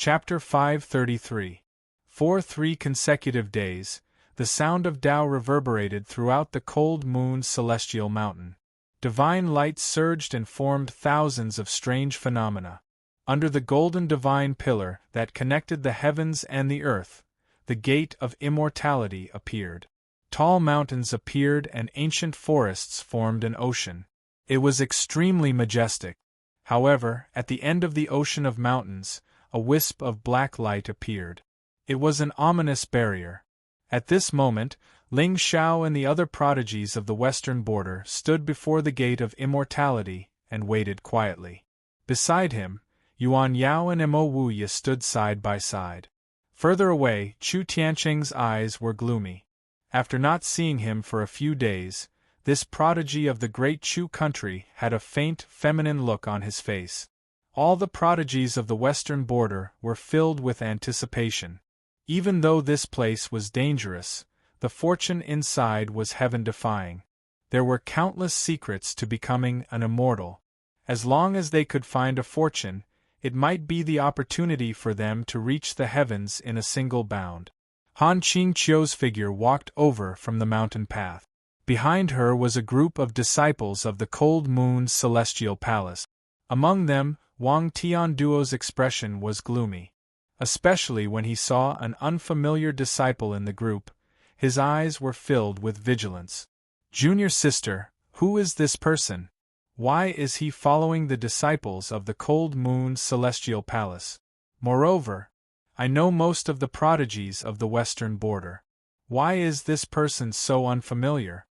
Chapter 533. For 3 consecutive days, the sound of Tao reverberated throughout the cold moon's celestial mountain. Divine light surged and formed thousands of strange phenomena. Under the golden divine pillar that connected the heavens and the earth, the gate of immortality appeared. Tall mountains appeared and ancient forests formed an ocean. It was extremely majestic. However, at the end of the ocean of mountains, a wisp of black light appeared. It was an ominous barrier. At this moment, Ling Xiao and the other prodigies of the western border stood before the gate of immortality and waited quietly. Beside him, Yuan Yao and Mo Wuye stood side by side. Further away, Chu Tiancheng's eyes were gloomy. After not seeing him for a few days, this prodigy of the great Chu country had a faint, feminine look on his face. All the prodigies of the western border were filled with anticipation. Even though this place was dangerous, the fortune inside was heaven-defying. There were countless secrets to becoming an immortal. As long as they could find a fortune, it might be the opportunity for them to reach the heavens in a single bound. Han Qingqiu's figure walked over from the mountain path. Behind her was a group of disciples of the cold moon's celestial palace. Among them, Wang Tianduo's expression was gloomy. Especially when he saw an unfamiliar disciple in the group, his eyes were filled with vigilance. Junior sister, who is this person? Why is he following the disciples of the cold moon's celestial palace? Moreover, I know most of the prodigies of the western border. Why is this person so unfamiliar?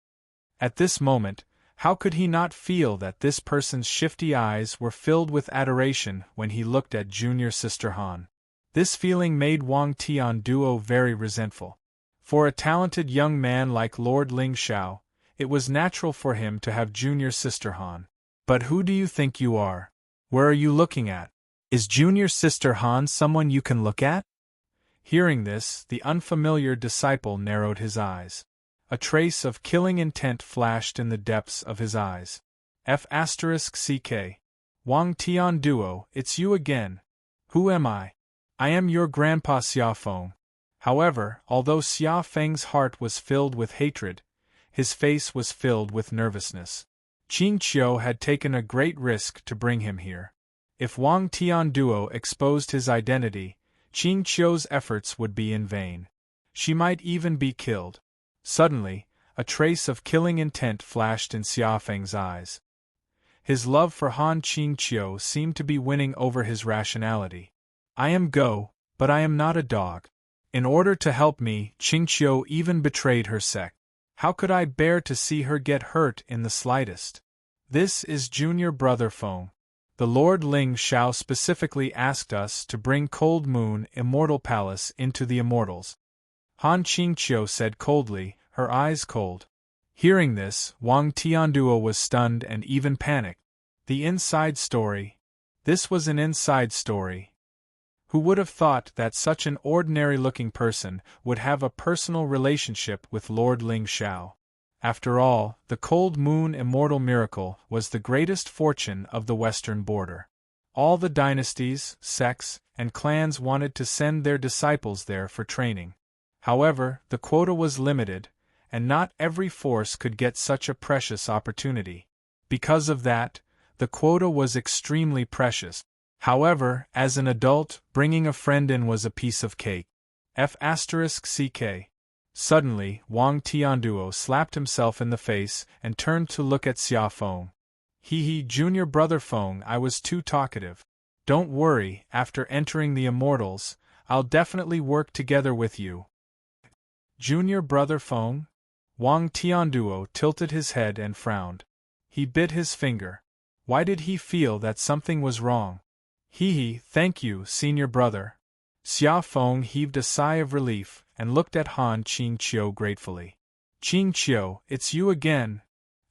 At this moment, how could he not feel that this person's shifty eyes were filled with adoration when he looked at junior sister Han? This feeling made Wang Tianduo very resentful. For a talented young man like Lord Ling Xiao, it was natural for him to have junior sister Han. But who do you think you are? Where are you looking at? Is junior sister Han someone you can look at? Hearing this, the unfamiliar disciple narrowed his eyes. A trace of killing intent flashed in the depths of his eyes. F***ck. Wang Tianduo, it's you again. Who am I? I am your grandpa Xia Feng. However, although Xia Feng's heart was filled with hatred, his face was filled with nervousness. Qingqiu had taken a great risk to bring him here. If Wang Tianduo exposed his identity, Qingqiu's efforts would be in vain. She might even be killed. Suddenly, a trace of killing intent flashed in Xia Feng's eyes. His love for Han Qingqiu seemed to be winning over his rationality. I am Go, but I am not a dog. In order to help me, Qingqiu even betrayed her sect. How could I bear to see her get hurt in the slightest? This is junior brother Feng. The Lord Ling Xiao specifically asked us to bring Cold Moon Immortal Palace into the Immortals. Han Qingqiu said coldly, her eyes cold. Hearing this, Wang Tianduo was stunned and even panicked. The inside story. This was an inside story. Who would have thought that such an ordinary-looking person would have a personal relationship with Lord Ling Xiao? After all, the Cold Moon Immortal Miracle was the greatest fortune of the western border. All the dynasties, sects, and clans wanted to send their disciples there for training. However, the quota was limited, and not every force could get such a precious opportunity. Because of that, the quota was extremely precious. However, as an adult, bringing a friend in was a piece of cake. F***ck. Suddenly, Wang Tianduo slapped himself in the face and turned to look at Xia Feng. Junior brother Feng, I was too talkative. Don't worry, after entering the Immortals, I'll definitely work together with you. Junior brother Feng? Wang Tianduo tilted his head and frowned. He bit his finger. Why did he feel that something was wrong? Thank you, senior brother. Xia Feng heaved a sigh of relief and looked at Han Qingqiu gratefully. Qingqiu, it's you again.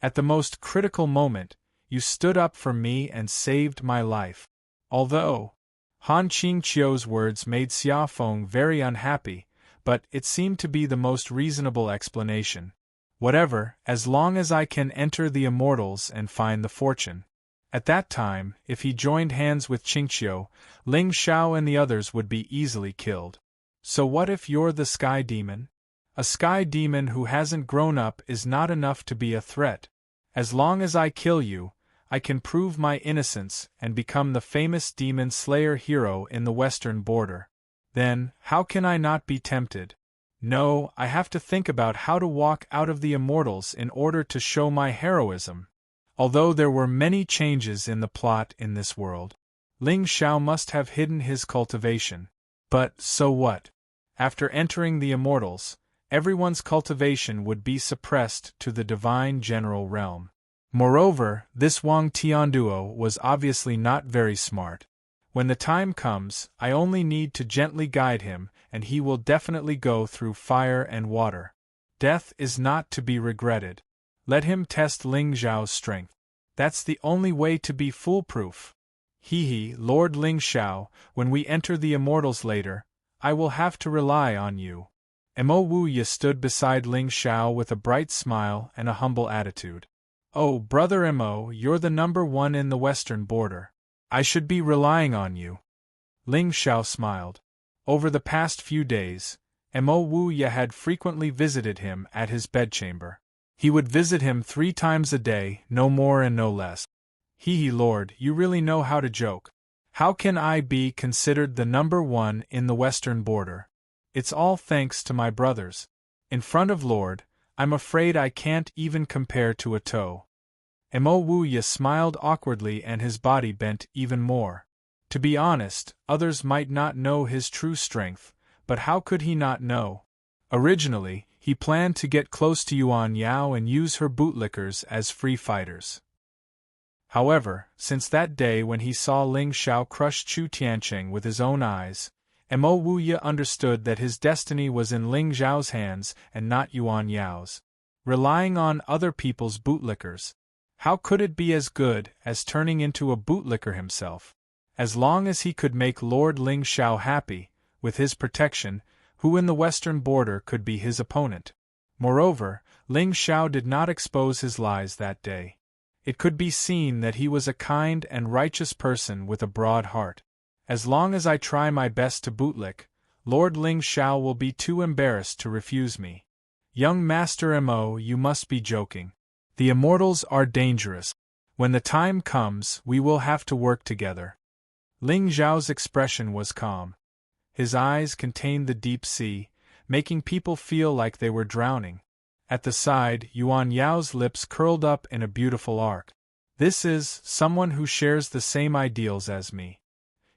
At the most critical moment, you stood up for me and saved my life. Although Han Qingqiu's words made Xia Feng very unhappy, but it seemed to be the most reasonable explanation. Whatever, as long as I can enter the Immortals and find the fortune. At that time, if he joined hands with Qingqiu, Ling Xiao and the others would be easily killed. So what if you're the sky demon? A sky demon who hasn't grown up is not enough to be a threat. As long as I kill you, I can prove my innocence and become the famous demon slayer hero in the western border. Then, how can I not be tempted? No, I have to think about how to walk out of the immortals in order to show my heroism. Although there were many changes in the plot in this world, Ling Xiao must have hidden his cultivation. But, so what? After entering the immortals, everyone's cultivation would be suppressed to the divine general realm. Moreover, this Wang Tianduo was obviously not very smart. When the time comes, I only need to gently guide him, and he will definitely go through fire and water. Death is not to be regretted. Let him test Ling Xiao's strength. That's the only way to be foolproof. Lord Ling Xiao, when we enter the immortals later, I will have to rely on you. Mo Wuya stood beside Ling Xiao with a bright smile and a humble attitude. Oh, brother Mo, you're the number one in the western border. I should be relying on you. Ling Xiao smiled. Over the past few days, Mo Wuya had frequently visited him at his bedchamber. He would visit him 3 times a day, no more and no less. Lord, you really know how to joke. How can I be considered the number one in the western border? It's all thanks to my brothers. In front of Lord, I'm afraid I can't even compare to a toe. Mo Wuya smiled awkwardly and his body bent even more. To be honest, others might not know his true strength, but how could he not know? Originally, he planned to get close to Yuan Yao and use her bootlickers as free fighters. However, since that day when he saw Ling Xiao crush Chu Tiancheng with his own eyes, Mo Wuya understood that his destiny was in Ling Xiao's hands and not Yuan Yao's. Relying on other people's bootlickers. How could it be as good as turning into a bootlicker himself? As long as he could make Lord Ling Xiao happy, with his protection, who in the western border could be his opponent? Moreover, Ling Xiao did not expose his lies that day. It could be seen that he was a kind and righteous person with a broad heart. As long as I try my best to bootlick, Lord Ling Xiao will be too embarrassed to refuse me. Young Master Mo, you must be joking. The immortals are dangerous. When the time comes, we will have to work together. Ling Xiao's expression was calm. His eyes contained the deep sea, making people feel like they were drowning. At the side, Yuan Yao's lips curled up in a beautiful arc. This is someone who shares the same ideals as me.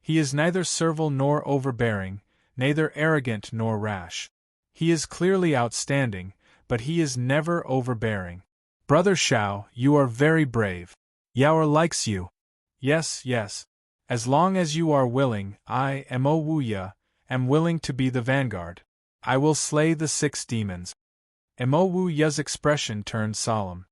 He is neither servile nor overbearing, neither arrogant nor rash. He is clearly outstanding, but he is never overbearing. Brother Xiao, you are very brave. Yao likes you. Yes. As long as you are willing, I, Mo Wuya, am willing to be the vanguard. I will slay the 6 demons. Mo Wuya's expression turned solemn.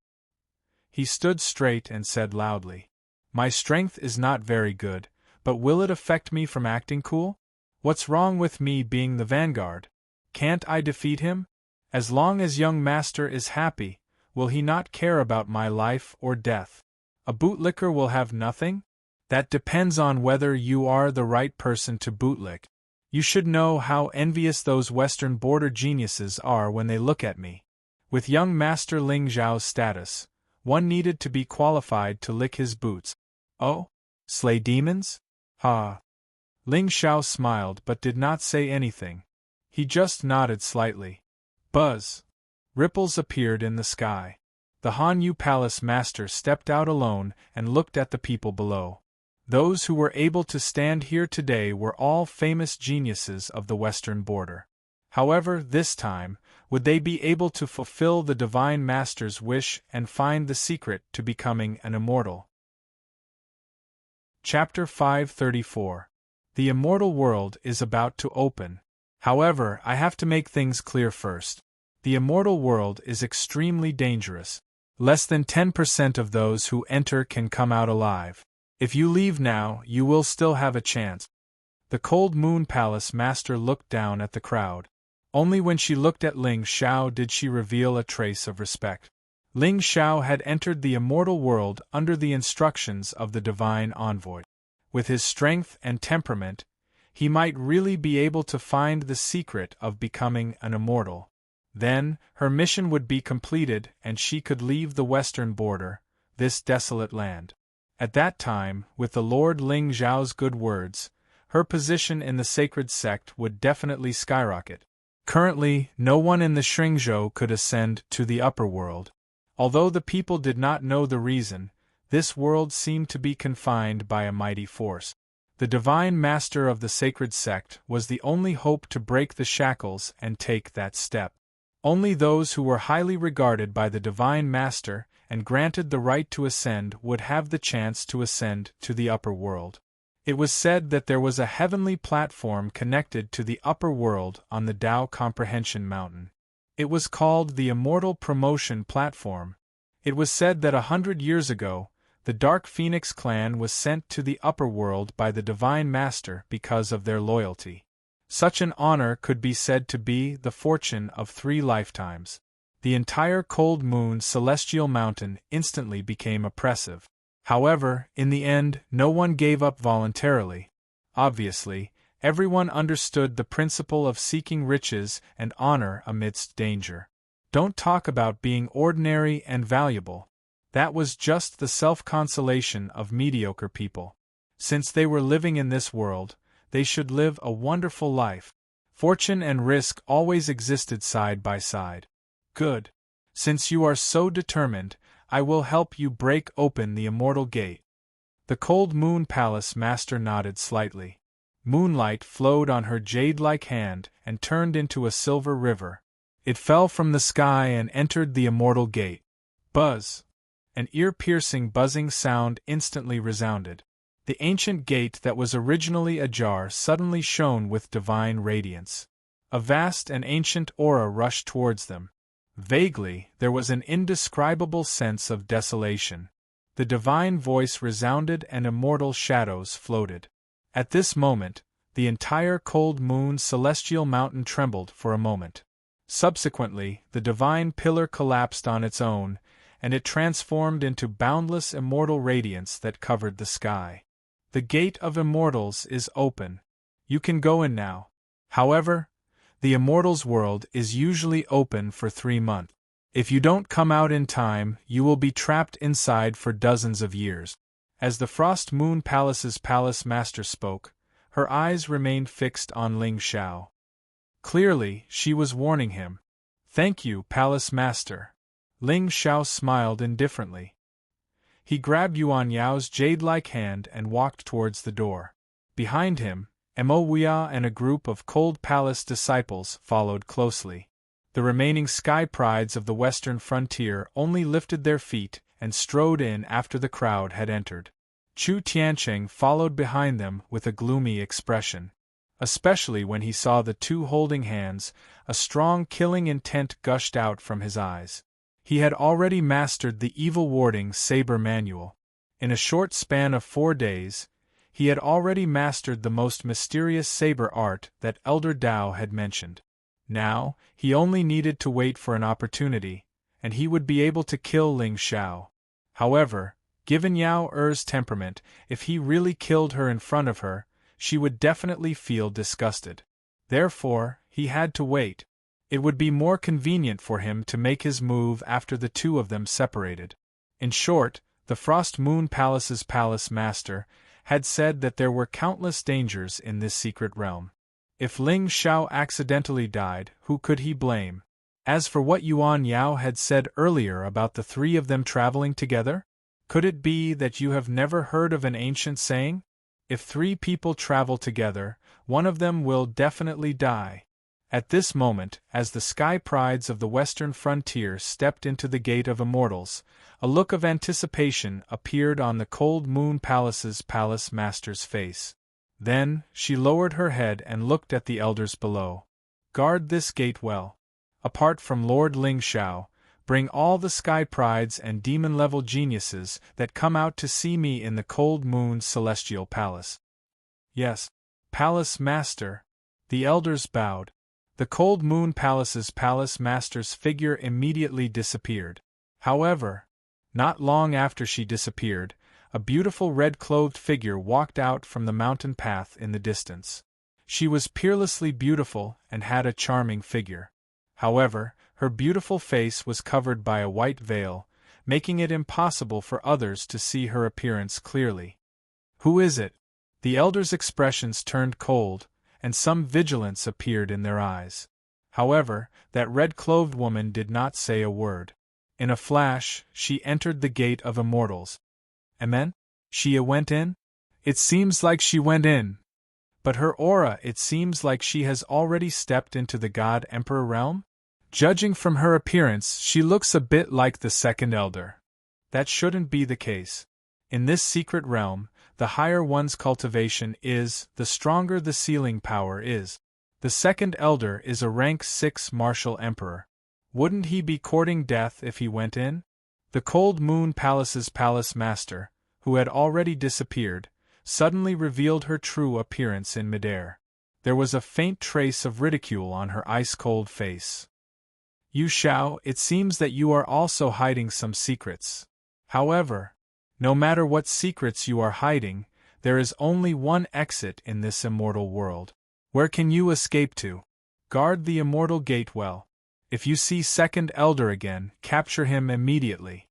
He stood straight and said loudly, My strength is not very good, but will it affect me from acting cool? What's wrong with me being the vanguard? Can't I defeat him? As long as young master is happy, will he not care about my life or death? A bootlicker will have nothing? That depends on whether you are the right person to bootlick. You should know how envious those western border geniuses are when they look at me. With young Master Ling Xiao's status, one needed to be qualified to lick his boots. Oh? Slay demons? Ha! Ling Xiao smiled but did not say anything. He just nodded slightly. Buzz! Ripples appeared in the sky. The Hanyu Palace master stepped out alone and looked at the people below. Those who were able to stand here today were all famous geniuses of the western border. However, this time, would they be able to fulfill the Divine Master's wish and find the secret to becoming an immortal? Chapter 534. The immortal world is about to open. However, I have to make things clear first. The immortal world is extremely dangerous. Less than 10% of those who enter can come out alive. If you leave now, you will still have a chance. The Cold Moon Palace master looked down at the crowd. Only when she looked at Ling Xiao did she reveal a trace of respect. Ling Xiao had entered the immortal world under the instructions of the divine envoy. With his strength and temperament, he might really be able to find the secret of becoming an immortal. Then, her mission would be completed and she could leave the western border, this desolate land. At that time, with the Lord Ling Xiao's good words, her position in the sacred sect would definitely skyrocket. Currently, no one in the Shringzhou could ascend to the upper world. Although the people did not know the reason, this world seemed to be confined by a mighty force. The divine master of the sacred sect was the only hope to break the shackles and take that step. Only those who were highly regarded by the divine master and granted the right to ascend would have the chance to ascend to the upper world. It was said that there was a heavenly platform connected to the upper world on the Tao Comprehension Mountain. It was called the Immortal Promotion Platform. It was said that 100 years ago, the Dark Phoenix clan was sent to the upper world by the Divine Master because of their loyalty. Such an honor could be said to be the fortune of 3 lifetimes. The entire Cold Moon Celestial Mountain instantly became oppressive. However, in the end, no one gave up voluntarily. Obviously, everyone understood the principle of seeking riches and honor amidst danger. Don't talk about being ordinary and valuable. That was just the self-consolation of mediocre people. Since they were living in this world, they should live a wonderful life. Fortune and risk always existed side by side. Good. Since you are so determined, I will help you break open the immortal gate. The Cold Moon Palace master nodded slightly. Moonlight flowed on her jade-like hand and turned into a silver river. It fell from the sky and entered the immortal gate. Buzz! An ear-piercing buzzing sound instantly resounded. The ancient gate that was originally ajar suddenly shone with divine radiance. A vast and ancient aura rushed towards them. Vaguely, there was an indescribable sense of desolation. The divine voice resounded and immortal shadows floated. At this moment, the entire Cold Moon Celestial Mountain trembled for a moment. Subsequently, the divine pillar collapsed on its own, and it transformed into boundless immortal radiance that covered the sky. The gate of immortals is open. You can go in now. However, the immortals' world is usually open for 3 months. If you don't come out in time, you will be trapped inside for dozens of years. As the Frost Moon Palace's palace master spoke, her eyes remained fixed on Ling Xiao. Clearly, she was warning him. Thank you, Palace Master. Ling Xiao smiled indifferently. He grabbed Yuan Yao's jade-like hand and walked towards the door. Behind him, Mo Wuya and a group of Cold Palace disciples followed closely. The remaining sky prides of the western frontier only lifted their feet and strode in after the crowd had entered. Chu Tiancheng followed behind them with a gloomy expression. Especially when he saw the 2 holding hands, a strong killing intent gushed out from his eyes. He had already mastered the evil warding saber manual. In a short span of 4 days, he had already mastered the most mysterious saber art that Elder Dao had mentioned. Now, he only needed to wait for an opportunity, and he would be able to kill Ling Xiao. However, given Yao Er's temperament, if he really killed her in front of her, she would definitely feel disgusted. Therefore, he had to wait. It would be more convenient for him to make his move after the 2 of them separated. In short, the Frost Moon Palace's palace master had said that there were countless dangers in this secret realm. If Ling Xiao accidentally died, who could he blame? As for what Yuan Yao had said earlier about the 3 of them traveling together, could it be that you have never heard of an ancient saying? If 3 people travel together, one of them will definitely die. At this moment, as the sky prides of the western frontier stepped into the Gate of Immortals, a look of anticipation appeared on the Cold Moon Palace's palace master's face. Then, she lowered her head and looked at the elders below. Guard this gate well. Apart from Lord Ling Xiao, bring all the sky prides and demon-level geniuses that come out to see me in the Cold Moon Celestial Palace. Yes, Palace Master. The elders bowed. The Cold Moon Palace's palace master's figure immediately disappeared. However, not long after she disappeared, a beautiful red-clothed figure walked out from the mountain path in the distance. She was peerlessly beautiful and had a charming figure. However, her beautiful face was covered by a white veil, making it impossible for others to see her appearance clearly. "Who is it?" The elders' expressions turned cold, and some vigilance appeared in their eyes. However, that red-clothed woman did not say a word. In a flash, she entered the gate of immortals. Amen? She went in? It seems like she went in. But her aura, it seems like she has already stepped into the God-Emperor realm? Judging from her appearance, she looks a bit like the second elder. That shouldn't be the case. In this secret realm, the higher one's cultivation is, the stronger the sealing power is. The second elder is a rank 6 martial emperor. Wouldn't he be courting death if he went in? The Cold Moon Palace's palace master, who had already disappeared, suddenly revealed her true appearance in midair. There was a faint trace of ridicule on her ice-cold face. "Yu Shao, it seems that you are also hiding some secrets. However, no matter what secrets you are hiding, there is only one exit in this immortal world. Where can you escape to? Guard the immortal gate well. If you see Second Elder again, capture him immediately."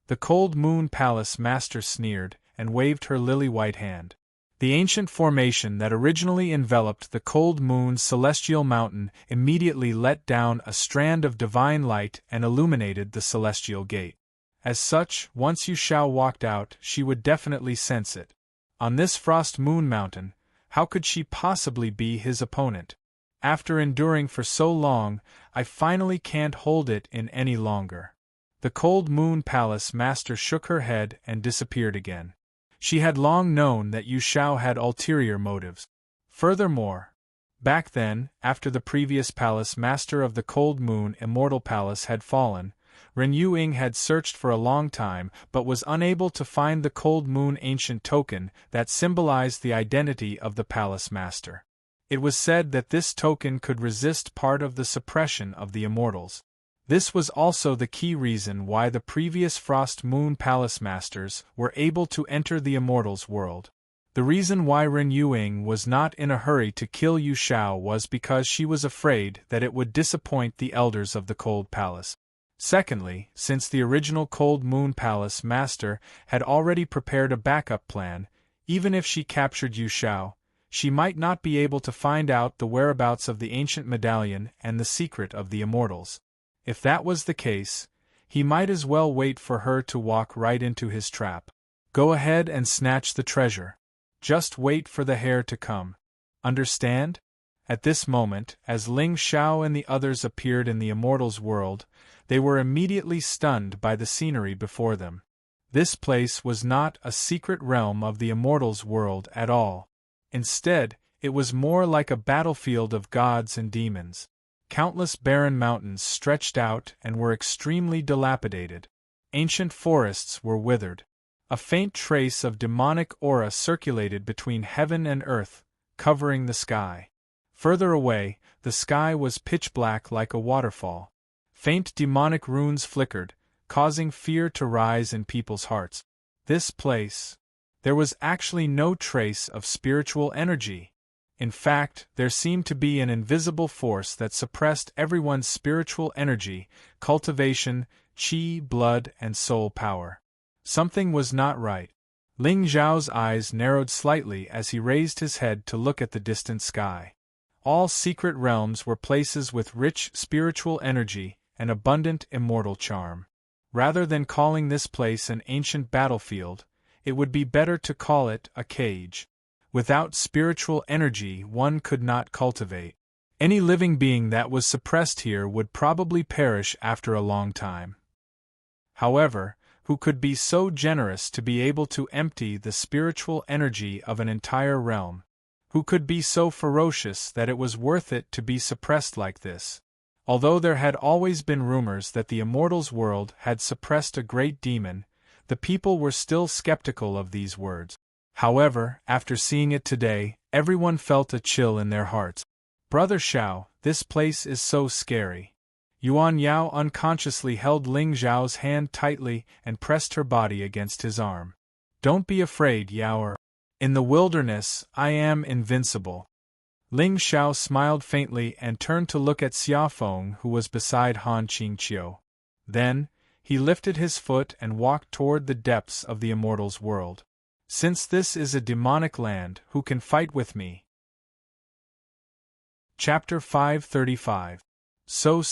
The Cold Moon Palace master sneered and waved her lily-white hand. The ancient formation that originally enveloped the Cold Moon's celestial mountain immediately let down a strand of divine light and illuminated the celestial gate. As such, once Yu Shao walked out, she would definitely sense it. On this Frost Moon Mountain, how could she possibly be his opponent? After enduring for so long, I finally can't hold it in any longer. The Cold Moon Palace master shook her head and disappeared again. She had long known that Yu Shao had ulterior motives. Furthermore, back then, after the previous palace master of the Cold Moon Immortal Palace had fallen, Ren Yuing had searched for a long time but was unable to find the Cold Moon ancient token that symbolized the identity of the palace master. It was said that this token could resist part of the suppression of the immortals. This was also the key reason why the previous Frost Moon Palace Masters were able to enter the Immortals world. The reason why Ren Yuing was not in a hurry to kill Yu Shao was because she was afraid that it would disappoint the elders of the Cold Palace. Secondly, since the original Cold Moon Palace Master had already prepared a backup plan, even if she captured Yu Shao, she might not be able to find out the whereabouts of the ancient medallion and the secret of the Immortals. If that was the case, he might as well wait for her to walk right into his trap. Go ahead and snatch the treasure. Just wait for the heir to come. Understand? At this moment, as Ling Shao and the others appeared in the Immortals world, they were immediately stunned by the scenery before them. This place was not a secret realm of the Immortals world at all. Instead, it was more like a battlefield of gods and demons. Countless barren mountains stretched out and were extremely dilapidated. Ancient forests were withered. A faint trace of demonic aura circulated between heaven and earth, covering the sky. Further away, the sky was pitch black like a waterfall. Faint demonic runes flickered, causing fear to rise in people's hearts. This place. There was actually no trace of spiritual energy. In fact, there seemed to be an invisible force that suppressed everyone's spiritual energy, cultivation, chi, blood, and soul power. Something was not right. Ling Zhao's eyes narrowed slightly as he raised his head to look at the distant sky. All secret realms were places with rich spiritual energy and abundant immortal charm. Rather than calling this place an ancient battlefield, it would be better to call it a cage. Without spiritual energy, one could not cultivate. Any living being that was suppressed here would probably perish after a long time. However, who could be so generous to be able to empty the spiritual energy of an entire realm? Who could be so ferocious that it was worth it to be suppressed like this? Although there had always been rumors that the Immortals world had suppressed a great demon, the people were still skeptical of these words. However, after seeing it today, everyone felt a chill in their hearts. "Brother Shao, this place is so scary. Yuan Yao unconsciously held Ling Xiao's hand tightly and pressed her body against his arm. Don't be afraid, Yao. In the wilderness, I am invincible. Ling Xiao smiled faintly and turned to look at Xiaofeng, who was beside Han Qingqiu. Then, he lifted his foot and walked toward the depths of the immortals' world. Since this is a demonic land, who can fight with me? Chapter 535. So.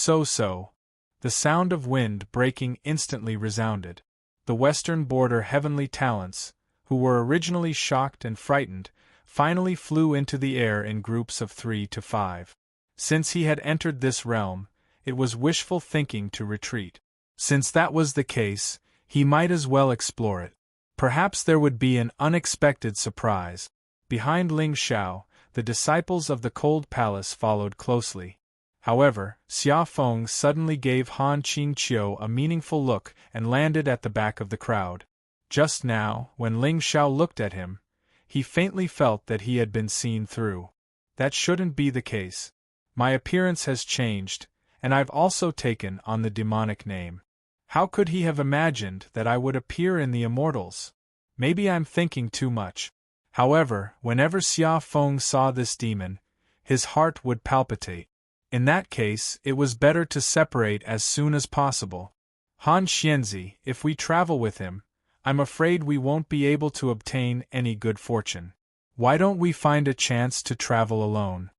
The sound of wind breaking instantly resounded. The western border heavenly talents, who were originally shocked and frightened, finally flew into the air in groups of 3 to 5. Since he had entered this realm, it was wishful thinking to retreat. Since that was the case, he might as well explore it. Perhaps there would be an unexpected surprise. Behind Ling Xiao, the disciples of the Cold Palace followed closely. However, Xiaofeng suddenly gave Han Qingqiu a meaningful look and landed at the back of the crowd. Just now, when Ling Xiao looked at him, he faintly felt that he had been seen through. That shouldn't be the case. My appearance has changed, and I've also taken on the demonic name. How could he have imagined that I would appear in the immortals? Maybe I'm thinking too much. However, whenever Xiaofeng saw this demon, his heart would palpitate. In that case, it was better to separate as soon as possible. Han Xianzi, if we travel with him, I'm afraid we won't be able to obtain any good fortune. Why don't we find a chance to travel alone?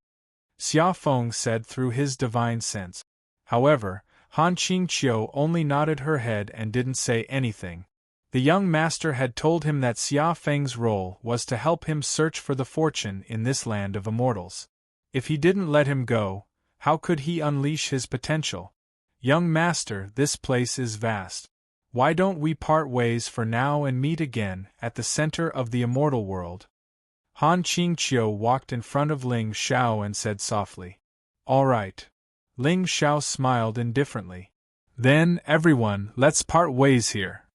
Xiaofeng said through his divine sense. However, Han Qingqiu only nodded her head and didn't say anything. The young master had told him that Xiaofeng's role was to help him search for the fortune in this land of immortals. If he didn't let him go, how could he unleash his potential? Young master, this place is vast. Why don't we part ways for now and meet again at the center of the immortal world? Han Qingqiu walked in front of Ling Xiao and said softly, All right. Ling Xiao smiled indifferently. Then, everyone, let's part ways here.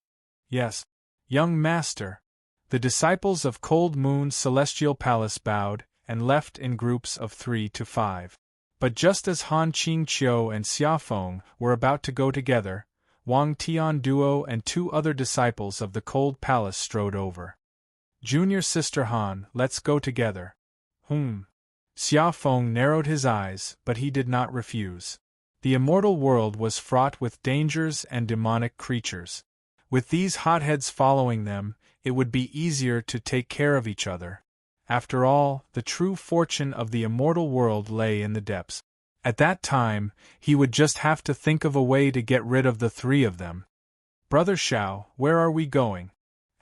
Yes, young master. The disciples of Cold Moon's celestial palace bowed and left in groups of 3 to 5. But just as Han Qingqiu and Xiaofeng were about to go together, Wang Tianduo and 2 other disciples of the Cold Palace strode over. Junior sister Han, let's go together. Xiaofeng narrowed his eyes, but he did not refuse. The immortal world was fraught with dangers and demonic creatures. With these hotheads following them, it would be easier to take care of each other. After all, the true fortune of the immortal world lay in the depths. At that time, he would just have to think of a way to get rid of the 3 of them. Brother Xiao, where are we going?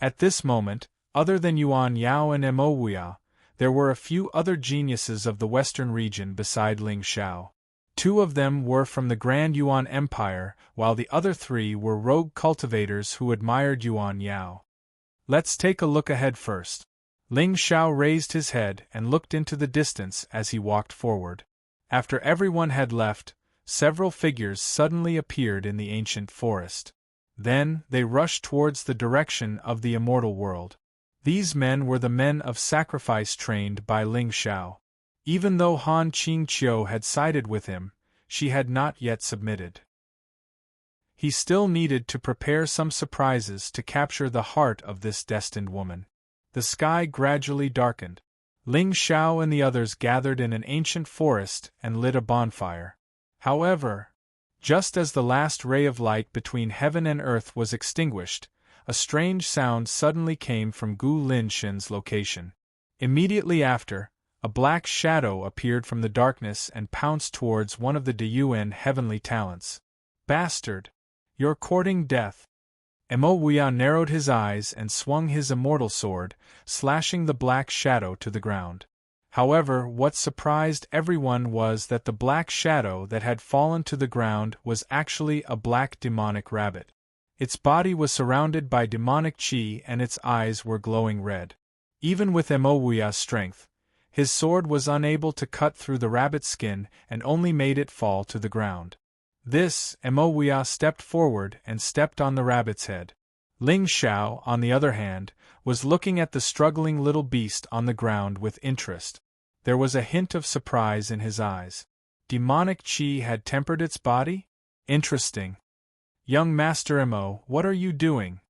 At this moment, other than Yuan Yao and Mo, there were a few other geniuses of the western region beside Ling Xiao. 2 of them were from the Grand Yuan Empire, while the other 3 were rogue cultivators who admired Yuan Yao. Let's take a look ahead first. Ling Xiao raised his head and looked into the distance as he walked forward. After everyone had left, several figures suddenly appeared in the ancient forest. Then, they rushed towards the direction of the immortal world. These men were the men of sacrifice trained by Ling Xiao. Even though Han Qingqiu had sided with him, she had not yet submitted. He still needed to prepare some surprises to capture the heart of this destined woman. The sky gradually darkened. Ling Xiao and the others gathered in an ancient forest and lit a bonfire. However, just as the last ray of light between heaven and earth was extinguished, a strange sound suddenly came from Gu Linshin's location. Immediately after, a black shadow appeared from the darkness and pounced towards one of the Deyuan heavenly talents. Bastard! You're courting death. Mo narrowed his eyes and swung his immortal sword, slashing the black shadow to the ground. However, what surprised everyone was that the black shadow that had fallen to the ground was actually a black demonic rabbit. Its body was surrounded by demonic chi and its eyes were glowing red. Even with Mo's strength, his sword was unable to cut through the rabbit's skin and only made it fall to the ground. This, Mo stepped forward and stepped on the rabbit's head. Ling Xiao, on the other hand, was looking at the struggling little beast on the ground with interest. There was a hint of surprise in his eyes. Demonic chi had tempered its body? Interesting. Young Master Mo, what are you doing?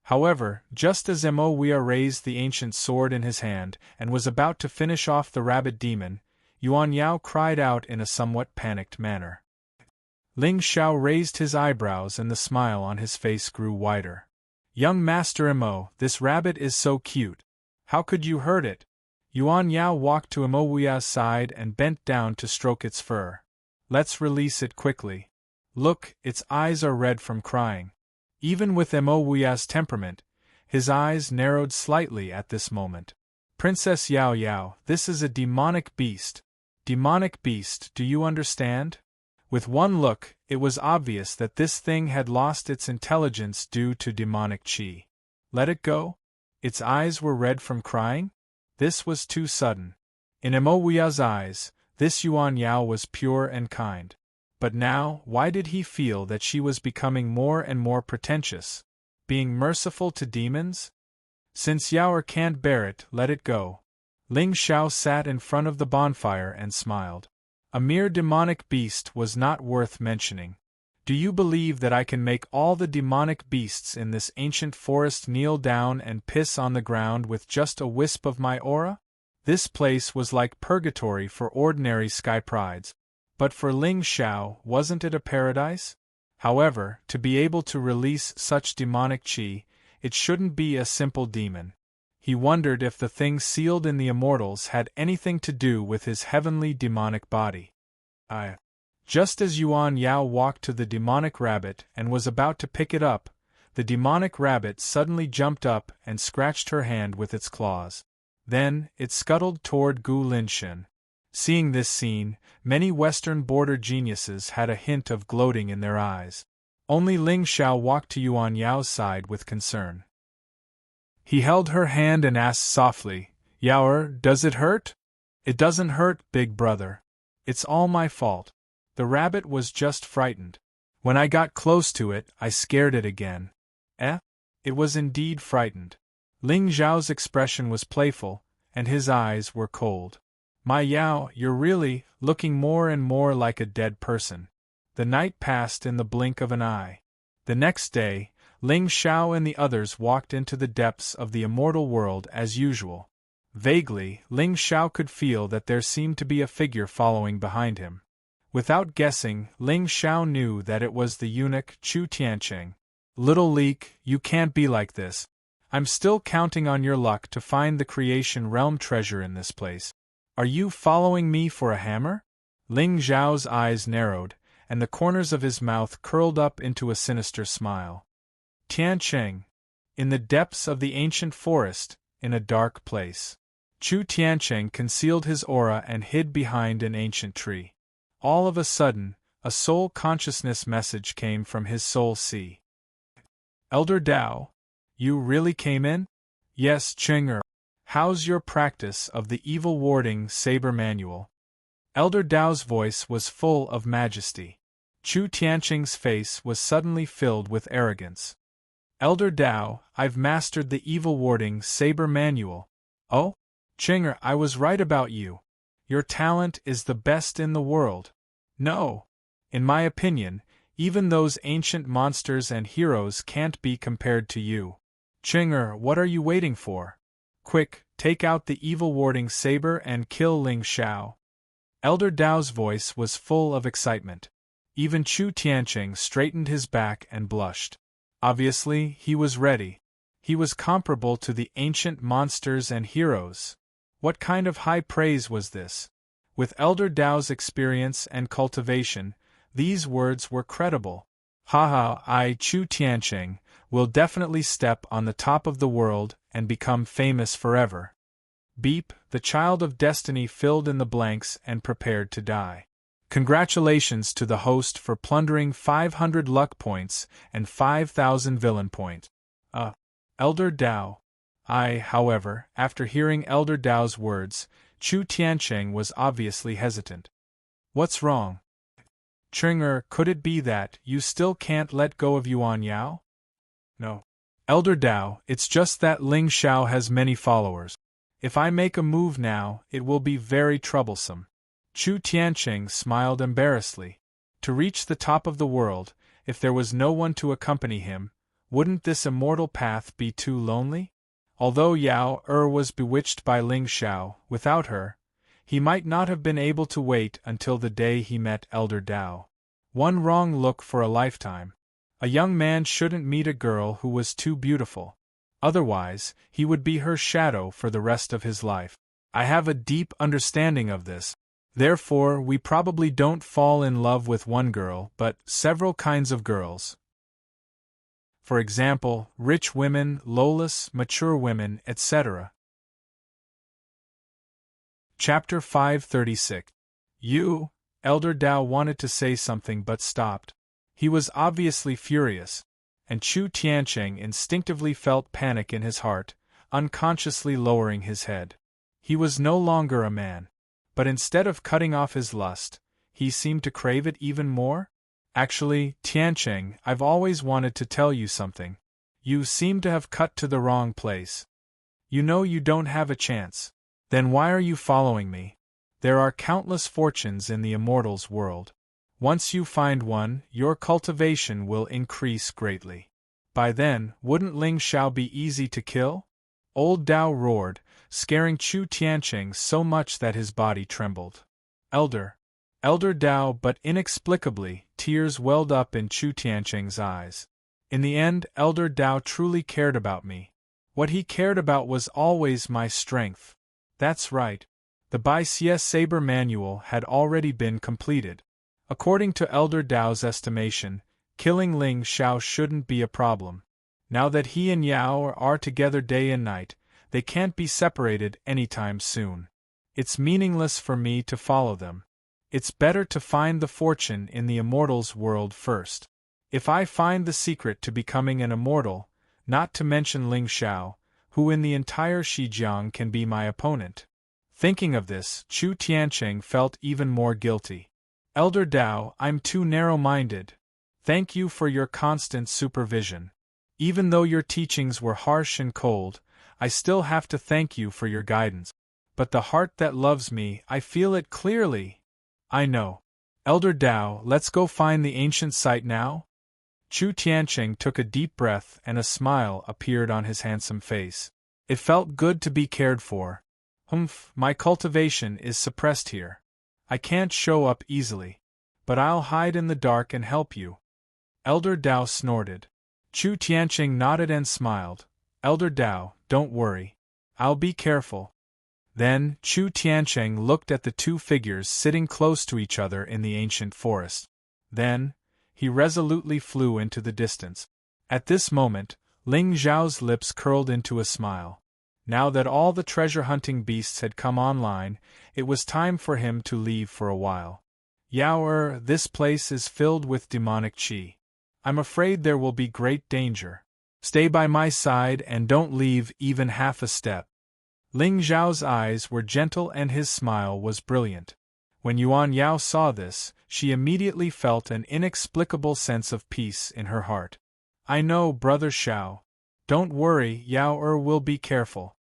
However, just as Mo Wea raised the ancient sword in his hand and was about to finish off the rabbit demon, Yuan Yao cried out in a somewhat panicked manner. Ling Xiao raised his eyebrows and the smile on his face grew wider. Young Master Mo, this rabbit is so cute. How could you hurt it? Yuan Yao walked to Mo Wea's side and bent down to stroke its fur. Let's release it quickly. Look, its eyes are red from crying. Even with Mo Wea's temperament, his eyes narrowed slightly at this moment. Princess Yao Yao, this is a demonic beast. Demonic beast, do you understand? With one look, it was obvious that this thing had lost its intelligence due to demonic qi. Let it go? Its eyes were red from crying? This was too sudden. In Mo Wea's eyes, this Yuan Yao was pure and kind. But now, why did he feel that she was becoming more and more pretentious? Being merciful to demons? Since Yaoer can't bear it, let it go. Ling Xiao sat in front of the bonfire and smiled. A mere demonic beast was not worth mentioning. Do you believe that I can make all the demonic beasts in this ancient forest kneel down and piss on the ground with just a wisp of my aura? This place was like purgatory for ordinary sky prides. But for Ling Xiao, wasn't it a paradise? However, to be able to release such demonic qi, it shouldn't be a simple demon. He wondered if the thing sealed in the immortals had anything to do with his heavenly demonic body. Just as Yuan Yao walked to the demonic rabbit and was about to pick it up, the demonic rabbit suddenly jumped up and scratched her hand with its claws. Then, it scuttled toward Gu Linshan. Seeing this scene, many Western border geniuses had a hint of gloating in their eyes. Only Ling Xiao walked to Yuan Yao's side with concern. He held her hand and asked softly, Yaoer, does it hurt? It doesn't hurt, big brother. It's all my fault. The rabbit was just frightened. When I got close to it, I scared it again. It was indeed frightened. Ling Xiao's expression was playful, and his eyes were cold. My Yao, you're really looking more and more like a dead person. The night passed in the blink of an eye. The next day, Ling Xiao and the others walked into the depths of the immortal world as usual. Vaguely, Ling Xiao could feel that there seemed to be a figure following behind him. Without guessing, Ling Xiao knew that it was the eunuch Chu Tianqing. Little leak, you can't be like this. I'm still counting on your luck to find the creation realm treasure in this place. Are you following me for a hammer? Ling Xiao's eyes narrowed, and the corners of his mouth curled up into a sinister smile. Tianqing. In the depths of the ancient forest, in a dark place. Chu Tianqing concealed his aura and hid behind an ancient tree. All of a sudden, a soul consciousness message came from his soul sea. Elder Dao, you really came in? Yes, Cheng'er. How's your practice of the evil warding saber manual? Elder Dao's voice was full of majesty. Chu Tianqing's face was suddenly filled with arrogance. Elder Dao, I've mastered the evil warding saber manual. Oh? Cheng'er, I was right about you. Your talent is the best in the world. No. In my opinion, even those ancient monsters and heroes can't be compared to you. Cheng'er, what are you waiting for? Quick, take out the evil warding saber and kill Ling Xiao. Elder Dao's voice was full of excitement. Even Chu Tianqing straightened his back and blushed. Obviously, he was ready. He was comparable to the ancient monsters and heroes. What kind of high praise was this? With Elder Dao's experience and cultivation, these words were credible. Haha, I, Chu Tianqing, will definitely step on the top of the world and become famous forever. Beep, the child of destiny filled in the blanks and prepared to die. Congratulations to the host for plundering 500 luck points and 5,000 villain point. Elder Dao. However, after hearing Elder Dao's words, Chu Tianqing was obviously hesitant. What's wrong? Cheng'er, could it be that you still can't let go of Yuan Yao? No. Elder Dao, it's just that Ling Xiao has many followers. If I make a move now, it will be very troublesome. Chu Tianqing smiled embarrassedly. To reach the top of the world, if there was no one to accompany him, wouldn't this immortal path be too lonely? Although Yao was bewitched by Ling Xiao, without her, he might not have been able to wait until the day he met Elder Dao. One wrong look for a lifetime. A young man shouldn't meet a girl who was too beautiful. Otherwise, he would be her shadow for the rest of his life. I have a deep understanding of this. Therefore, we probably don't fall in love with one girl, but several kinds of girls. For example, rich women, lawless, mature women, etc. Chapter 536. Elder Dao wanted to say something but stopped. He was obviously furious, and Chu Tiancheng instinctively felt panic in his heart, unconsciously lowering his head. He was no longer a man, but instead of cutting off his lust, he seemed to crave it even more? Actually, Tiancheng, I've always wanted to tell you something. You seem to have cut to the wrong place. You know you don't have a chance. Then why are you following me? There are countless fortunes in the immortals world. Once you find one, your cultivation will increase greatly. By then, wouldn't Ling Xiao be easy to kill? Old Dao roared, scaring Chu Tiancheng so much that his body trembled. Elder Dao, but inexplicably, tears welled up in Chu Tiancheng's eyes. In the end, Elder Dao truly cared about me. What he cared about was always my strength. That's right. The Bai Xie Saber Manual had already been completed. According to Elder Dao's estimation, killing Ling Xiao shouldn't be a problem. Now that he and Yao are together day and night, they can't be separated anytime soon. It's meaningless for me to follow them. It's better to find the fortune in the immortals world first. If I find the secret to becoming an immortal, not to mention Ling Xiao, who in the entire Xizjiang can be my opponent. Thinking of this, Chu Tiancheng felt even more guilty. Elder Dao, I'm too narrow-minded. Thank you for your constant supervision. Even though your teachings were harsh and cold, I still have to thank you for your guidance. But the heart that loves me, I feel it clearly. I know. Elder Dao, let's go find the ancient site now? Chu Tiancheng took a deep breath and a smile appeared on his handsome face. It felt good to be cared for. My cultivation is suppressed here. I can't show up easily. But I'll hide in the dark and help you. Elder Dao snorted. Chu Tiancheng nodded and smiled. Elder Dao, don't worry. I'll be careful. Then, Chu Tiancheng looked at the two figures sitting close to each other in the ancient forest. Then, he resolutely flew into the distance. At this moment, Ling Xiao's lips curled into a smile. Now that all the treasure-hunting beasts had come online, it was time for him to leave for a while. Yao, this place is filled with demonic qi. I'm afraid there will be great danger. Stay by my side and don't leave even half a step. Ling Xiao's eyes were gentle and his smile was brilliant. When Yuan Yao saw this, she immediately felt an inexplicable sense of peace in her heart. I know, Brother Xiao. Don't worry, Yao will be careful.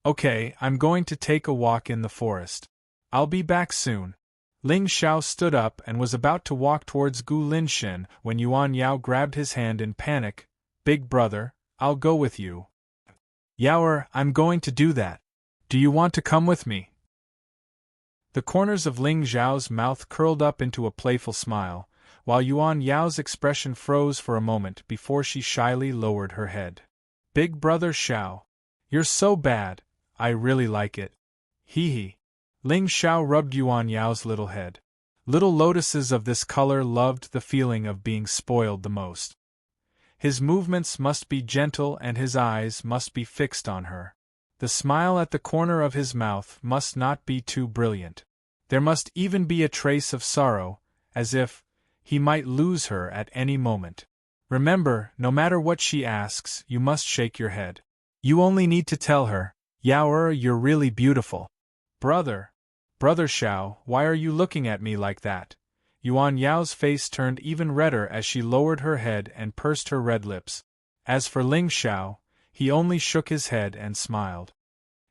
Okay, I'm going to take a walk in the forest. I'll be back soon. Ling Xiao stood up and was about to walk towards Gu Linshen when Yuan Yao grabbed his hand in panic. Big brother, I'll go with you. Yao, I'm going to do that. Do you want to come with me? The corners of Ling Xiao's mouth curled up into a playful smile, while Yuan Yao's expression froze for a moment before she shyly lowered her head. Big brother Xiao. You're so bad. I really like it. Hee hee. Ling Xiao rubbed Yuan Yao's little head. Little lotuses of this color loved the feeling of being spoiled the most. His movements must be gentle and his eyes must be fixed on her. The smile at the corner of his mouth must not be too brilliant. There must even be a trace of sorrow, as if he might lose her at any moment. Remember, no matter what she asks, you must shake your head. You only need to tell her, Yao, you're really beautiful. Brother Xiao, why are you looking at me like that? Yuan Yao's face turned even redder as she lowered her head and pursed her red lips. As for Ling Xiao, he only shook his head and smiled.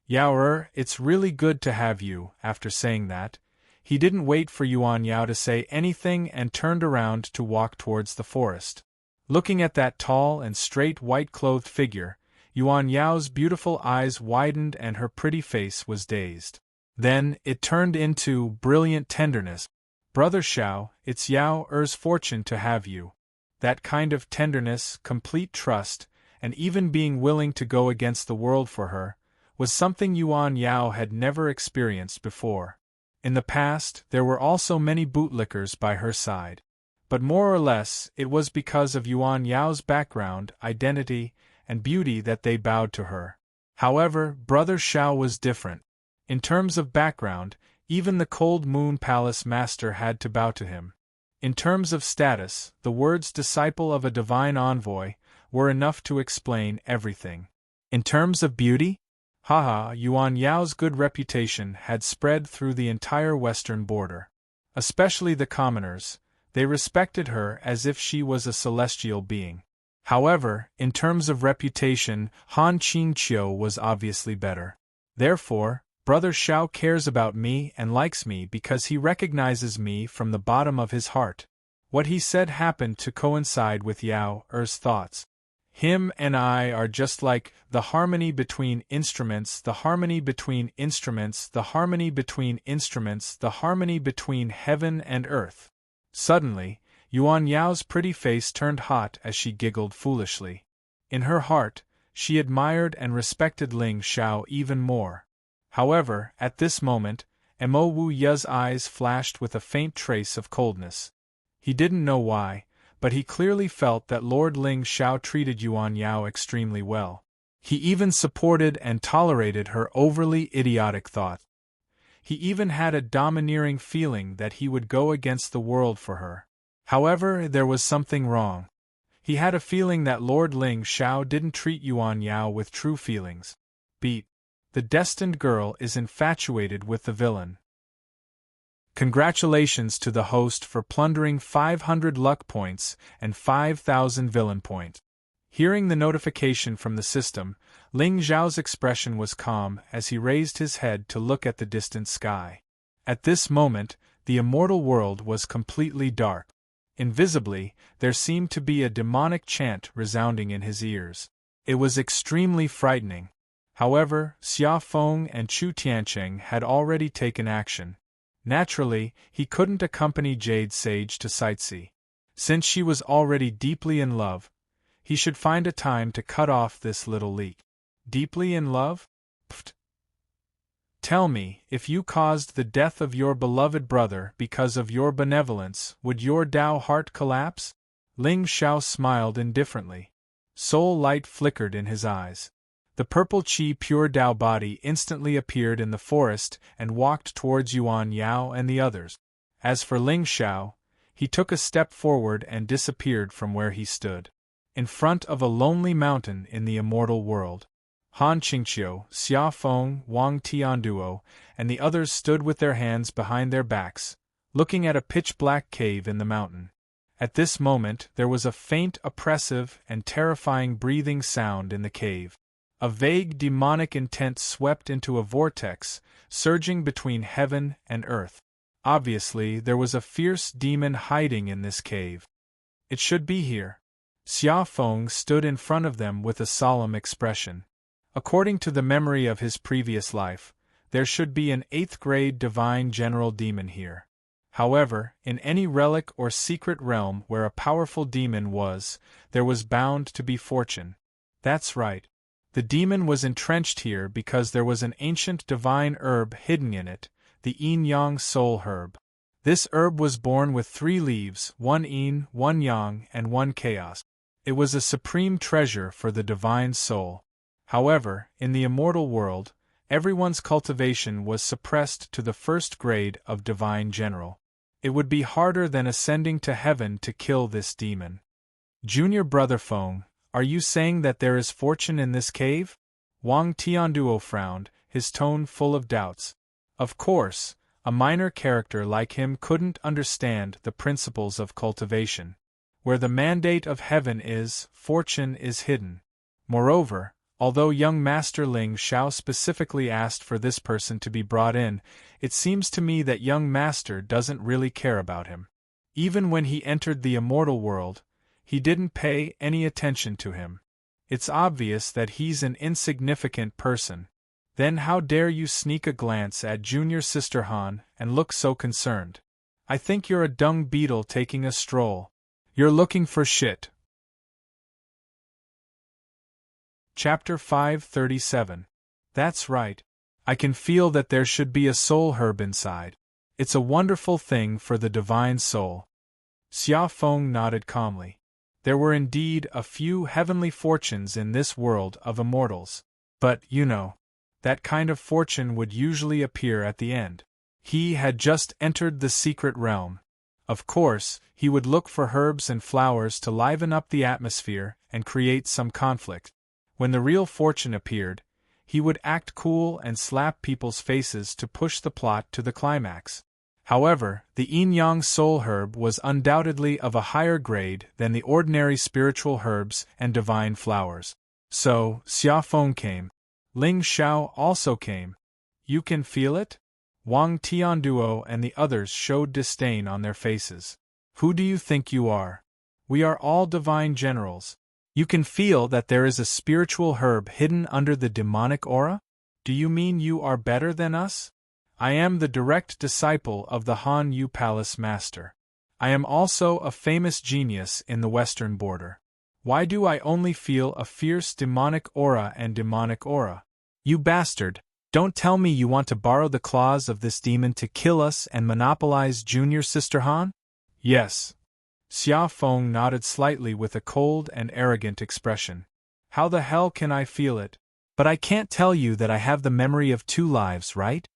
Yao, it's really good to have you. After saying that, He didn't wait for Yuan Yao to say anything and turned around to walk towards the forest. Looking at that tall and straight white-clothed figure, Yuan Yao's beautiful eyes widened and her pretty face was dazed. Then, it turned into brilliant tenderness. "Brother Xiao, it's Yao Er's fortune to have you." That kind of tenderness, complete trust, and even being willing to go against the world for her, was something Yuan Yao had never experienced before. In the past, there were also many bootlickers by her side. But more or less, it was because of Yuan Yao's background, identity, and beauty that they bowed to her. However, Brother Xiao was different. In terms of background, even the Cold Moon Palace master had to bow to him. In terms of status, the words "disciple of a divine envoy" were enough to explain everything. In terms of beauty? Haha, Yuan Yao's good reputation had spread through the entire western border. Especially the commoners, they respected her as if she was a celestial being. However, in terms of reputation, Han Qingqiu was obviously better. Therefore, Brother Xiao cares about me and likes me because he recognizes me from the bottom of his heart. What he said happened to coincide with Yao Er's thoughts. Him and I are just like the harmony between instruments, the harmony between instruments, the harmony between instruments, the harmony between heaven and earth. Suddenly, Yuan Yao's pretty face turned hot as she giggled foolishly. In her heart, she admired and respected Ling Xiao even more. However, at this moment, Mo Wu Ye's eyes flashed with a faint trace of coldness. He didn't know why, but he clearly felt that Lord Ling Xiao treated Yuan Yao extremely well. He even supported and tolerated her overly idiotic thought. He even had a domineering feeling that he would go against the world for her. However, there was something wrong. He had a feeling that Lord Ling Xiao didn't treat Yuan Yao with true feelings. Beat. The destined girl is infatuated with the villain. Congratulations to the host for plundering 500 luck points and 5,000 villain points. Hearing the notification from the system, Ling Zhao's expression was calm as he raised his head to look at the distant sky. At this moment, the immortal world was completely dark. Invisibly, there seemed to be a demonic chant resounding in his ears. It was extremely frightening. However, Xia Feng and Chu Tiancheng had already taken action. Naturally, he couldn't accompany Jade Sage to sightsee. Since she was already deeply in love, he should find a time to cut off this little leak. Deeply in love? Pfft. Tell me, if you caused the death of your beloved brother because of your benevolence, would your Tao heart collapse? Ling Xiao smiled indifferently. Soul light flickered in his eyes. The purple Qi pure Tao body instantly appeared in the forest and walked towards Yuan Yao and the others. As for Ling Xiao, he took a step forward and disappeared from where he stood. In front of a lonely mountain in the immortal world, Han Qingqiu, Xia Feng, Wang Tianduo, and the others stood with their hands behind their backs, looking at a pitch-black cave in the mountain. At this moment there was a faint, oppressive, and terrifying breathing sound in the cave. A vague demonic intent swept into a vortex, surging between heaven and earth. Obviously, there was a fierce demon hiding in this cave. It should be here. Xia Feng stood in front of them with a solemn expression. According to the memory of his previous life, there should be an 8th-grade divine general demon here. However, in any relic or secret realm where a powerful demon was, there was bound to be fortune. That's right. The demon was entrenched here because there was an ancient divine herb hidden in it, the yin-yang soul herb. This herb was born with 3 leaves, 1 yin, 1 yang, and 1 chaos. It was a supreme treasure for the divine soul. However, in the immortal world, everyone's cultivation was suppressed to the 1st grade of divine general. It would be harder than ascending to heaven to kill this demon. Junior Brother Feng, are you saying that there is fortune in this cave? Wang Tianduo frowned, his tone full of doubts. Of course, a minor character like him couldn't understand the principles of cultivation. Where the mandate of heaven is, fortune is hidden. Moreover, Although young Master Ling Xiao specifically asked for this person to be brought in, it seems to me that young Master doesn't really care about him. Even when he entered the immortal world, he didn't pay any attention to him. It's obvious that he's an insignificant person. Then how dare you sneak a glance at Junior Sister Han and look so concerned? I think you're a dung beetle taking a stroll. You're looking for shit. Chapter 537. That's right. I can feel that there should be a soul herb inside. It's a wonderful thing for the divine soul. Xia Feng nodded calmly. There were indeed a few heavenly fortunes in this world of immortals. But, you know, that kind of fortune would usually appear at the end. He had just entered the secret realm. Of course, he would look for herbs and flowers to liven up the atmosphere and create some conflict. When the real fortune appeared, he would act cool and slap people's faces to push the plot to the climax. However, the yin-yang soul herb was undoubtedly of a higher grade than the ordinary spiritual herbs and divine flowers. So, Xia Feng came. Ling Xiao also came. You can feel it? Wang Tianduo and the others showed disdain on their faces. Who do you think you are? We are all divine generals. You can feel that there is a spiritual herb hidden under the demonic aura? Do you mean you are better than us? I am the direct disciple of the Han Yu Palace Master. I am also a famous genius in the western border. Why do I only feel a fierce demonic aura and demonic aura? You bastard! Don't tell me you want to borrow the claws of this demon to kill us and monopolize Junior Sister Han? Yes. Xia Feng nodded slightly with a cold and arrogant expression. How the hell can I feel it? But I can't tell you that I have the memory of 2 lives, right?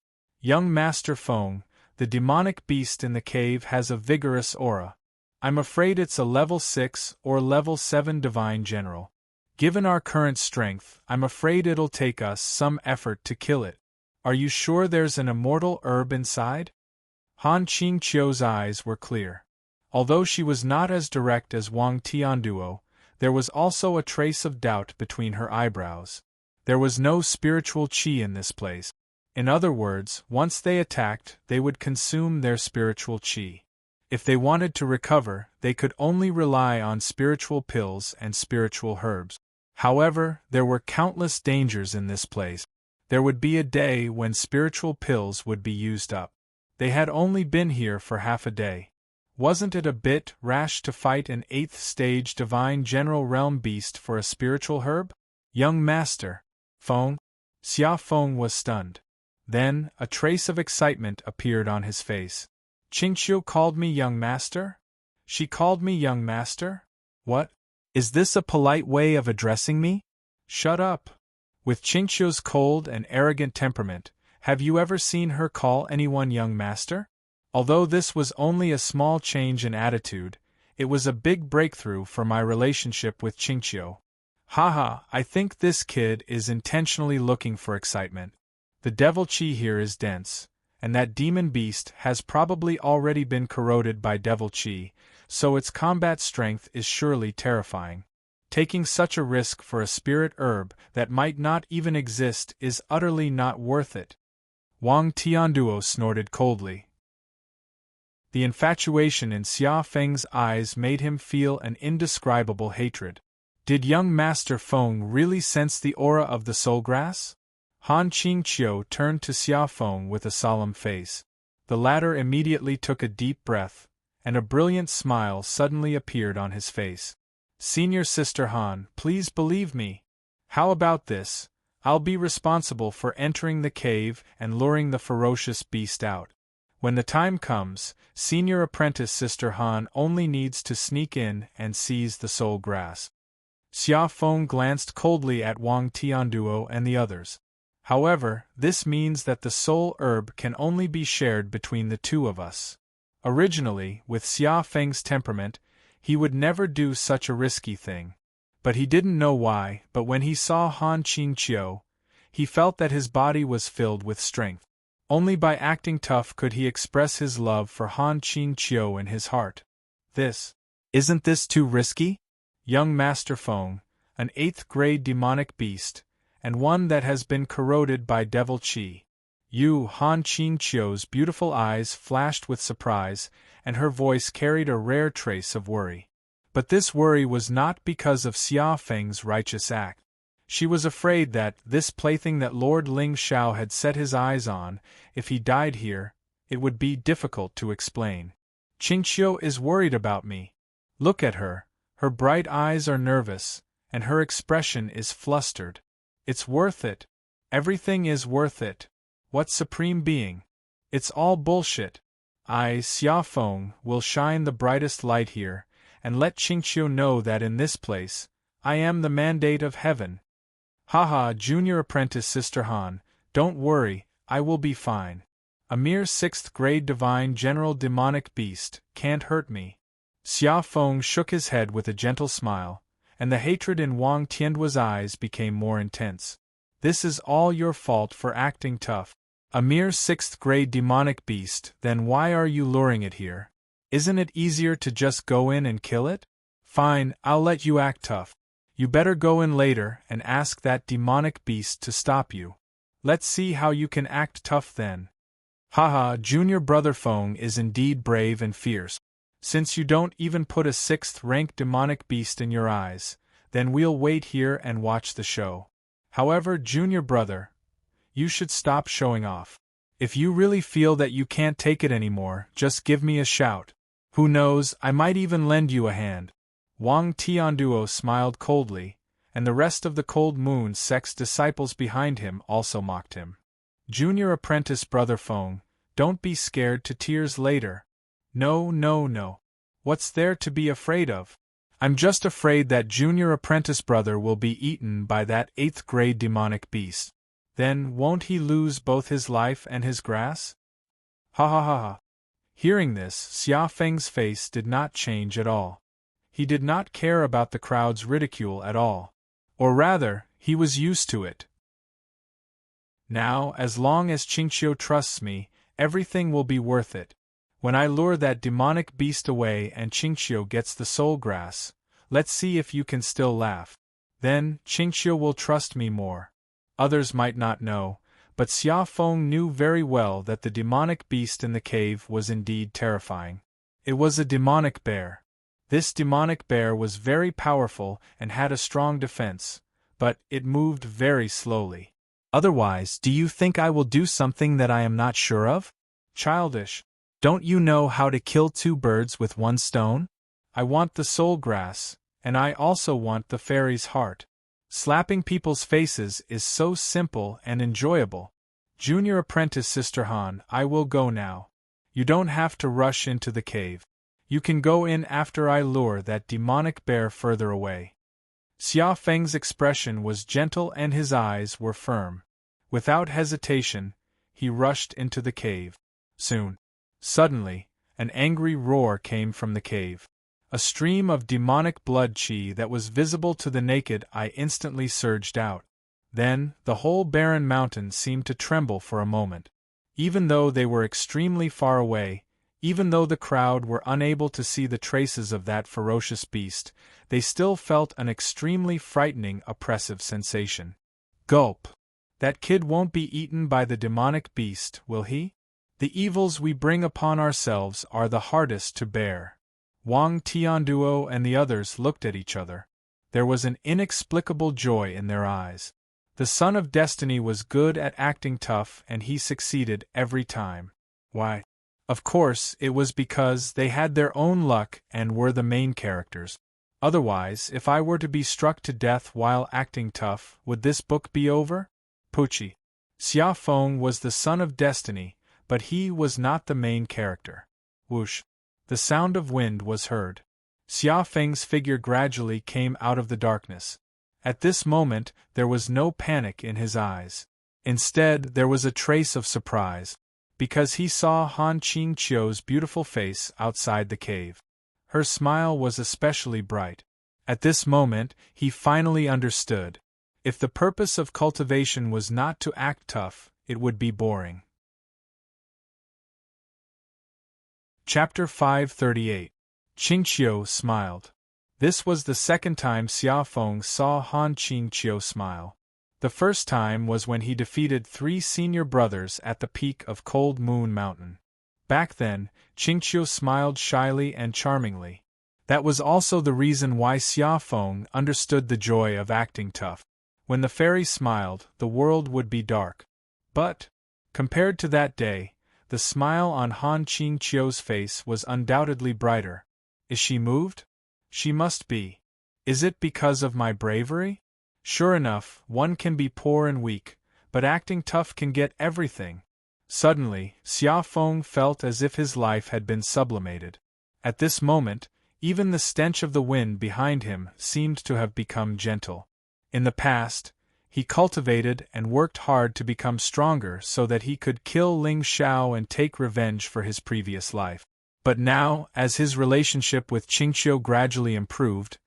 Young Master Feng, the demonic beast in the cave has a vigorous aura. I'm afraid it's a level 6 or level 7 divine general. Given our current strength, I'm afraid it'll take us some effort to kill it. Are you sure there's an immortal herb inside? Han Qingqiu's eyes were clear. Although she was not as direct as Wang Tianduo, there was also a trace of doubt between her eyebrows. There was no spiritual qi in this place. In other words, once they attacked, they would consume their spiritual qi. If they wanted to recover, they could only rely on spiritual pills and spiritual herbs. However, there were countless dangers in this place. There would be a day when spiritual pills would be used up. They had only been here for half a day. Wasn't it a bit rash to fight an 8th stage divine general realm beast for a spiritual herb? Young Master Feng? Xia Feng was stunned. Then, a trace of excitement appeared on his face. Qingqiu called me young master? She called me young master? What? Is this a polite way of addressing me? Shut up. With Qingqiu's cold and arrogant temperament, have you ever seen her call anyone young master? Although this was only a small change in attitude, it was a big breakthrough for my relationship with Qingqiu. Haha, I think this kid is intentionally looking for excitement. The devil qi here is dense, and that demon beast has probably already been corroded by devil qi, so its combat strength is surely terrifying. Taking such a risk for a spirit herb that might not even exist is utterly not worth it. Wang Tianduo snorted coldly. The infatuation in Xia Feng's eyes made him feel an indescribable hatred. Did young Master Feng really sense the aura of the soul grass? Han Qingqiu turned to Xia Feng with a solemn face. The latter immediately took a deep breath, and a brilliant smile suddenly appeared on his face. Senior Sister Han, please believe me. How about this? I'll be responsible for entering the cave and luring the ferocious beast out. When the time comes, Senior Apprentice Sister Han only needs to sneak in and seize the soul grass. Xia Feng glanced coldly at Wang Tianduo and the others. However, this means that the soul herb can only be shared between the 2 of us. Originally, with Xia Feng's temperament, he would never do such a risky thing. But he didn't know why, but when he saw Han Qingqiu, he felt that his body was filled with strength. Only by acting tough could he express his love for Han Qingqiu in his heart. Isn't this too risky? Young Master Feng, an 8th grade demonic beast, and one that has been corroded by devil chi. Han Qingqiu's beautiful eyes flashed with surprise, and her voice carried a rare trace of worry. But this worry was not because of Xia Feng's righteous act. She was afraid that this plaything that Lord Ling Xiao had set his eyes on, if he died here, it would be difficult to explain. Qingqiu is worried about me. Look at her. Her bright eyes are nervous, and her expression is flustered. It's worth it. Everything is worth it. What supreme being? It's all bullshit. I, Xia Feng, will shine the brightest light here, and let Qingqiu know that in this place, I am the mandate of heaven. Haha, junior apprentice Sister Han, don't worry, I will be fine. A mere 6th grade divine general demonic beast can't hurt me. Xia Feng shook his head with a gentle smile, and the hatred in Wang Tianduo's eyes became more intense. This is all your fault for acting tough. A mere 6th grade demonic beast, then why are you luring it here? Isn't it easier to just go in and kill it? Fine, I'll let you act tough. You better go in later and ask that demonic beast to stop you. Let's see how you can act tough then. Haha, junior brother Feng is indeed brave and fierce. Since you don't even put a 6th-rank demonic beast in your eyes, then we'll wait here and watch the show. However, junior brother, you should stop showing off. If you really feel that you can't take it anymore, just give me a shout. Who knows, I might even lend you a hand. Wang Tianduo smiled coldly, and the rest of the Cold Moon sect's disciples behind him also mocked him. Junior apprentice brother Feng, don't be scared to tears later. No. What's there to be afraid of? I'm just afraid that junior apprentice brother will be eaten by that 8th grade demonic beast. Then won't he lose both his life and his grass? Ha. Hearing this, Xia Feng's face did not change at all. He did not care about the crowd's ridicule at all. Or rather, he was used to it. Now, as long as Qingqiu trusts me, everything will be worth it. When I lure that demonic beast away and Qingqiu gets the soul grass, let's see if you can still laugh. Then, Qingqiu will trust me more. Others might not know, but Xia Feng knew very well that the demonic beast in the cave was indeed terrifying. It was a demonic bear. This demonic bear was very powerful and had a strong defense, but it moved very slowly. Otherwise, do you think I will do something that I am not sure of? Childish. Don't you know how to kill 2 birds with 1 stone? I want the soul grass, and I also want the fairy's heart. Slapping people's faces is so simple and enjoyable. Junior apprentice Sister Han, I will go now. You don't have to rush into the cave. You can go in after I lure that demonic bear further away. Xia Feng's expression was gentle and his eyes were firm. Without hesitation, he rushed into the cave. Soon. Suddenly, an angry roar came from the cave. A stream of demonic blood qi that was visible to the naked eye instantly surged out. Then, the whole barren mountain seemed to tremble for a moment. Even though they were extremely far away, even though the crowd were unable to see the traces of that ferocious beast, they still felt an extremely frightening, oppressive sensation. Gulp! That kid won't be eaten by the demonic beast, will he? The evils we bring upon ourselves are the hardest to bear. Wang Tianduo and the others looked at each other. There was an inexplicable joy in their eyes. The Son of Destiny was good at acting tough and he succeeded every time. Why? Of course, it was because they had their own luck and were the main characters. Otherwise, if I were to be struck to death while acting tough, would this book be over? Pucci. Xia Feng was the Son of Destiny, but he was not the main character. Whoosh. The sound of wind was heard. Xia Feng's figure gradually came out of the darkness. At this moment, there was no panic in his eyes. Instead, there was a trace of surprise, because he saw Han Qingqiu's beautiful face outside the cave. Her smile was especially bright. At this moment, he finally understood. If the purpose of cultivation was not to act tough, it would be boring. Chapter 538. Qingqiu smiled. This was the second time Xia Feng saw Han Qingqiu smile. The first time was when he defeated 3 senior brothers at the peak of Cold Moon Mountain. Back then, Qingqiu smiled shyly and charmingly. That was also the reason why Xia Feng understood the joy of acting tough. When the fairy smiled, the world would be dark. But, compared to that day, the smile on Han Qingqiu's face was undoubtedly brighter. Is she moved? She must be. Is it because of my bravery? Sure enough, one can be poor and weak, but acting tough can get everything. Suddenly, Xia Feng felt as if his life had been sublimated. At this moment, even the stench of the wind behind him seemed to have become gentle. In the past, he cultivated and worked hard to become stronger so that he could kill Ling Xiao and take revenge for his previous life. But now, as his relationship with Qingqiu gradually improved,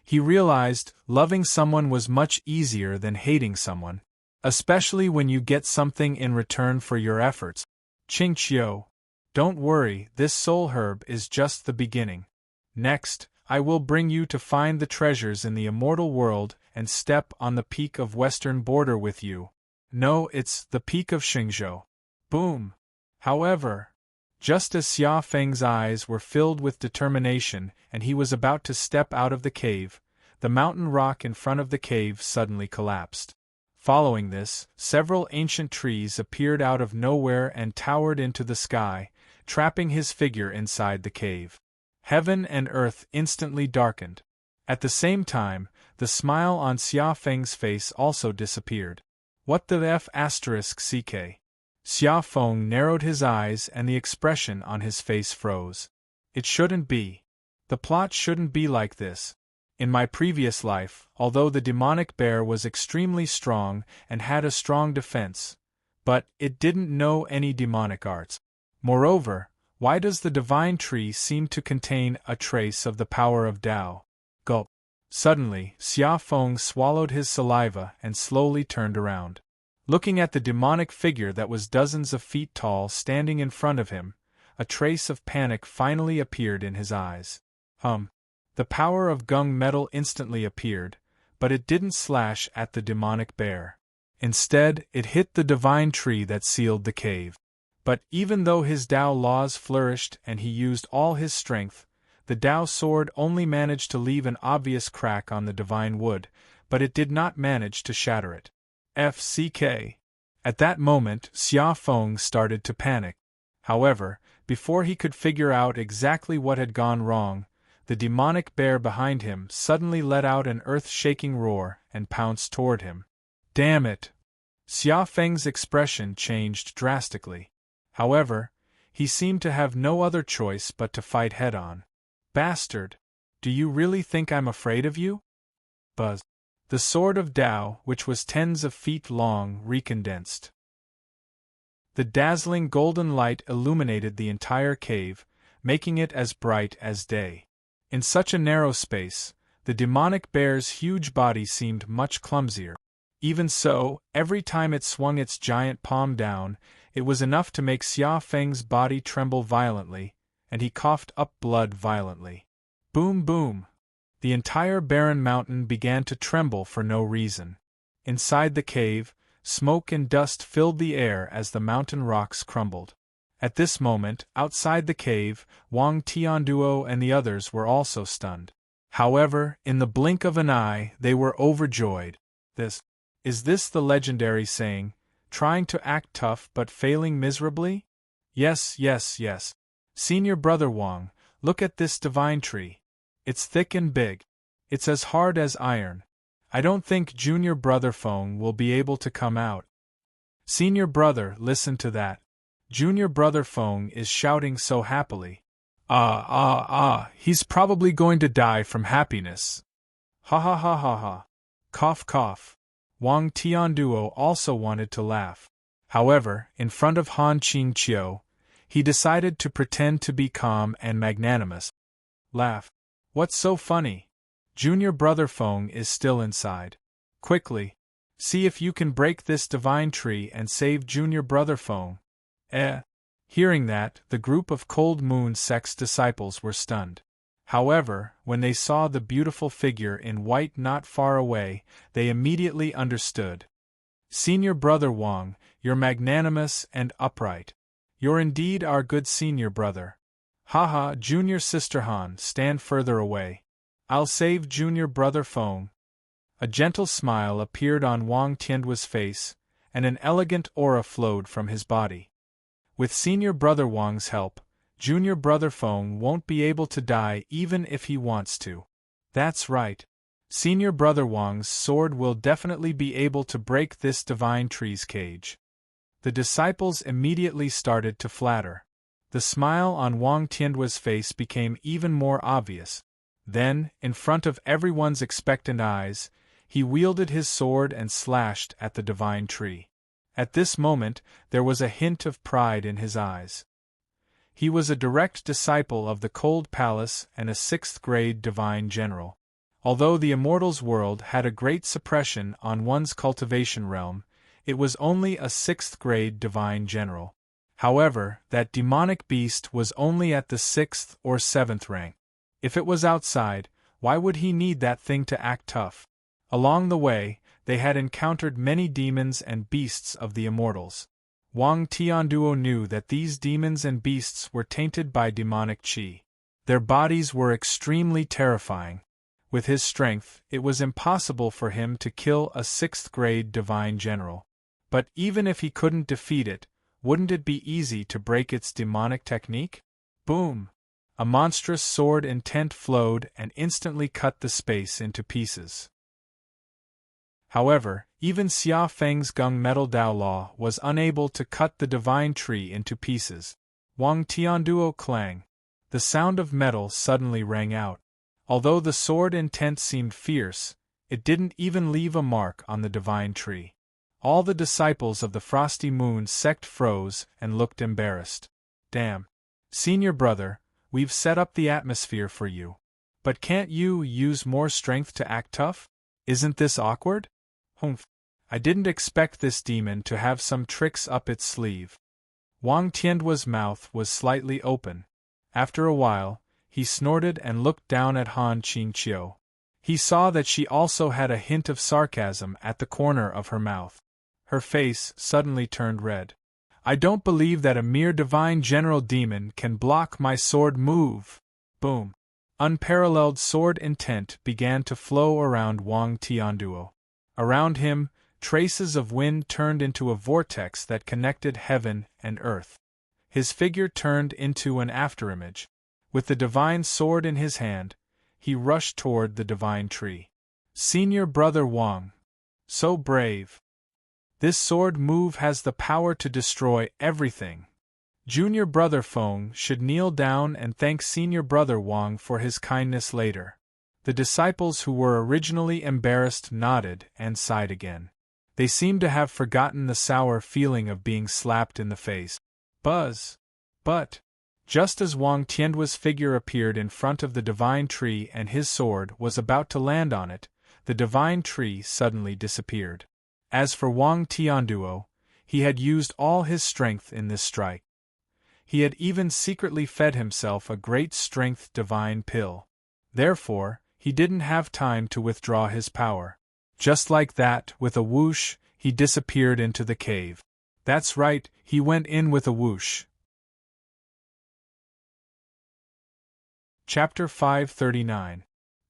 he realized loving someone was much easier than hating someone, especially when you get something in return for your efforts. Qingqiu, don't worry, this soul herb is just the beginning. Next, I will bring you to find the treasures in the immortal world and step on the peak of western border with you. No, it's the peak of Xingzhou. Boom! However, just as Xia Feng's eyes were filled with determination and he was about to step out of the cave, the mountain rock in front of the cave suddenly collapsed. Following this, several ancient trees appeared out of nowhere and towered into the sky, trapping his figure inside the cave. Heaven and earth instantly darkened. At the same time, the smile on Xia Feng's face also disappeared. What the f***ck? Xia Feng narrowed his eyes and the expression on his face froze. It shouldn't be. The plot shouldn't be like this. In my previous life, although the demonic bear was extremely strong and had a strong defense, but it didn't know any demonic arts. Moreover, why does the divine tree seem to contain a trace of the power of Tao? Gulp. Suddenly, Xia Feng swallowed his saliva and slowly turned around. Looking at the demonic figure that was dozens of feet tall standing in front of him, a trace of panic finally appeared in his eyes. The power of gung metal instantly appeared, but it didn't slash at the demonic bear. Instead, it hit the divine tree that sealed the cave. But even though his Tao laws flourished and he used all his strength, the Tao sword only managed to leave an obvious crack on the divine wood, but it did not manage to shatter it. FCK. At that moment, Xia Feng started to panic. However, before he could figure out exactly what had gone wrong, the demonic bear behind him suddenly let out an earth-shaking roar and pounced toward him. Damn it! Xia Feng's expression changed drastically. However, he seemed to have no other choice but to fight head-on. Bastard! Do you really think I'm afraid of you? Buzz. The sword of Tao, which was tens of feet long, recondensed. The dazzling golden light illuminated the entire cave, making it as bright as day. In such a narrow space, the demonic bear's huge body seemed much clumsier. Even so, every time it swung its giant palm down, it was enough to make Xia Feng's body tremble violently, and he coughed up blood violently. Boom boom! The entire barren mountain began to tremble for no reason. Inside the cave, smoke and dust filled the air as the mountain rocks crumbled. At this moment, outside the cave, Wang Tianduo and the others were also stunned. However, in the blink of an eye, they were overjoyed. Is this the legendary saying, trying to act tough but failing miserably? Yes. Senior Brother Wang, look at this divine tree. It's thick and big. It's as hard as iron. I don't think Junior Brother Feng will be able to come out. Senior Brother, listen to that. Junior Brother Feng is shouting so happily. He's probably going to die from happiness. Ha. Cough cough. Wang Tianduo also wanted to laugh. However, in front of Han Qingqiu, he decided to pretend to be calm and magnanimous. Laugh. What's so funny? Junior Brother Feng is still inside. Quickly, see if you can break this divine tree and save Junior Brother Feng. Hearing that, the group of Cold Moon Sect's disciples were stunned. However, when they saw the beautiful figure in white not far away, they immediately understood. Senior brother Wang, you're magnanimous and upright. You're indeed our good senior brother. Haha, junior sister Han, stand further away. I'll save junior brother Feng. A gentle smile appeared on Wang Tianduo's face, and an elegant aura flowed from his body. With senior brother Wang's help, junior brother Feng won't be able to die even if he wants to. That's right. Senior brother Wang's sword will definitely be able to break this divine tree's cage. The disciples immediately started to flatter. The smile on Wang Tianduo's face became even more obvious. Then, in front of everyone's expectant eyes, he wielded his sword and slashed at the divine tree. At this moment, there was a hint of pride in his eyes. He was a direct disciple of the Cold Palace and a 6th-grade divine general. Although the Immortals world had a great suppression on one's cultivation realm, it was only a 6th-grade divine general. However, that demonic beast was only at the 6th or 7th rank. If it was outside, why would he need that thing to act tough? Along the way, they had encountered many demons and beasts of the Immortals. Wang Tianduo knew that these demons and beasts were tainted by demonic qi. Their bodies were extremely terrifying. With his strength, it was impossible for him to kill a 6th-grade divine general. But even if he couldn't defeat it, wouldn't it be easy to break its demonic technique? Boom! A monstrous sword intent flowed and instantly cut the space into pieces. However, even Xia Feng's gunmetal Dao Law was unable to cut the divine tree into pieces. Wang Tianduo clang. The sound of metal suddenly rang out. Although the sword intent seemed fierce, it didn't even leave a mark on the divine tree. All the disciples of the Frosty Moon sect froze and looked embarrassed. Damn. Senior brother, we've set up the atmosphere for you. But can't you use more strength to act tough? Isn't this awkward? Humph. I didn't expect this demon to have some tricks up its sleeve. Wang Tianduo's mouth was slightly open. After a while, he snorted and looked down at Han Qingqiu. He saw that she also had a hint of sarcasm at the corner of her mouth. Her face suddenly turned red. I don't believe that a mere divine general demon can block my sword move. Boom. Unparalleled sword intent began to flow around Wang Tianduo. Around him, traces of wind turned into a vortex that connected heaven and earth. His figure turned into an afterimage. With the divine sword in his hand, he rushed toward the divine tree. Senior brother Wang. So brave. This sword move has the power to destroy everything. Junior brother Feng should kneel down and thank senior brother Wang for his kindness later. The disciples who were originally embarrassed nodded and sighed again. They seemed to have forgotten the sour feeling of being slapped in the face. Buzz! But, just as Wang Tianduo's figure appeared in front of the divine tree and his sword was about to land on it, the divine tree suddenly disappeared. As for Wang Tianduo, he had used all his strength in this strike. He had even secretly fed himself a great strength divine pill. Therefore, he didn't have time to withdraw his power. Just like that, with a whoosh, he disappeared into the cave. That's right, he went in with a whoosh. Chapter 539.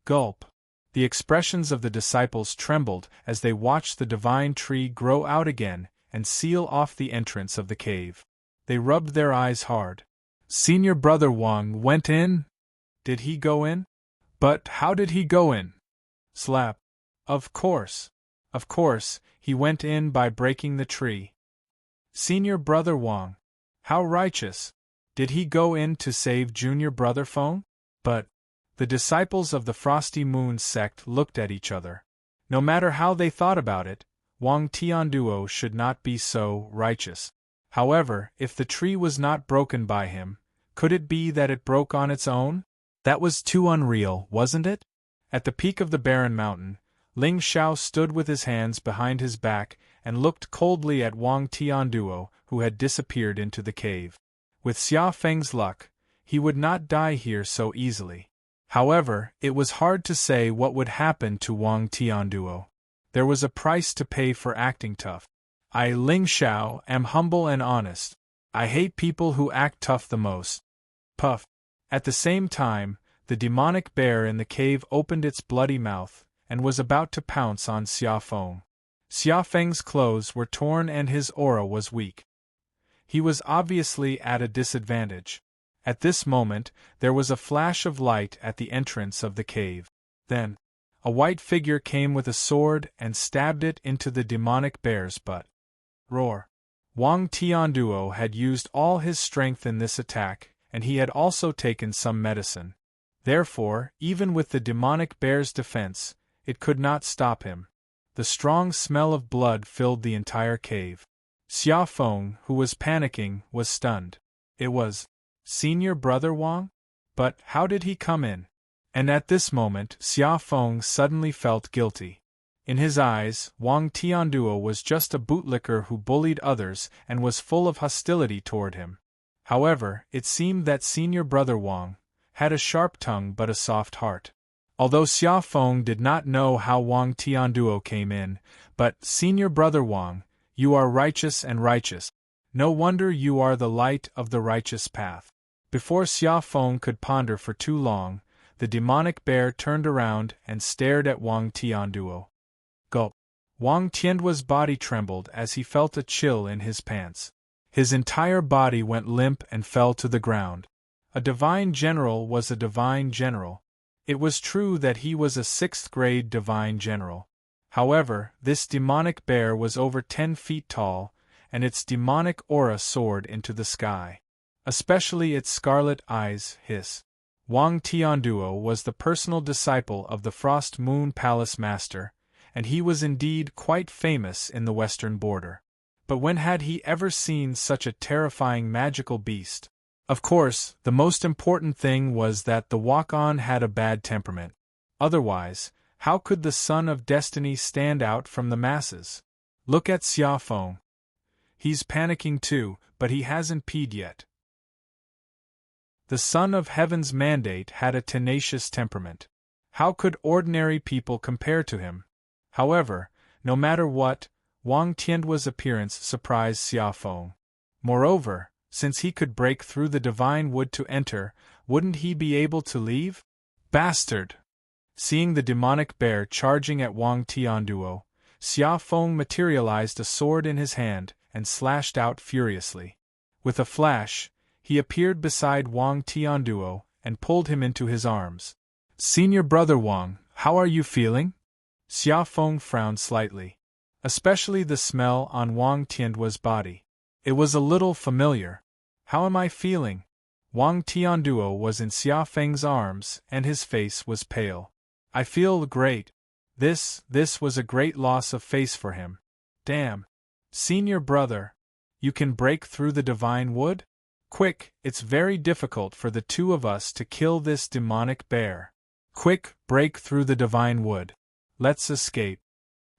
Gulp. The expressions of the disciples trembled as they watched the divine tree grow out again and seal off the entrance of the cave. They rubbed their eyes hard. Senior brother Wang went in? Did he go in? But how did he go in? Slap. Of course, he went in by breaking the tree. Senior brother Wang. How righteous. Did he go in to save junior brother Feng? But the disciples of the Frosty Moon sect looked at each other. No matter how they thought about it, Wang Tianduo should not be so righteous. However, if the tree was not broken by him, could it be that it broke on its own? That was too unreal, wasn't it? At the peak of the barren mountain, Ling Xiao stood with his hands behind his back and looked coldly at Wang Tianduo, who had disappeared into the cave. With Xia Feng's luck, he would not die here so easily. However, it was hard to say what would happen to Wang Tianduo. There was a price to pay for acting tough. I, Ling Xiao, am humble and honest. I hate people who act tough the most. Puff. At the same time, the demonic bear in the cave opened its bloody mouth, and was about to pounce on Xia Feng. Xia Feng's clothes were torn and his aura was weak. He was obviously at a disadvantage. At this moment, there was a flash of light at the entrance of the cave. Then, a white figure came with a sword and stabbed it into the demonic bear's butt. Roar! Wang Tianduo had used all his strength in this attack, and he had also taken some medicine. Therefore, even with the demonic bear's defense, it could not stop him. The strong smell of blood filled the entire cave. Xia Feng, who was panicking, was stunned. It was Senior Brother Wang? But how did he come in? And at this moment, Xia Feng suddenly felt guilty. In his eyes, Wang Tianduo was just a bootlicker who bullied others and was full of hostility toward him. However, it seemed that Senior Brother Wang had a sharp tongue but a soft heart. Although Xia Feng did not know how Wang Tianduo came in, but, Senior Brother Wang, you are righteous and righteous. No wonder you are the light of the righteous path. Before Xia Feng could ponder for too long, the demonic bear turned around and stared at Wang Tianduo. Gulp! Wang Tianduo's body trembled as he felt a chill in his pants. His entire body went limp and fell to the ground. A divine general was a divine general. It was true that he was a 6th-grade divine general. However, this demonic bear was over 10 feet tall, and its demonic aura soared into the sky. Especially its scarlet eyes hiss. Wang Tianduo was the personal disciple of the Frost Moon Palace Master, and he was indeed quite famous in the western border. But when had he ever seen such a terrifying magical beast? Of course, the most important thing was that the walk-on had a bad temperament. Otherwise, how could the son of destiny stand out from the masses? Look at Xia Feng. He's panicking too, but he hasn't peed yet. The son of heaven's mandate had a tenacious temperament. How could ordinary people compare to him? However, no matter what, Wang Tianduo's appearance surprised Xia Feng. Moreover, since he could break through the divine wood to enter, wouldn't he be able to leave? Bastard! Seeing the demonic bear charging at Wang Tianduo, Xia Feng materialized a sword in his hand and slashed out furiously. With a flash, he appeared beside Wang Tianduo and pulled him into his arms. Senior Brother Wang, how are you feeling? Xia Feng frowned slightly. Especially the smell on Wang Tianduo's body. It was a little familiar. How am I feeling? Wang Tianduo was in Xia Feng's arms and his face was pale. I feel great. This was a great loss of face for him. Damn. Senior brother, you can break through the divine wood? Quick, it's very difficult for the two of us to kill this demonic bear. Quick, break through the divine wood. Let's escape.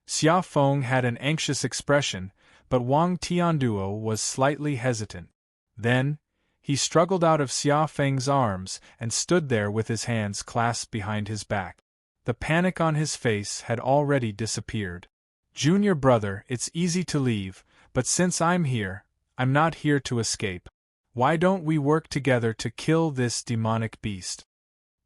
Xia Feng had an anxious expression, but Wang Tianduo was slightly hesitant. Then, he struggled out of Xia Feng's arms and stood there with his hands clasped behind his back. The panic on his face had already disappeared. Junior brother, it's easy to leave, but since I'm here, I'm not here to escape. Why don't we work together to kill this demonic beast?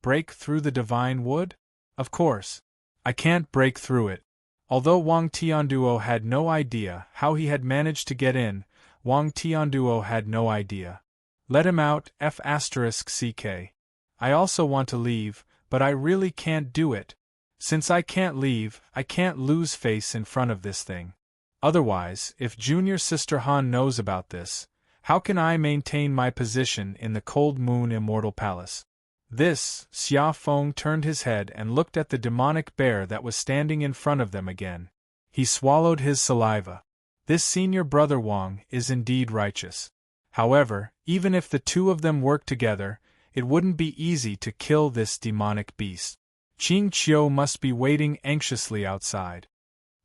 Break through the divine wood? Of course. I can't break through it. Although Wang Tianduo had no idea how he had managed to get in, Wang Tianduo had no idea. Let him out, F***ck. I also want to leave, but I really can't do it. Since I can't leave, I can't lose face in front of this thing. Otherwise, if Junior Sister Han knows about this, how can I maintain my position in the Cold Moon Immortal Palace? Xia Feng turned his head and looked at the demonic bear that was standing in front of them again. He swallowed his saliva. This Senior Brother Wang is indeed righteous. However, even if the two of them worked together, it wouldn't be easy to kill this demonic beast. Qing Qiu must be waiting anxiously outside.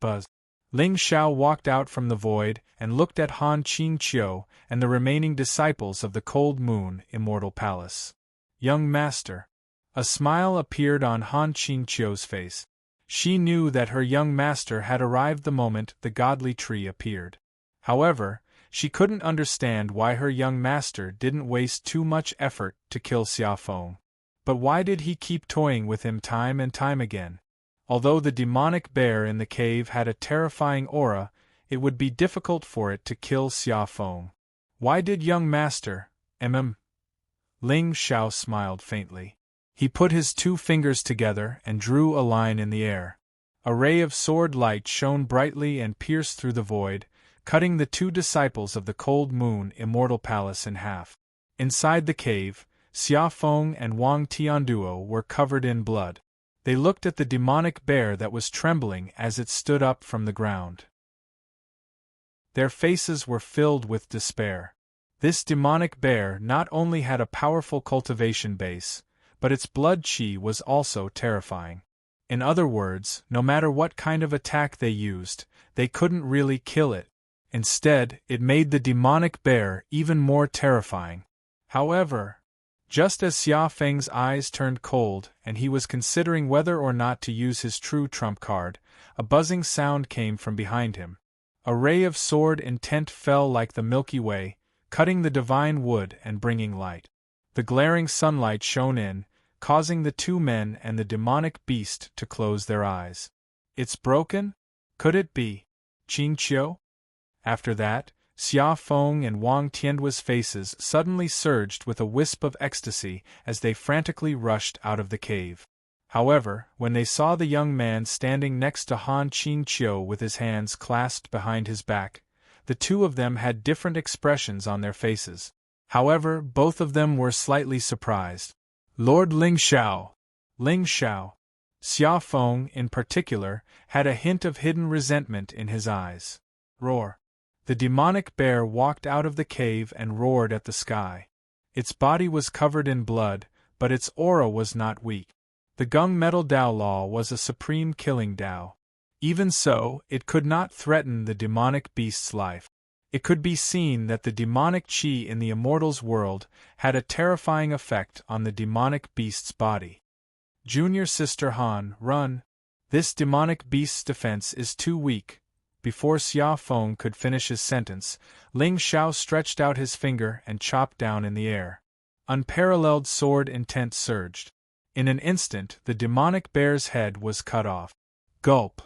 Buzz. Ling Xiao walked out from the void and looked at Han Qing Qiu and the remaining disciples of the Cold Moon Immortal Palace. Young master. A smile appeared on Han Qing Qiu's face. She knew that her young master had arrived the moment the godly tree appeared. However, she couldn't understand why her young master didn't waste too much effort to kill Xiaofeng. But why did he keep toying with him time and time again? Although the demonic bear in the cave had a terrifying aura, it would be difficult for it to kill Xiaofeng. Why did young master, Ling Xiao smiled faintly. He put his 2 fingers together and drew a line in the air. A ray of sword light shone brightly and pierced through the void, cutting the 2 disciples of the Cold Moon Immortal Palace in half. Inside the cave, Xiaofeng and Wang Tianduo were covered in blood. They looked at the demonic bear that was trembling as it stood up from the ground. Their faces were filled with despair. This demonic bear not only had a powerful cultivation base, but its blood qi was also terrifying. In other words, no matter what kind of attack they used, they couldn't really kill it. Instead, it made the demonic bear even more terrifying. However, just as Xiaofeng's eyes turned cold and he was considering whether or not to use his true trump card, a buzzing sound came from behind him. A ray of sword intent fell like the Milky Way, cutting the divine wood and bringing light. The glaring sunlight shone in, causing the 2 men and the demonic beast to close their eyes. It's broken? Could it be Qing Qiu? After that, Xiaofeng and Wang Tianduo's faces suddenly surged with a wisp of ecstasy as they frantically rushed out of the cave. However, when they saw the young man standing next to Han Qingqiu with his hands clasped behind his back, the 2 of them had different expressions on their faces. However, both of them were slightly surprised. Lord Ling Xiao. Xiaofeng, in particular, had a hint of hidden resentment in his eyes. Roar. The demonic bear walked out of the cave and roared at the sky. Its body was covered in blood, but its aura was not weak. The Gung Metal Dao Law was a supreme killing Dao. Even so, it could not threaten the demonic beast's life. It could be seen that the demonic qi in the immortals world had a terrifying effect on the demonic beast's body. Junior Sister Han, run! This demonic beast's defense is too weak. Before Xiaofeng could finish his sentence, Ling Xiao stretched out his finger and chopped down in the air. Unparalleled sword intent surged. In an instant, the demonic bear's head was cut off. Gulp.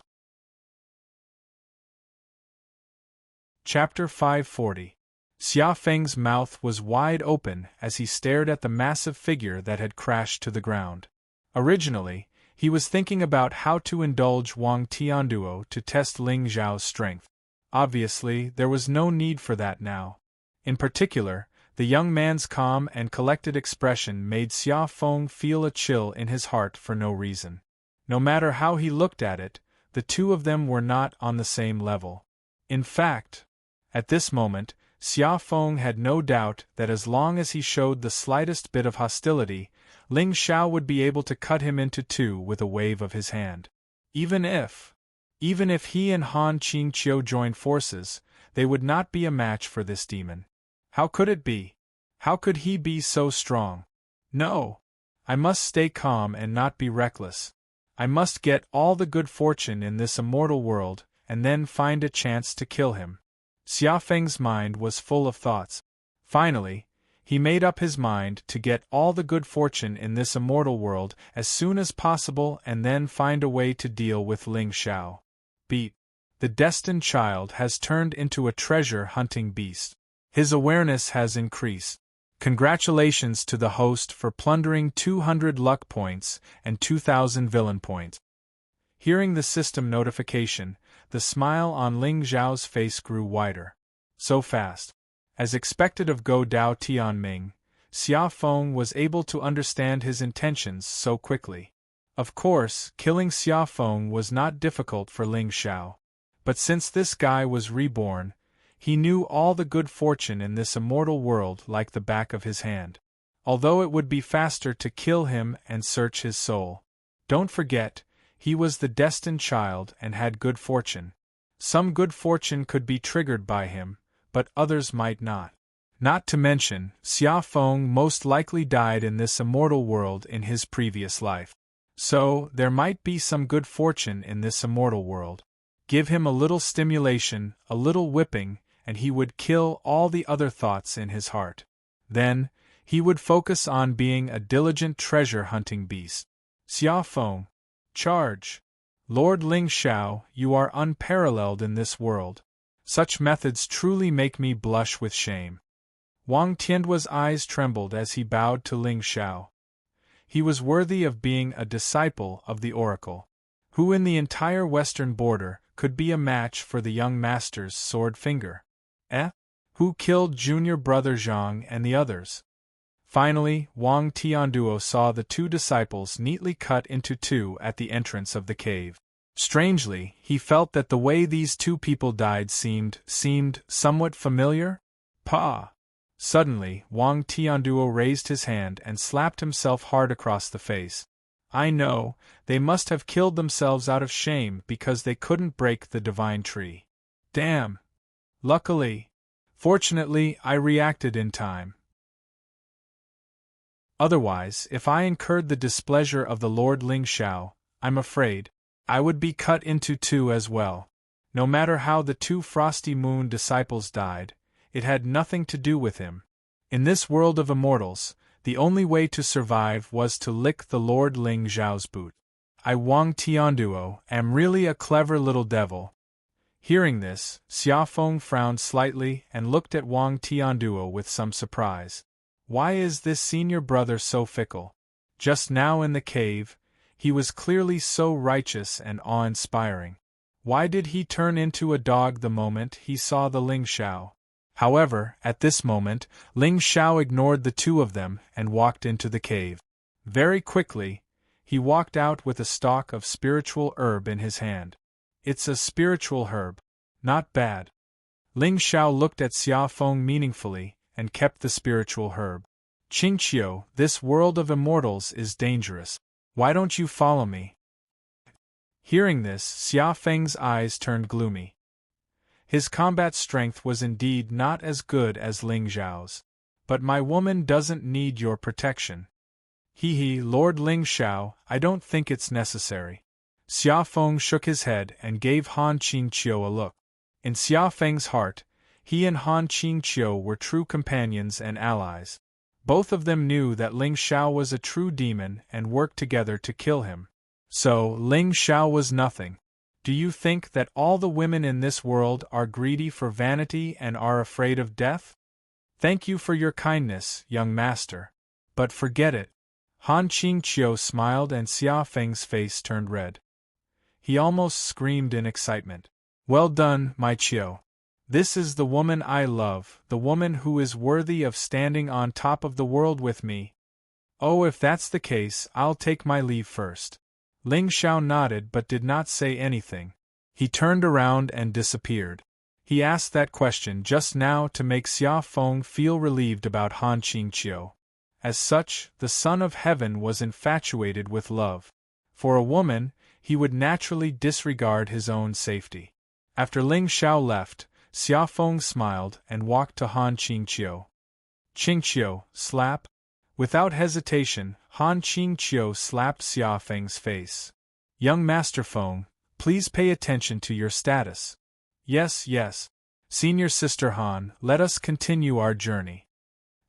Chapter 540. Xiaofeng's mouth was wide open as he stared at the massive figure that had crashed to the ground. Originally, he was thinking about how to indulge Wang Tianduo to test Ling Xiao's strength. Obviously, there was no need for that now. In particular, the young man's calm and collected expression made Xiaofeng feel a chill in his heart for no reason. No matter how he looked at it, the 2 of them were not on the same level. In fact, at this moment, Xiaofeng had no doubt that as long as he showed the slightest bit of hostility, Ling Xiao would be able to cut him into 2 with a wave of his hand. Even if he and Han Qingqiu joined forces, they would not be a match for this demon. How could it be? How could he be so strong? No! I must stay calm and not be reckless. I must get all the good fortune in this immortal world, and then find a chance to kill him. Xiaofeng's mind was full of thoughts. Finally, he made up his mind to get all the good fortune in this immortal world as soon as possible and then find a way to deal with Ling Xiao. Beat. The destined child has turned into a treasure-hunting beast. His awareness has increased. Congratulations to the host for plundering 200 luck points and 2,000 villain points. Hearing the system notification, the smile on Ling Xiao's face grew wider. So fast. As expected of Go Dao Tianming, Xiaofeng was able to understand his intentions so quickly. Of course, killing Xiaofeng was not difficult for Ling Xiao. But since this guy was reborn, he knew all the good fortune in this immortal world like the back of his hand. Although it would be faster to kill him and search his soul. Don't forget, he was the destined child and had good fortune. Some good fortune could be triggered by him, but others might not. Not to mention, Xiaofeng most likely died in this immortal world in his previous life. So, there might be some good fortune in this immortal world. Give him a little stimulation, a little whipping, and he would kill all the other thoughts in his heart. Then, he would focus on being a diligent treasure-hunting beast. Xia Feng, charge! Lord Ling Xiao, you are unparalleled in this world. Such methods truly make me blush with shame. Wang Tiandua's eyes trembled as he bowed to Ling Xiao. He was worthy of being a disciple of the oracle. Who in the entire western border could be a match for the young master's sword finger? Who killed junior brother Zhang and the others? Finally, Wang Tianduo saw the two disciples neatly cut into two at the entrance of the cave. Strangely, he felt that the way these two people died seemed somewhat familiar. Pa! Suddenly, Wang Tianduo raised his hand and slapped himself hard across the face. I know, they must have killed themselves out of shame because they couldn't break the divine tree. Damn! Fortunately, I reacted in time. Otherwise, if I incurred the displeasure of the Lord Ling Xiao, I'm afraid I would be cut into two as well. No matter how the two Frosty Moon disciples died, it had nothing to do with him. In this world of immortals, the only way to survive was to lick the Lord Ling Xiao's boot. I, Wang Tianduo, am really a clever little devil. Hearing this, Xia Feng frowned slightly and looked at Wang Tianduo with some surprise. Why is this senior brother so fickle? Just now in the cave, he was clearly so righteous and awe-inspiring. Why did he turn into a dog the moment he saw the Ling Xiao? However, at this moment, Ling Xiao ignored the two of them and walked into the cave. Very quickly, he walked out with a stalk of spiritual herb in his hand. It's a spiritual herb. Not bad. Ling Xiao looked at Xia Feng meaningfully and kept the spiritual herb. Qingqiu, this world of immortals is dangerous. Why don't you follow me? Hearing this, Xia Feng's eyes turned gloomy. His combat strength was indeed not as good as Ling Xiao's. But my woman doesn't need your protection. Lord Ling Xiao, I don't think it's necessary. Xia Feng shook his head and gave Han Qingqiu a look. In Xia Feng's heart, he and Han Qingqiu were true companions and allies. Both of them knew that Ling Xiao was a true demon and worked together to kill him. So, Ling Xiao was nothing. Do you think that all the women in this world are greedy for vanity and are afraid of death? Thank you for your kindness, young master. But forget it. Han Qingqiu smiled and Xia Feng's face turned red. He almost screamed in excitement. Well done, my Qiu. This is the woman I love, the woman who is worthy of standing on top of the world with me. Oh, if that's the case, I'll take my leave first. Ling Xiao nodded but did not say anything. He turned around and disappeared. He asked that question just now to make Xia Feng feel relieved about Han Qingqiu. As such, the Son of Heaven was infatuated with love. For a woman, he would naturally disregard his own safety. After Ling Xiao left, Xia Feng smiled and walked to Han Qingqiu. Qingqiu, slap? Without hesitation, Han Qingqiu slapped Xia Feng's face. Young Master Feng, please pay attention to your status. Yes. Senior Sister Han, let us continue our journey.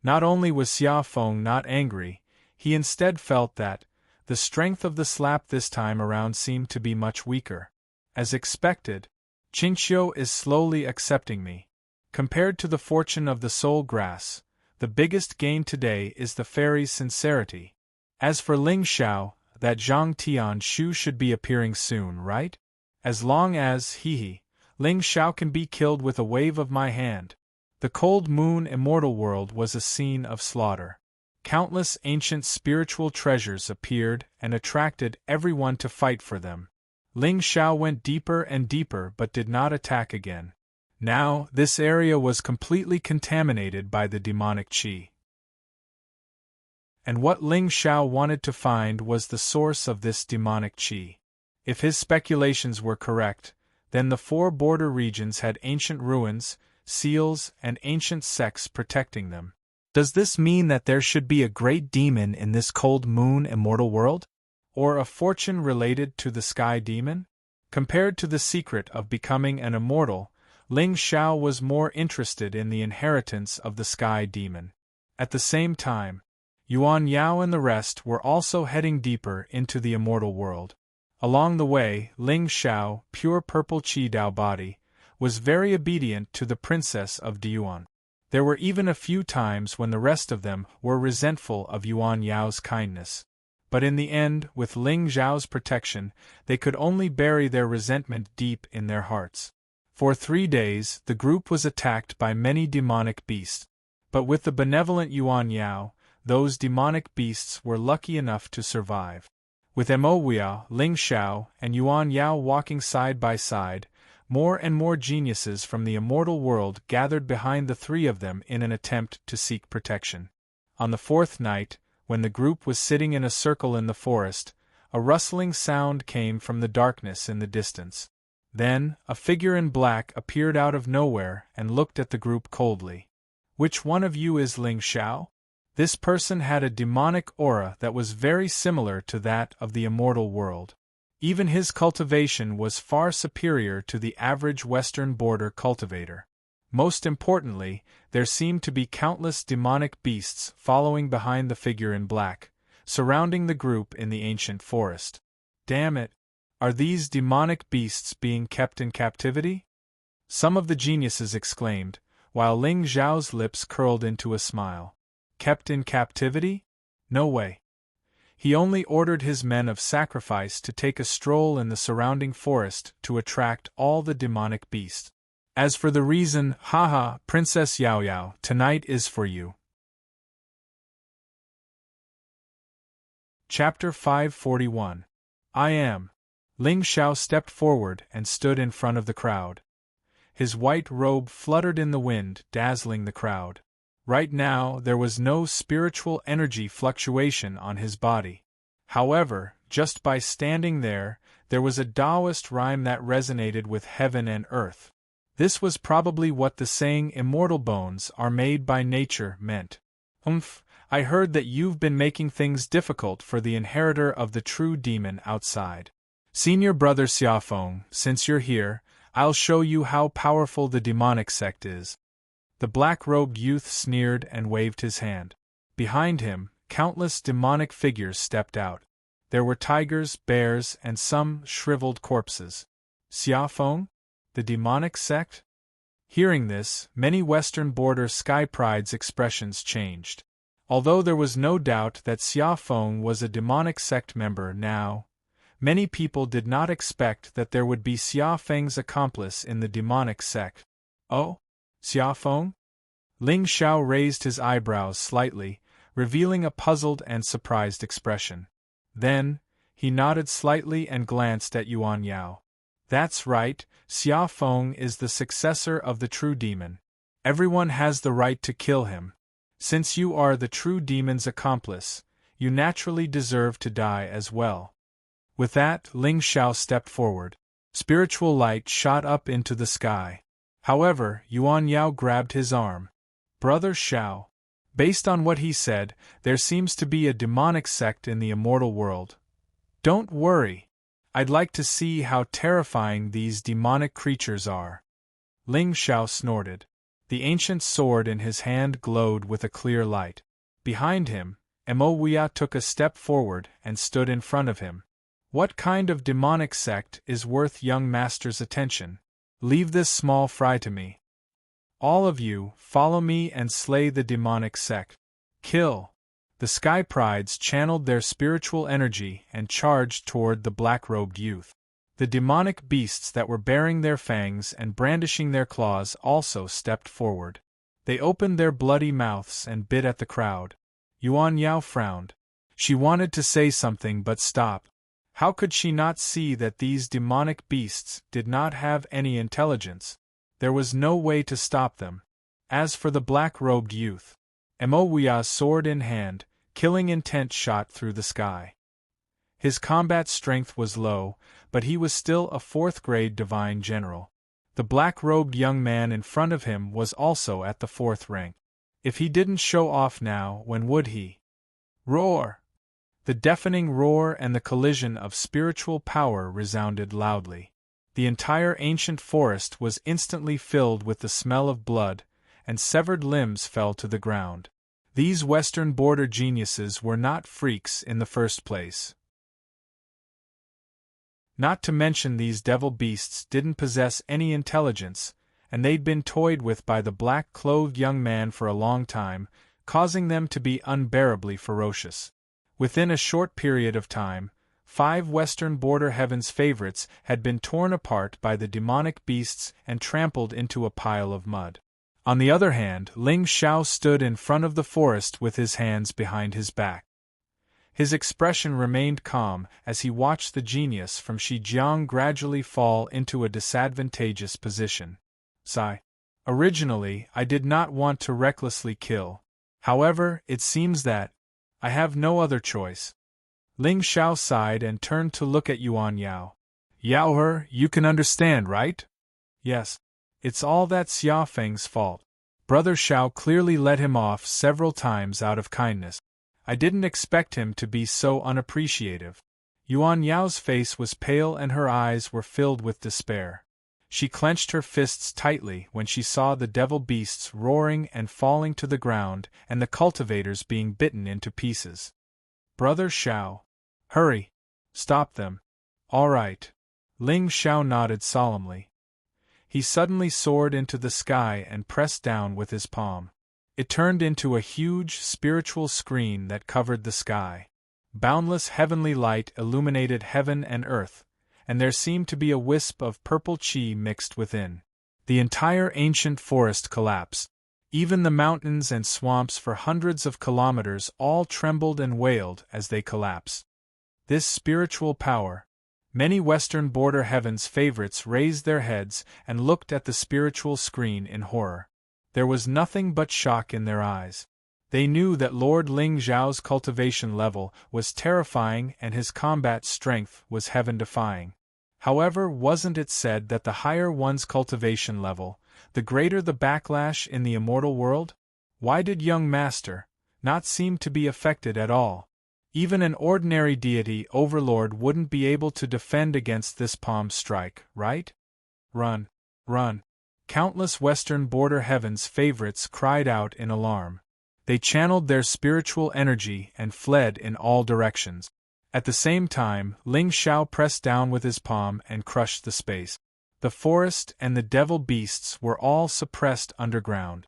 Not only was Xia Feng not angry, he instead felt that the strength of the slap this time around seemed to be much weaker. As expected, Qingqiu is slowly accepting me. Compared to the fortune of the soul grass, the biggest gain today is the fairy's sincerity. As for Ling Xiao, that Zhang Tianshu should be appearing soon, right? As long as, Ling Xiao can be killed with a wave of my hand. The cold moon immortal world was a scene of slaughter. Countless ancient spiritual treasures appeared and attracted everyone to fight for them. Ling Xiao went deeper and deeper but did not attack again. Now, this area was completely contaminated by the demonic qi. And what Ling Xiao wanted to find was the source of this demonic qi. If his speculations were correct, then the 4 border regions had ancient ruins, seals, and ancient sects protecting them. Does this mean that there should be a great demon in this cold moon immortal world? Or a fortune related to the sky demon? Compared to the secret of becoming an immortal, Ling Xiao was more interested in the inheritance of the Sky Demon. At the same time, Yuan Yao and the rest were also heading deeper into the immortal world. Along the way, Ling Xiao, pure purple Qi Dao body, was very obedient to the Princess of Deyuan. There were even a few times when the rest of them were resentful of Yuan Yao's kindness. But in the end, with Ling Xiao's protection, they could only bury their resentment deep in their hearts. For 3 days, the group was attacked by many demonic beasts. But with the benevolent Yuan Yao, those demonic beasts were lucky enough to survive. With Emoya, Ling Xiao, and Yuan Yao walking side by side, more and more geniuses from the immortal world gathered behind the 3 of them in an attempt to seek protection. On the 4th night, when the group was sitting in a circle in the forest, a rustling sound came from the darkness in the distance. Then, a figure in black appeared out of nowhere and looked at the group coldly. "Which one of you is Ling Xiao?" This person had a demonic aura that was very similar to that of the immortal world. Even his cultivation was far superior to the average Western border cultivator. Most importantly, there seemed to be countless demonic beasts following behind the figure in black, surrounding the group in the ancient forest. "Damn it! Are these demonic beasts being kept in captivity?" some of the geniuses exclaimed, while Ling Xiao's lips curled into a smile. Kept in captivity? No way. He only ordered his men of sacrifice to take a stroll in the surrounding forest to attract all the demonic beasts. As for the reason, haha, Princess Yao Yao, tonight is for you. Chapter 541. I am. Ling Xiao stepped forward and stood in front of the crowd. His white robe fluttered in the wind, dazzling the crowd. Right now, there was no spiritual energy fluctuation on his body. However, just by standing there, there was a Taoist rhyme that resonated with heaven and earth. This was probably what the saying "immortal bones are made by nature" meant. I heard that you've been making things difficult for the inheritor of the true demon outside. Senior brother Xiaofeng, since you're here, I'll show you how powerful the demonic sect is. The black-robed youth sneered and waved his hand. Behind him, countless demonic figures stepped out. There were tigers, bears, and some shriveled corpses. Xiaofeng? The demonic sect? Hearing this, many Western border sky pride's expressions changed. Although there was no doubt that Xiaofeng was a demonic sect member now, many people did not expect that there would be Xiaofeng's accomplice in the demonic sect. Oh? Xiaofeng? Ling Xiao raised his eyebrows slightly, revealing a puzzled and surprised expression. Then, he nodded slightly and glanced at Yuan Yao. That's right, Xiaofeng is the successor of the true demon. Everyone has the right to kill him. Since you are the true demon's accomplice, you naturally deserve to die as well. With that, Ling Xiao stepped forward. Spiritual light shot up into the sky. However, Yuan Yao grabbed his arm. Brother Xiao. Based on what he said, there seems to be a demonic sect in the immortal world. Don't worry. I'd like to see how terrifying these demonic creatures are. Ling Xiao snorted. The ancient sword in his hand glowed with a clear light. Behind him, Emoya took a step forward and stood in front of him. What kind of demonic sect is worth young master's attention? Leave this small fry to me. All of you, follow me and slay the demonic sect. Kill. The Sky Prides channeled their spiritual energy and charged toward the black-robed youth. The demonic beasts that were baring their fangs and brandishing their claws also stepped forward. They opened their bloody mouths and bit at the crowd. Yuan Yao frowned. She wanted to say something but stopped. How could she not see that these demonic beasts did not have any intelligence? There was no way to stop them. As for the black-robed youth, Emoya's sword in hand, killing intent shot through the sky. His combat strength was low, but he was still a 4th-grade divine general. The black-robed young man in front of him was also at the 4th rank. If he didn't show off now, when would he? Roar! The deafening roar and the collision of spiritual power resounded loudly. The entire ancient forest was instantly filled with the smell of blood, and severed limbs fell to the ground. These western border geniuses were not freaks in the first place. Not to mention these devil beasts didn't possess any intelligence, and they'd been toyed with by the black-clothed young man for a long time, causing them to be unbearably ferocious. Within a short period of time, 5 western border heavens favorites had been torn apart by the demonic beasts and trampled into a pile of mud. On the other hand, Ling Xiao stood in front of the forest with his hands behind his back. His expression remained calm as he watched the genius from Shijiang gradually fall into a disadvantageous position. Sigh. Originally, I did not want to recklessly kill. However, it seems that I have no other choice. Ling Xiao sighed and turned to look at Yuan Yao. Yao, you can understand, right? Yes. It's all that Xia Feng's fault. Brother Xiao clearly let him off several times out of kindness. I didn't expect him to be so unappreciative. Yuan Yao's face was pale and her eyes were filled with despair. She clenched her fists tightly when she saw the devil beasts roaring and falling to the ground and the cultivators being bitten into pieces. Brother Xiao. Hurry. Stop them. All right. Ling Xiao nodded solemnly. He suddenly soared into the sky and pressed down with his palm. It turned into a huge spiritual screen that covered the sky. Boundless heavenly light illuminated heaven and earth, and there seemed to be a wisp of purple qi mixed within. The entire ancient forest collapsed. Even the mountains and swamps for hundreds of kilometers all trembled and wailed as they collapsed. This spiritual power. Many western border heavens favorites raised their heads and looked at the spiritual screen in horror. There was nothing but shock in their eyes. They knew that Lord Ling Zhao's cultivation level was terrifying and his combat strength was heaven-defying. However, wasn't it said that the higher one's cultivation level, the greater the backlash in the immortal world? Why did young master not seem to be affected at all? Even an ordinary deity overlord wouldn't be able to defend against this palm strike, right? Run! Run! Countless western border heavens favorites cried out in alarm. They channeled their spiritual energy and fled in all directions. At the same time, Ling Xiao pressed down with his palm and crushed the space. The forest and the devil beasts were all suppressed underground.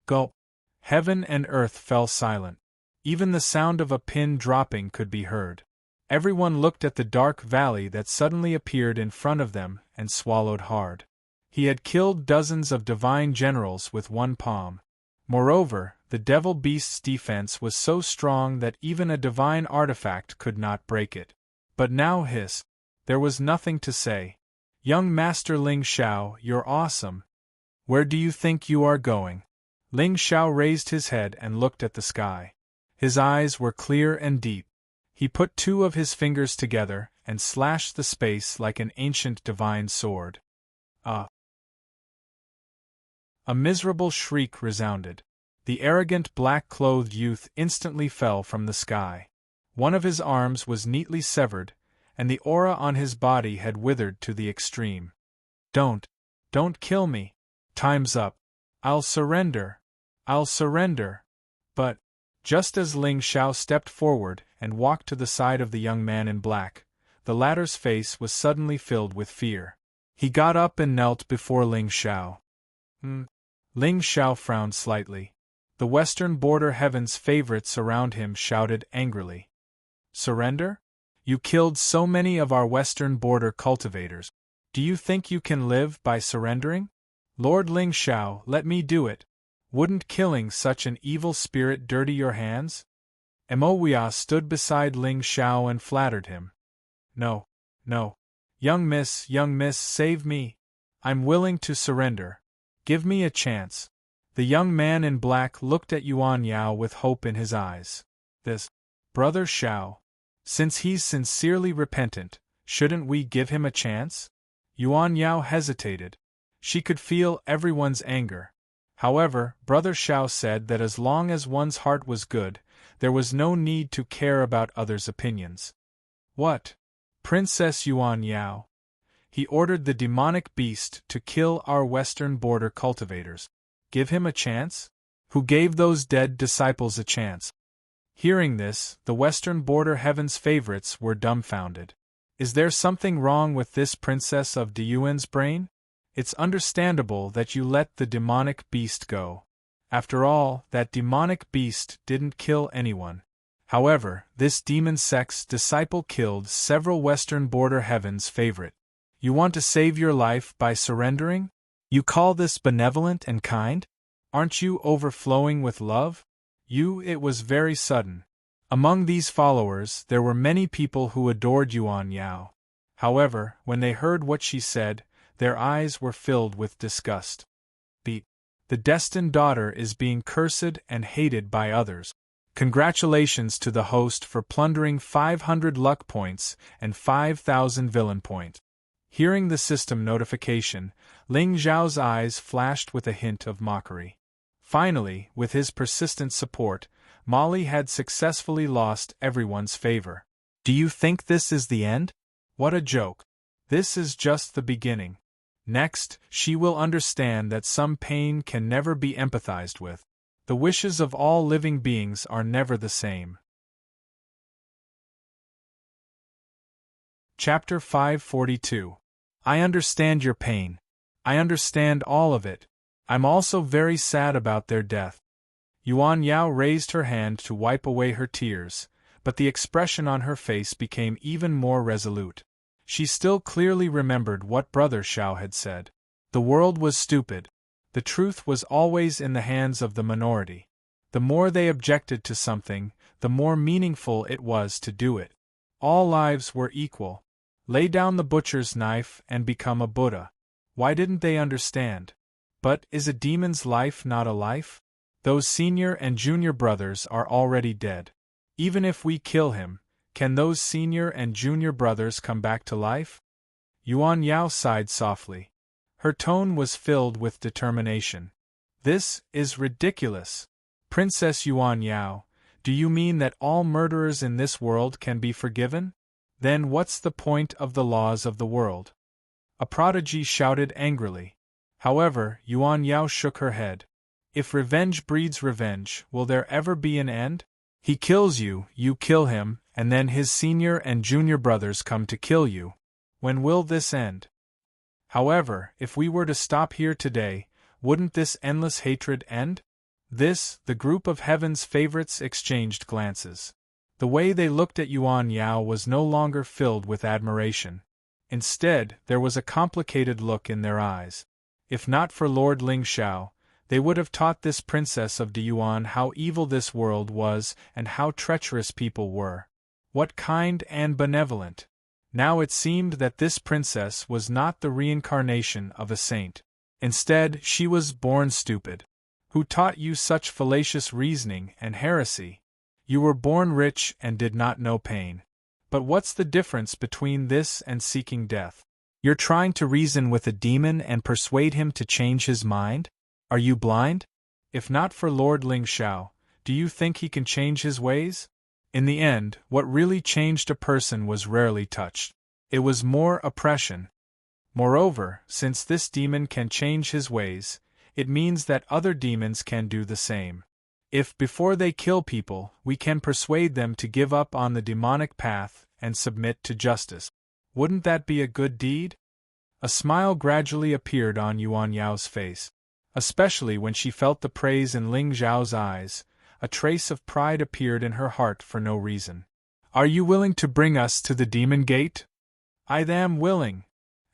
Gulp! Heaven and earth fell silent. Even the sound of a pin dropping could be heard. Everyone looked at the dark valley that suddenly appeared in front of them and swallowed hard. He had killed dozens of divine generals with one palm. Moreover, the devil beast's defense was so strong that even a divine artifact could not break it. But now there was nothing to say. Young Master Ling Xiao, you're awesome. Where do you think you are going? Ling Xiao raised his head and looked at the sky. His eyes were clear and deep. He put 2 of his fingers together and slashed the space like an ancient divine sword. A miserable shriek resounded. The arrogant black-clothed youth instantly fell from the sky. One of his arms was neatly severed, and the aura on his body had withered to the extreme. Don't kill me. Time's up. I'll surrender. But, just as Ling Xiao stepped forward and walked to the side of the young man in black, the latter's face was suddenly filled with fear. He got up and knelt before Ling Xiao. Ling Xiao frowned slightly. The western border heavens favorites around him shouted angrily. Surrender? You killed so many of our western border cultivators. Do you think you can live by surrendering? Lord Ling Xiao, let me do it. Wouldn't killing such an evil spirit dirty your hands? Emoya stood beside Ling Xiao and flattered him. No. Young miss, save me. I'm willing to surrender. Give me a chance. The young man in black looked at Yuan Yao with hope in his eyes. This, Brother Xiao. Since he's sincerely repentant, shouldn't we give him a chance? Yuan Yao hesitated. She could feel everyone's anger. However, Brother Xiao said that as long as one's heart was good, there was no need to care about others' opinions. What? Princess Yuan Yao? He ordered the demonic beast to kill our western border cultivators. Give him a chance? Who gave those dead disciples a chance? Hearing this, the western border heaven's favorites were dumbfounded. Is there something wrong with this princess of Diyuan's brain? It's understandable that you let the demonic beast go. After all, that demonic beast didn't kill anyone. However, this demon sect's disciple killed several western border heaven's favorite. You want to save your life by surrendering? You call this benevolent and kind? Aren't you overflowing with love? It was very sudden. Among these followers, there were many people who adored Yuan Yao. However, when they heard what she said, their eyes were filled with disgust. The destined daughter is being cursed and hated by others. Congratulations to the host for plundering 500 luck points and 5,000 villain point. Hearing the system notification, Ling Zhao's eyes flashed with a hint of mockery. Finally, with his persistent support, Molly had successfully lost everyone's favor. Do you think this is the end? What a joke. This is just the beginning. Next, she will understand that some pain can never be empathized with. The wishes of all living beings are never the same. Chapter 542. I understand your pain. I understand all of it. I'm also very sad about their death. Yuan Yao raised her hand to wipe away her tears, but the expression on her face became even more resolute. She still clearly remembered what Brother Shao had said. The world was stupid. The truth was always in the hands of the minority. The more they objected to something, the more meaningful it was to do it. All lives were equal. Lay down the butcher's knife and become a Buddha. Why didn't they understand? But is a demon's life not a life? Those senior and junior brothers are already dead. Even if we kill him, can those senior and junior brothers come back to life? Yuan Yao sighed softly. Her tone was filled with determination. This is ridiculous. Princess Yuan Yao, do you mean that all murderers in this world can be forgiven? Then what's the point of the laws of the world? A prodigy shouted angrily. However, Yuan Yao shook her head. If revenge breeds revenge, will there ever be an end? He kills you, you kill him, and then his senior and junior brothers come to kill you. When will this end? However, if we were to stop here today, wouldn't this endless hatred end? The group of heaven's favorites exchanged glances. The way they looked at Yuan Yao was no longer filled with admiration. Instead, there was a complicated look in their eyes. If not for Lord Ling Xiao, they would have taught this princess of Diyuan how evil this world was and how treacherous people were. What kind and benevolent. Now it seemed that this princess was not the reincarnation of a saint. Instead, she was born stupid. Who taught you such fallacious reasoning and heresy? You were born rich and did not know pain. But what's the difference between this and seeking death? You're trying to reason with a demon and persuade him to change his mind? Are you blind? If not for Lord Ling Xiao, do you think he can change his ways? In the end, what really changed a person was rarely touched. It was more oppression. Moreover, since this demon can change his ways, it means that other demons can do the same. If before they kill people, we can persuade them to give up on the demonic path and submit to justice, wouldn't that be a good deed? A smile gradually appeared on Yuan Yao's face. Especially when she felt the praise in Ling Zhao's eyes, a trace of pride appeared in her heart for no reason. Are you willing to bring us to the demon gate? I am willing.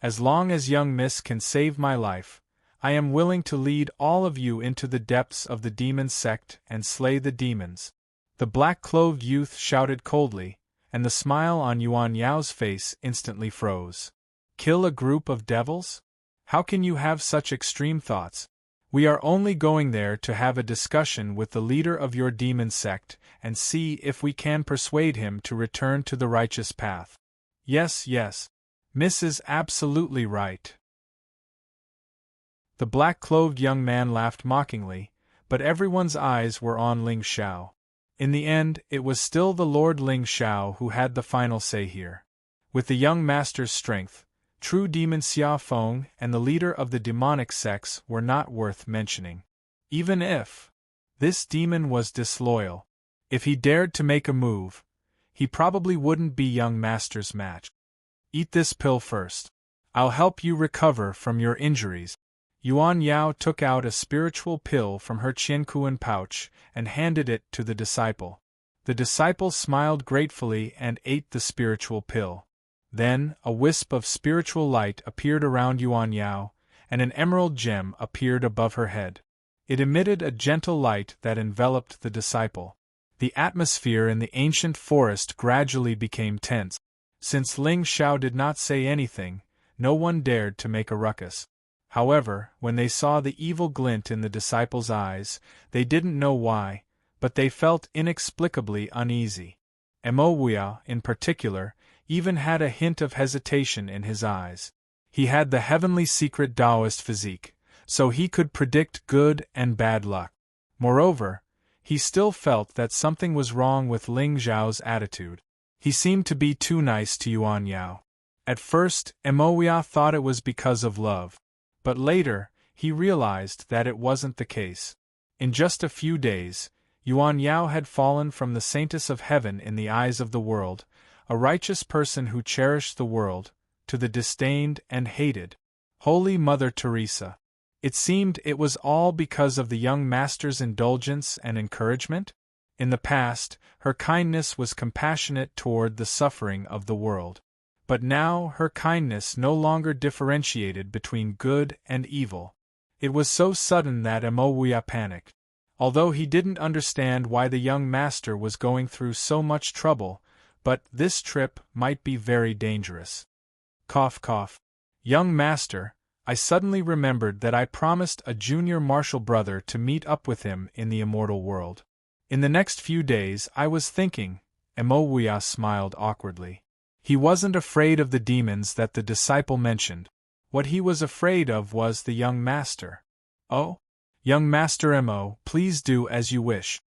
As long as young miss can save my life, I am willing to lead all of you into the depths of the demon sect and slay the demons. The black-clothed youth shouted coldly, and the smile on Yuan Yao's face instantly froze. Kill a group of devils? How can you have such extreme thoughts? We are only going there to have a discussion with the leader of your demon sect and see if we can persuade him to return to the righteous path. Yes, Miss is absolutely right. The black-clothed young man laughed mockingly, but everyone's eyes were on Ling Xiao. In the end, it was still the Lord Ling Xiao who had the final say here. With the young master's strength, True demon Xia Feng and the leader of the demonic sects were not worth mentioning. Even if this demon was disloyal, if he dared to make a move, he probably wouldn't be young master's match. Eat this pill first. I'll help you recover from your injuries. Yuan Yao took out a spiritual pill from her Qiankuan pouch and handed it to the disciple. The disciple smiled gratefully and ate the spiritual pill. Then, a wisp of spiritual light appeared around Yuan Yao, and an emerald gem appeared above her head. It emitted a gentle light that enveloped the disciple. The atmosphere in the ancient forest gradually became tense. Since Ling Xiao did not say anything, no one dared to make a ruckus. However, when they saw the evil glint in the disciples' eyes, they didn't know why, but they felt inexplicably uneasy. Emoya, in particular, even had a hint of hesitation in his eyes. He had the heavenly secret Taoist physique, so he could predict good and bad luck. Moreover, he still felt that something was wrong with Ling Xiao's attitude. He seemed to be too nice to Yuan Yao. At first, Emoya thought it was because of love. But later, he realized that it wasn't the case. In just a few days, Yuan Yao had fallen from the saintess of heaven in the eyes of the world, a righteous person who cherished the world, to the disdained and hated Holy Mother Teresa. It seemed it was all because of the young master's indulgence and encouragement. In the past, her kindness was compassionate toward the suffering of the world. But now her kindness no longer differentiated between good and evil. It was so sudden that Emoya panicked. Although he didn't understand why the young master was going through so much trouble, but this trip might be very dangerous. Cough cough. Young master, I suddenly remembered that I promised a junior martial brother to meet up with him in the immortal world. In the next few days I was thinking, Emoya smiled awkwardly. He wasn't afraid of the demons that the disciple mentioned. What he was afraid of was the young master. Oh? Young Master Mo, please do as you wish.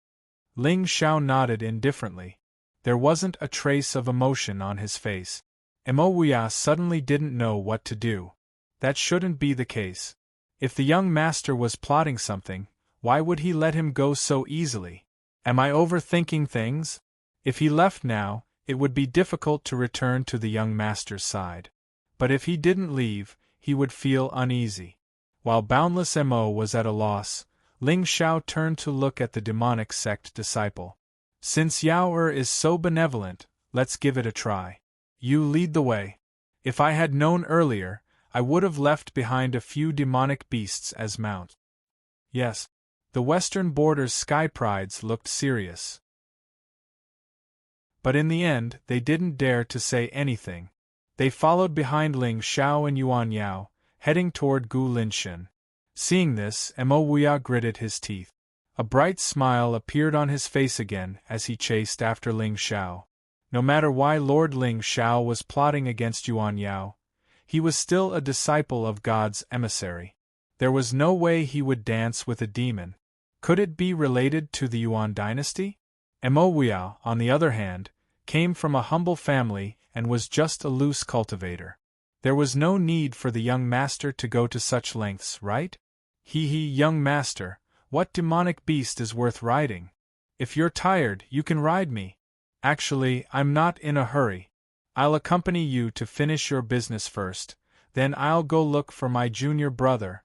Ling Xiao nodded indifferently. There wasn't a trace of emotion on his face. Emoya suddenly didn't know what to do. That shouldn't be the case. If the young master was plotting something, why would he let him go so easily? Am I overthinking things? If he left now, it would be difficult to return to the young master's side. But if he didn't leave, he would feel uneasy. While Boundless Mo was at a loss, Ling Xiao turned to look at the demonic sect disciple. Since Yao is so benevolent, let's give it a try. You lead the way. If I had known earlier, I would have left behind a few demonic beasts as mounts. Yes. The Western Border's Sky Prides looked serious. But in the end, they didn't dare to say anything. They followed behind Ling Xiao and Yuan Yao, heading toward Gu Linshan. Seeing this, Emoya gritted his teeth. A bright smile appeared on his face again as he chased after Ling Xiao. No matter why Lord Ling Xiao was plotting against Yuan Yao, he was still a disciple of God's emissary. There was no way he would dance with a demon. Could it be related to the Yuan dynasty? Emoya, on the other hand, came from a humble family and was just a loose cultivator. There was no need for the young master to go to such lengths, right? Young master, what demonic beast is worth riding? If you're tired, you can ride me. Actually, I'm not in a hurry. I'll accompany you to finish your business first, then I'll go look for my junior brother.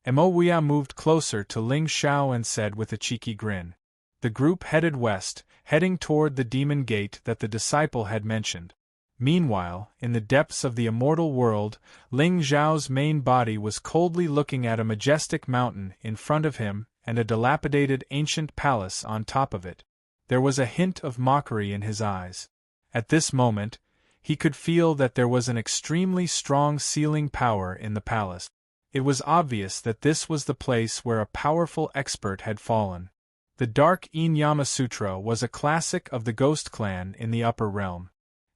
Emoya moved closer to Ling Xiao and said with a cheeky grin. The group headed west, heading toward the demon gate that the disciple had mentioned. Meanwhile, in the depths of the immortal world, Ling Xiao's main body was coldly looking at a majestic mountain in front of him and a dilapidated ancient palace on top of it. There was a hint of mockery in his eyes. At this moment, he could feel that there was an extremely strong sealing power in the palace. It was obvious that this was the place where a powerful expert had fallen. The Dark Inyama Sutra was a classic of the Ghost Clan in the upper realm.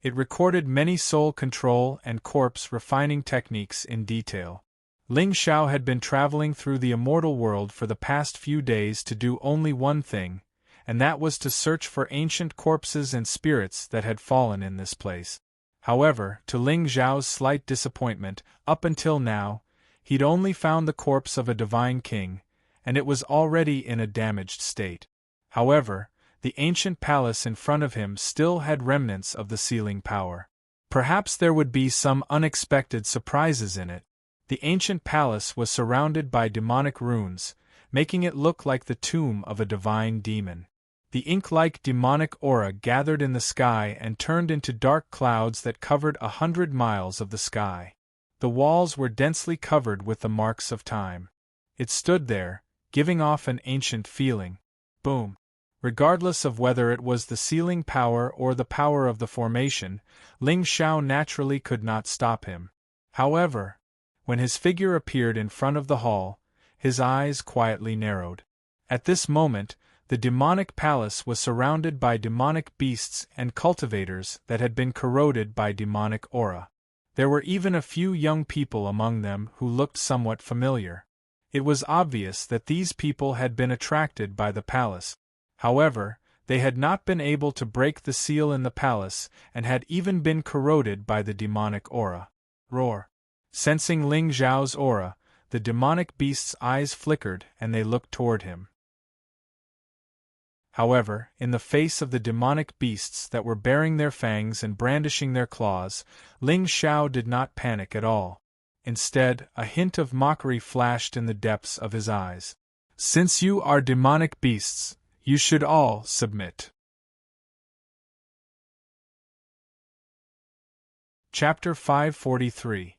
It recorded many soul control and corpse refining techniques in detail. Ling Xiao had been traveling through the immortal world for the past few days to do only one thing, and that was to search for ancient corpses and spirits that had fallen in this place. However, to Ling Zhao's slight disappointment, up until now, he'd only found the corpse of a divine king, and it was already in a damaged state. However, the ancient palace in front of him still had remnants of the sealing power. Perhaps there would be some unexpected surprises in it. The ancient palace was surrounded by demonic runes, making it look like the tomb of a divine demon. The ink-like demonic aura gathered in the sky and turned into dark clouds that covered 100 miles of the sky. The walls were densely covered with the marks of time. It stood there, giving off an ancient feeling. Boom! Regardless of whether it was the sealing power or the power of the formation, Ling Zhao naturally could not stop him. However, when his figure appeared in front of the hall, his eyes quietly narrowed. At this moment, the demonic palace was surrounded by demonic beasts and cultivators that had been corroded by demonic aura. There were even a few young people among them who looked somewhat familiar. It was obvious that these people had been attracted by the palace. However, they had not been able to break the seal in the palace and had even been corroded by the demonic aura. Roar! Sensing Ling Zhao's aura, the demonic beast's eyes flickered and they looked toward him. However, in the face of the demonic beasts that were baring their fangs and brandishing their claws, Ling Zhao did not panic at all. Instead, a hint of mockery flashed in the depths of his eyes. "Since you are demonic beasts, you should all submit." Chapter 543.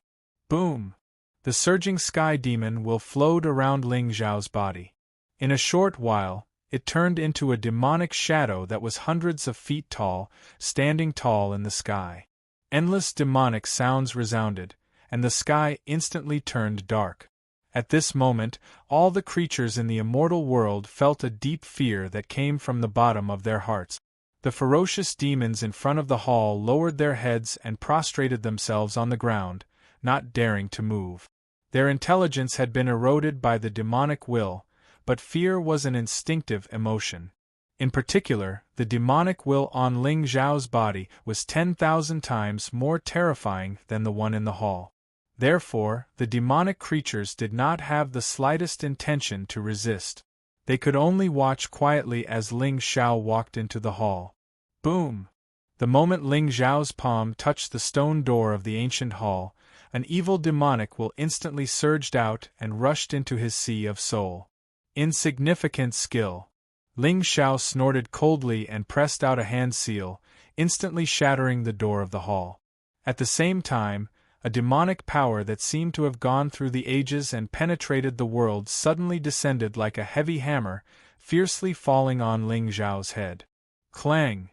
Boom! The surging sky demon will float around Ling Zhao's body. In a short while, it turned into a demonic shadow that was hundreds of feet tall, standing tall in the sky. Endless demonic sounds resounded, and the sky instantly turned dark. At this moment, all the creatures in the immortal world felt a deep fear that came from the bottom of their hearts. The ferocious demons in front of the hall lowered their heads and prostrated themselves on the ground, not daring to move. Their intelligence had been eroded by the demonic will, but fear was an instinctive emotion. In particular, the demonic will on Ling Zhao's body was 10,000 times more terrifying than the one in the hall. Therefore, the demonic creatures did not have the slightest intention to resist. They could only watch quietly as Ling Zhao walked into the hall. Boom! The moment Ling Zhao's palm touched the stone door of the ancient hall, an evil demonic will instantly surged out and rushed into his sea of soul. Insignificant skill. Ling Zhao snorted coldly and pressed out a hand seal, instantly shattering the door of the hall. At the same time, a demonic power that seemed to have gone through the ages and penetrated the world suddenly descended like a heavy hammer, fiercely falling on Ling Zhao's head. Clang!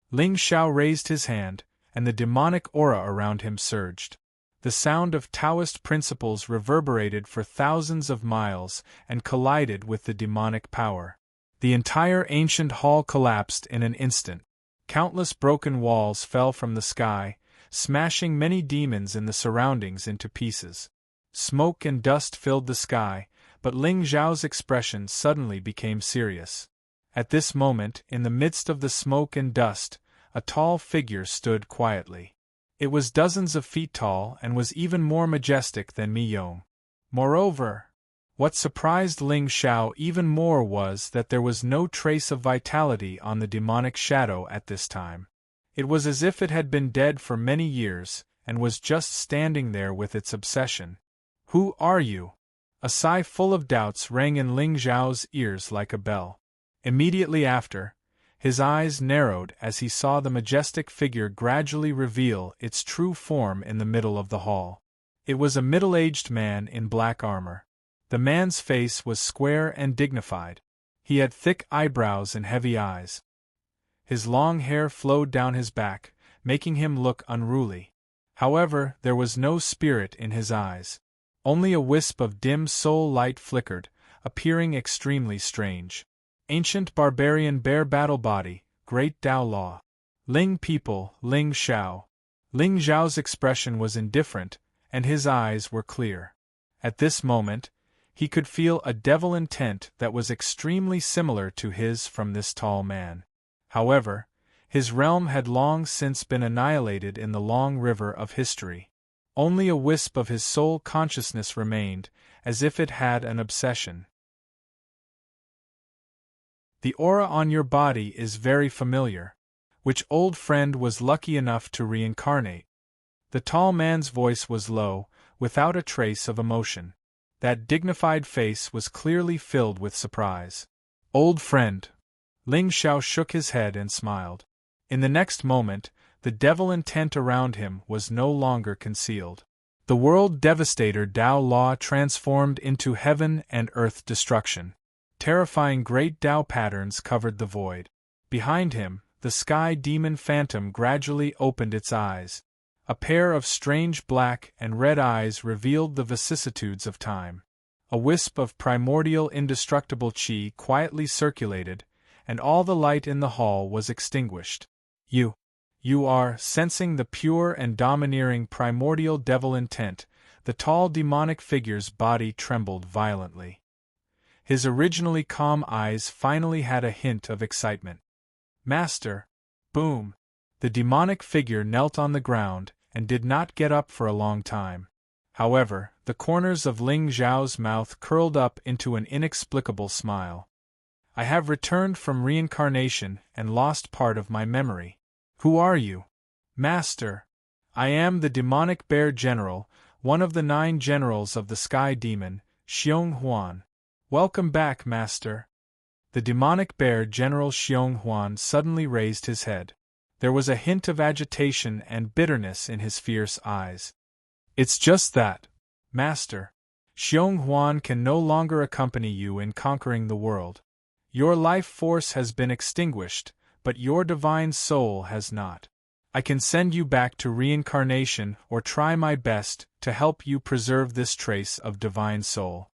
Ling Zhao raised his hand, and the demonic aura around him surged. The sound of Taoist principles reverberated for thousands of miles and collided with the demonic power. The entire ancient hall collapsed in an instant. Countless broken walls fell from the sky, smashing many demons in the surroundings into pieces. Smoke and dust filled the sky, but Ling Zhao's expression suddenly became serious. At this moment, in the midst of the smoke and dust, a tall figure stood quietly. It was dozens of feet tall and was even more majestic than Mi Yong. Moreover, what surprised Ling Zhao even more was that there was no trace of vitality on the demonic shadow at this time. It was as if it had been dead for many years, and was just standing there with its obsession. "Who are you?" A sigh full of doubts rang in Ling Zhao's ears like a bell. Immediately after, his eyes narrowed as he saw the majestic figure gradually reveal its true form in the middle of the hall. It was a middle-aged man in black armor. The man's face was square and dignified. He had thick eyebrows and heavy eyes. His long hair flowed down his back, making him look unruly. However, there was no spirit in his eyes. Only a wisp of dim soul light flickered, appearing extremely strange. Ancient barbarian bare battle body, great Tao law. Ling people, Ling Zhao. Ling Zhao's expression was indifferent, and his eyes were clear. At this moment, he could feel a devil intent that was extremely similar to his from this tall man. However, His realm had long since been annihilated in the long river of history. Only a wisp of his soul consciousness remained, as if it had an obsession. The aura on your body is very familiar. Which old friend was lucky enough to reincarnate? The tall man's voice was low, without a trace of emotion. That dignified face was clearly filled with surprise. Old friend. Ling Xiao shook his head and smiled. In the next moment, the devil intent around him was no longer concealed. The world devastator Tao Law transformed into heaven and earth destruction. Terrifying great Tao patterns covered the void. Behind him, the sky demon phantom gradually opened its eyes. A pair of strange black and red eyes revealed the vicissitudes of time. A wisp of primordial indestructible qi quietly circulated, and all the light in the hall was extinguished. You are sensing the pure and domineering primordial devil intent. The tall demonic figure's body trembled violently. His originally calm eyes finally had a hint of excitement. Master! Boom! The demonic figure knelt on the ground and did not get up for a long time. However, the corners of Ling Xiao's mouth curled up into an inexplicable smile. I have returned from reincarnation and lost part of my memory. Who are you? Master! I am the demonic bear general, one of the 9 generals of the sky demon, Xiong Huan. Welcome back, Master. The demonic bear general Xiong Huan suddenly raised his head. There was a hint of agitation and bitterness in his fierce eyes. It's just that, Master. Xiong Huan can no longer accompany you in conquering the world. Your life force has been extinguished, but your divine soul has not. I can send you back to reincarnation or try my best to help you preserve this trace of divine soul.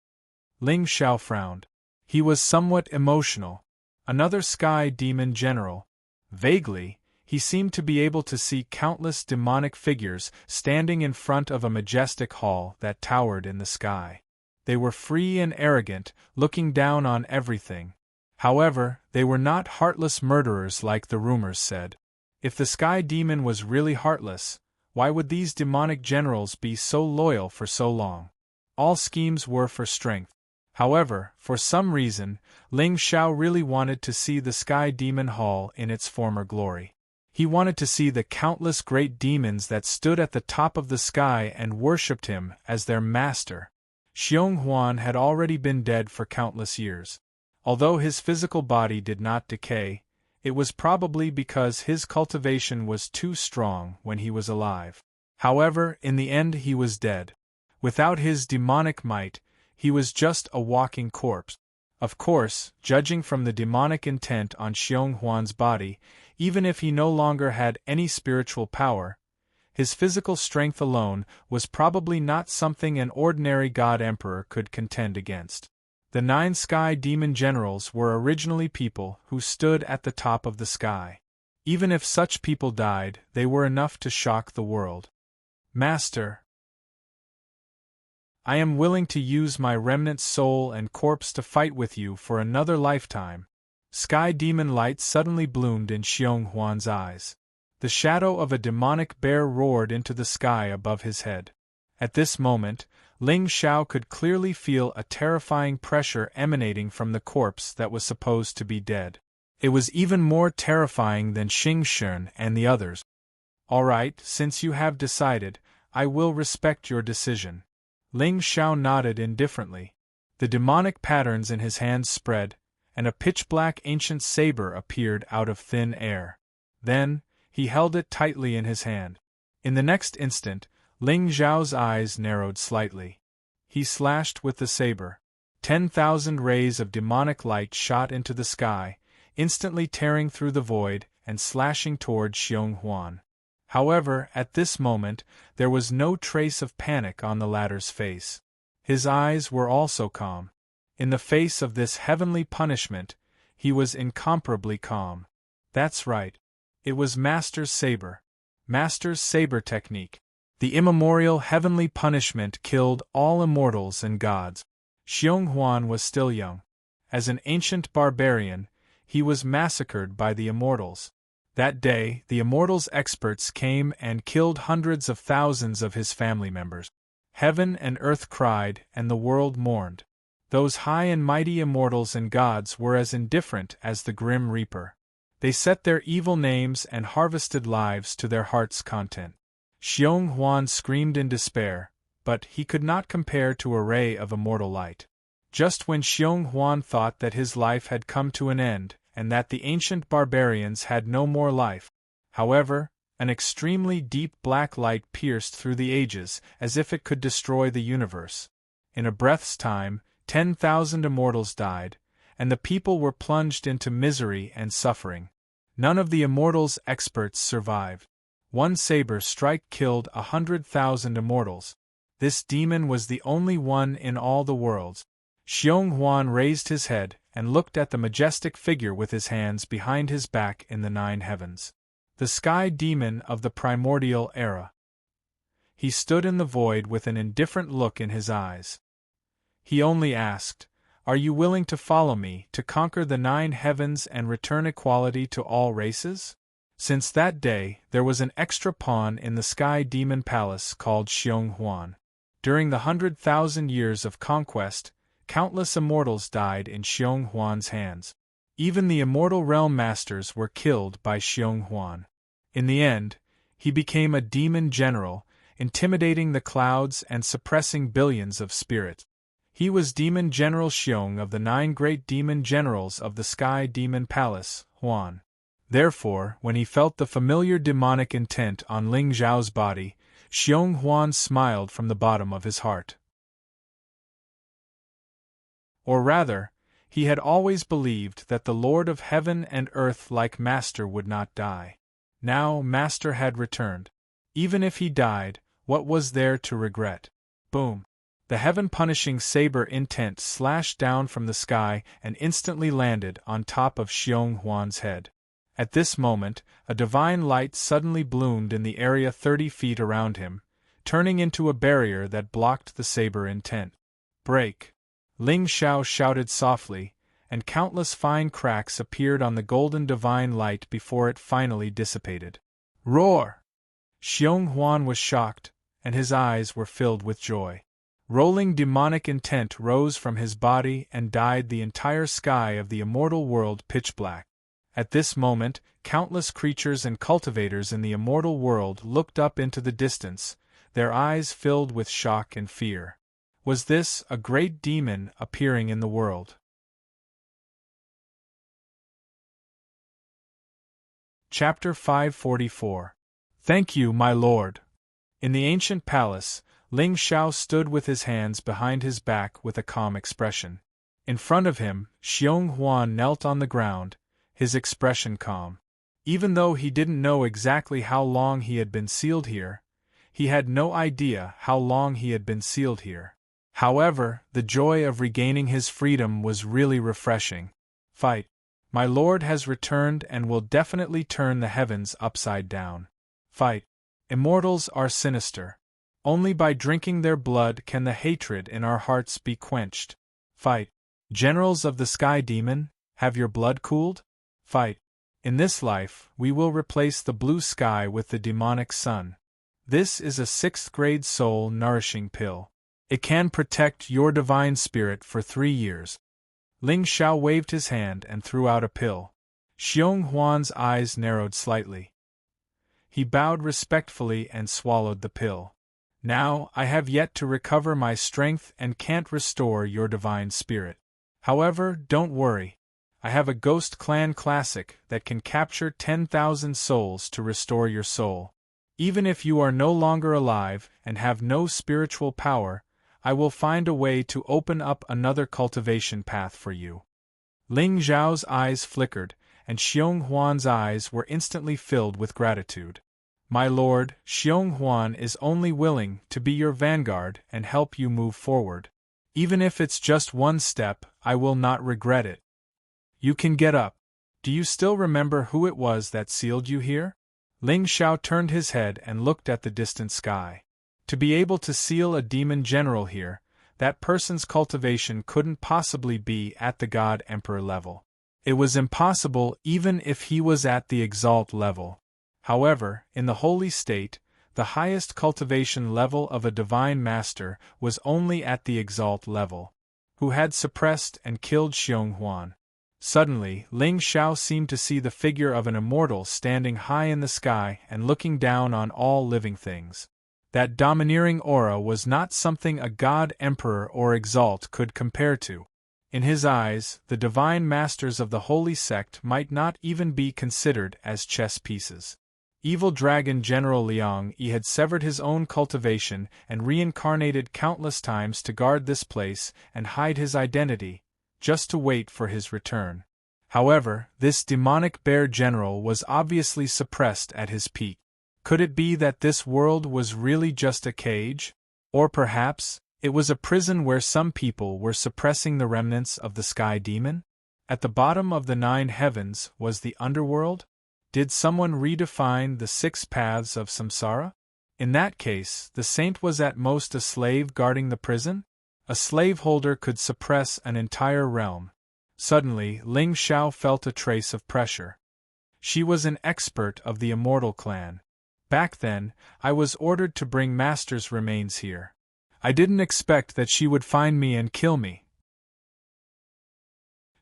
Ling Xiao frowned. He was somewhat emotional. Another sky demon general. Vaguely, he seemed to be able to see countless demonic figures standing in front of a majestic hall that towered in the sky. They were free and arrogant, looking down on everything. However, they were not heartless murderers like the rumors said. If the sky demon was really heartless, why would these demonic generals be so loyal for so long? All schemes were for strength. However, for some reason, Ling Xiao really wanted to see the Sky Demon Hall in its former glory. He wanted to see the countless great demons that stood at the top of the sky and worshipped him as their master. Xiong Huan had already been dead for countless years. Although his physical body did not decay, it was probably because his cultivation was too strong when he was alive. However, in the end he was dead. Without his demonic might, he was just a walking corpse. Of course, judging from the demonic intent on Xiong Huan's body, even if he no longer had any spiritual power, his physical strength alone was probably not something an ordinary god-emperor could contend against. The 9 sky demon generals were originally people who stood at the top of the sky. Even if such people died, they were enough to shock the world. Master, I am willing to use my remnant soul and corpse to fight with you for another lifetime. Sky demon light suddenly bloomed in Xiong Huan's eyes. The shadow of a demonic bear roared into the sky above his head. At this moment, Ling Xiao could clearly feel a terrifying pressure emanating from the corpse that was supposed to be dead. It was even more terrifying than Xing Shun and the others. All right, since you have decided, I will respect your decision. Ling Xiao nodded indifferently. The demonic patterns in his hands spread, and a pitch-black ancient saber appeared out of thin air. Then, he held it tightly in his hand. In the next instant, Ling Xiao's eyes narrowed slightly. He slashed with the saber. 10,000 rays of demonic light shot into the sky, instantly tearing through the void and slashing toward Xiong Huan. However, at this moment, there was no trace of panic on the latter's face. His eyes were also calm. In the face of this heavenly punishment, he was incomparably calm. That's right. It was Master's saber. Master's saber technique. The immemorial heavenly punishment killed all immortals and gods. Xiong Huan was still young. As an ancient barbarian, he was massacred by the immortals. That day, the Immortals experts came and killed hundreds of thousands of his family members. Heaven and earth cried, and the world mourned. Those high and mighty immortals and gods were as indifferent as the grim reaper. They set their evil names and harvested lives to their heart's content. Xiong Huan screamed in despair, but he could not compare to a ray of immortal light. Just when Xiong Huan thought that his life had come to an end, and that the ancient barbarians had no more life, however, an extremely deep black light pierced through the ages, as if it could destroy the universe. In a breath's time, 10,000 immortals died, and the people were plunged into misery and suffering. None of the immortals experts survived. One saber strike killed 100,000 immortals. This demon was the only one in all the worlds. Xiong Huan raised his head and looked at the majestic figure with his hands behind his back in the 9 heavens. The sky demon of the primordial era. He stood in the void with an indifferent look in his eyes. He only asked, "Are you willing to follow me to conquer the 9 heavens and return equality to all races?" Since that day, there was an extra pawn in the sky demon palace called Xiong Huan. During the 100,000 years of conquest, countless immortals died in Xiong Huan's hands. Even the immortal realm masters were killed by Xiong Huan. In the end, he became a demon general, intimidating the clouds and suppressing billions of spirits. He was Demon General Xiong of the 9 great demon generals of the Sky Demon Palace, Huan. Therefore, when he felt the familiar demonic intent on Ling Zhao's body, Xiong Huan smiled from the bottom of his heart. Or rather, he had always believed that the Lord of Heaven and Earth like Master would not die. Now Master had returned. Even if he died, what was there to regret? Boom! The heaven-punishing saber intent slashed down from the sky and instantly landed on top of Xiong Huan's head. At this moment, a divine light suddenly bloomed in the area 30 feet around him, turning into a barrier that blocked the saber intent. Break! Ling Xiao shouted softly, and countless fine cracks appeared on the golden divine light before it finally dissipated. Roar! Xiong Huan was shocked, and his eyes were filled with joy. Rolling demonic intent rose from his body and dyed the entire sky of the immortal world pitch black. At this moment, countless creatures and cultivators in the immortal world looked up into the distance, their eyes filled with shock and fear. Was this a great demon appearing in the world? Chapter 544. Thank you, my lord. In the ancient palace, Ling Xiao stood with his hands behind his back with a calm expression. In front of him, Xiong Huan knelt on the ground, his expression calm. Even though he didn't know exactly how long he had been sealed here, he had no idea how long he had been sealed here. However, the joy of regaining his freedom was really refreshing. Fight! My lord has returned and will definitely turn the heavens upside down. Fight! Immortals are sinister. Only by drinking their blood can the hatred in our hearts be quenched. Fight! Generals of the Sky Demon, have your blood cooled? Fight! In this life, we will replace the blue sky with the demonic sun. This is a 6th grade soul nourishing pill. It can protect your divine spirit for 3 years. Ling Xiao waved his hand and threw out a pill. Xiong Huan's eyes narrowed slightly. He bowed respectfully and swallowed the pill. Now, I have yet to recover my strength and can't restore your divine spirit. However, don't worry. I have a Ghost Clan Classic that can capture 10,000 souls to restore your soul. Even if you are no longer alive and have no spiritual power, I will find a way to open up another cultivation path for you. Ling Zhao's eyes flickered, and Xiong Huan's eyes were instantly filled with gratitude. My lord, Xiong Huan is only willing to be your vanguard and help you move forward. Even if it's just one step, I will not regret it. You can get up. Do you still remember who it was that sealed you here? Ling Xiao turned his head and looked at the distant sky. To be able to seal a demon general here, that person's cultivation couldn't possibly be at the God Emperor level. It was impossible even if he was at the exalt level. However, in the holy state, the highest cultivation level of a divine master was only at the exalt level, who had suppressed and killed Xiong Huan. Suddenly, Ling Xiao seemed to see the figure of an immortal standing high in the sky and looking down on all living things. That domineering aura was not something a god emperor or exalt could compare to. In his eyes, the divine masters of the holy sect might not even be considered as chess pieces. Evil Dragon General Liang Yi had severed his own cultivation and reincarnated countless times to guard this place and hide his identity, just to wait for his return. However, this demonic bear general was obviously suppressed at his peak. Could it be that this world was really just a cage? Or perhaps, it was a prison where some people were suppressing the remnants of the sky demon? At the bottom of the 9 heavens was the underworld? Did someone redefine the 6 paths of samsara? In that case, the saint was at most a slave guarding the prison? A slaveholder could suppress an entire realm. Suddenly, Ling Xiao felt a trace of pressure. She was an expert of the immortal clan. Back then, I was ordered to bring Master's remains here. I didn't expect that she would find me and kill me.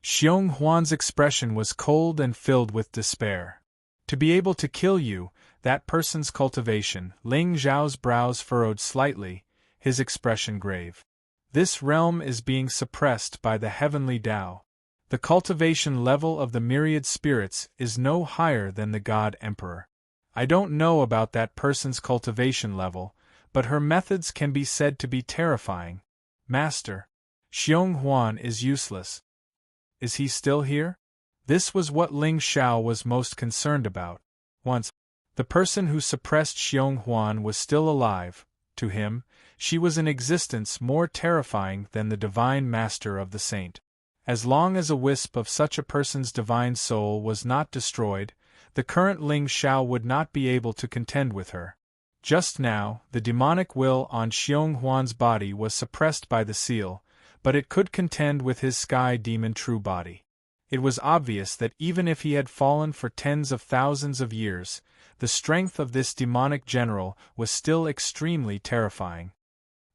Xiong Huan's expression was cold and filled with despair. To be able to kill you, that person's cultivation. Ling Xiao's brows furrowed slightly, his expression grave. This realm is being suppressed by the heavenly Tao. The cultivation level of the myriad spirits is no higher than the God Emperor. I don't know about that person's cultivation level, but her methods can be said to be terrifying. Master, Xiong Huan is useless. Is he still here? This was what Ling Xiao was most concerned about. Once, the person who suppressed Xiong Huan was still alive. To him, she was an existence more terrifying than the divine master of the saint. As long as a wisp of such a person's divine soul was not destroyed, the current Ling Xiao would not be able to contend with her. Just now, the demonic will on Xiong Huan's body was suppressed by the seal, but it could contend with his sky demon true body. It was obvious that even if he had fallen for tens of thousands of years, the strength of this demonic general was still extremely terrifying.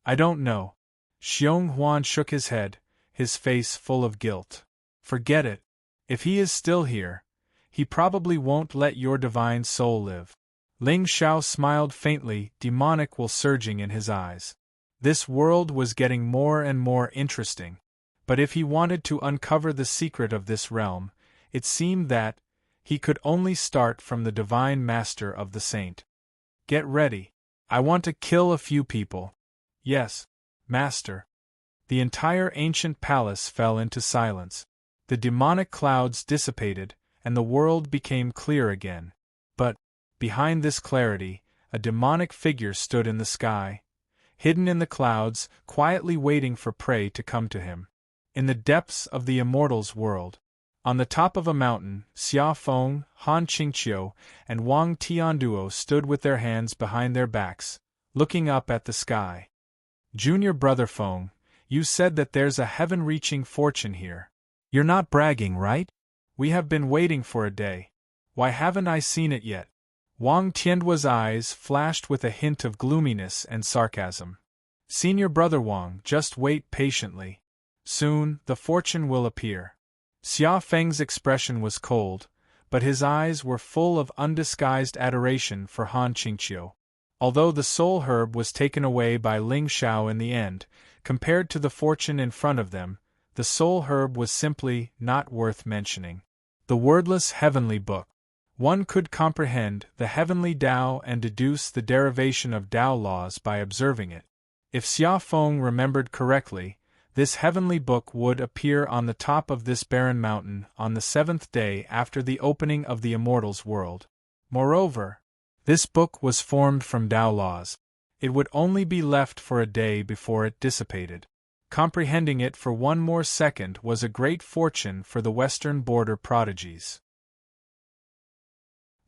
I don't know. Xiong Huan shook his head, his face full of guilt. Forget it. If he is still here, he probably won't let your divine soul live. Ling Xiao smiled faintly, demonic will surging in his eyes. This world was getting more and more interesting. But if he wanted to uncover the secret of this realm, it seemed that he could only start from the divine master of the saint. Get ready. I want to kill a few people. Yes, master. The entire ancient palace fell into silence. The demonic clouds dissipated, and the world became clear again. But, behind this clarity, a demonic figure stood in the sky, hidden in the clouds, quietly waiting for prey to come to him. In the depths of the immortals' world, on the top of a mountain, Xia Feng, Han Qingqiu, and Wang Tianduo stood with their hands behind their backs, looking up at the sky. Junior brother Feng, you said that there's a heaven-reaching fortune here. You're not bragging, right? We have been waiting for a day. Why haven't I seen it yet? Wang Tianduo's eyes flashed with a hint of gloominess and sarcasm. Senior brother Wang, just wait patiently. Soon, the fortune will appear. Xia Feng's expression was cold, but his eyes were full of undisguised adoration for Han Qingqiu. Although the soul herb was taken away by Ling Xiao in the end, compared to the fortune in front of them, the soul herb was simply not worth mentioning. The wordless heavenly book. One could comprehend the heavenly Tao and deduce the derivation of Tao laws by observing it. If Xia Feng remembered correctly, this heavenly book would appear on the top of this barren mountain on the 7th day after the opening of the immortals' world. Moreover, this book was formed from Tao laws. It would only be left for a day before it dissipated. Comprehending it for one more second was a great fortune for the western border prodigies.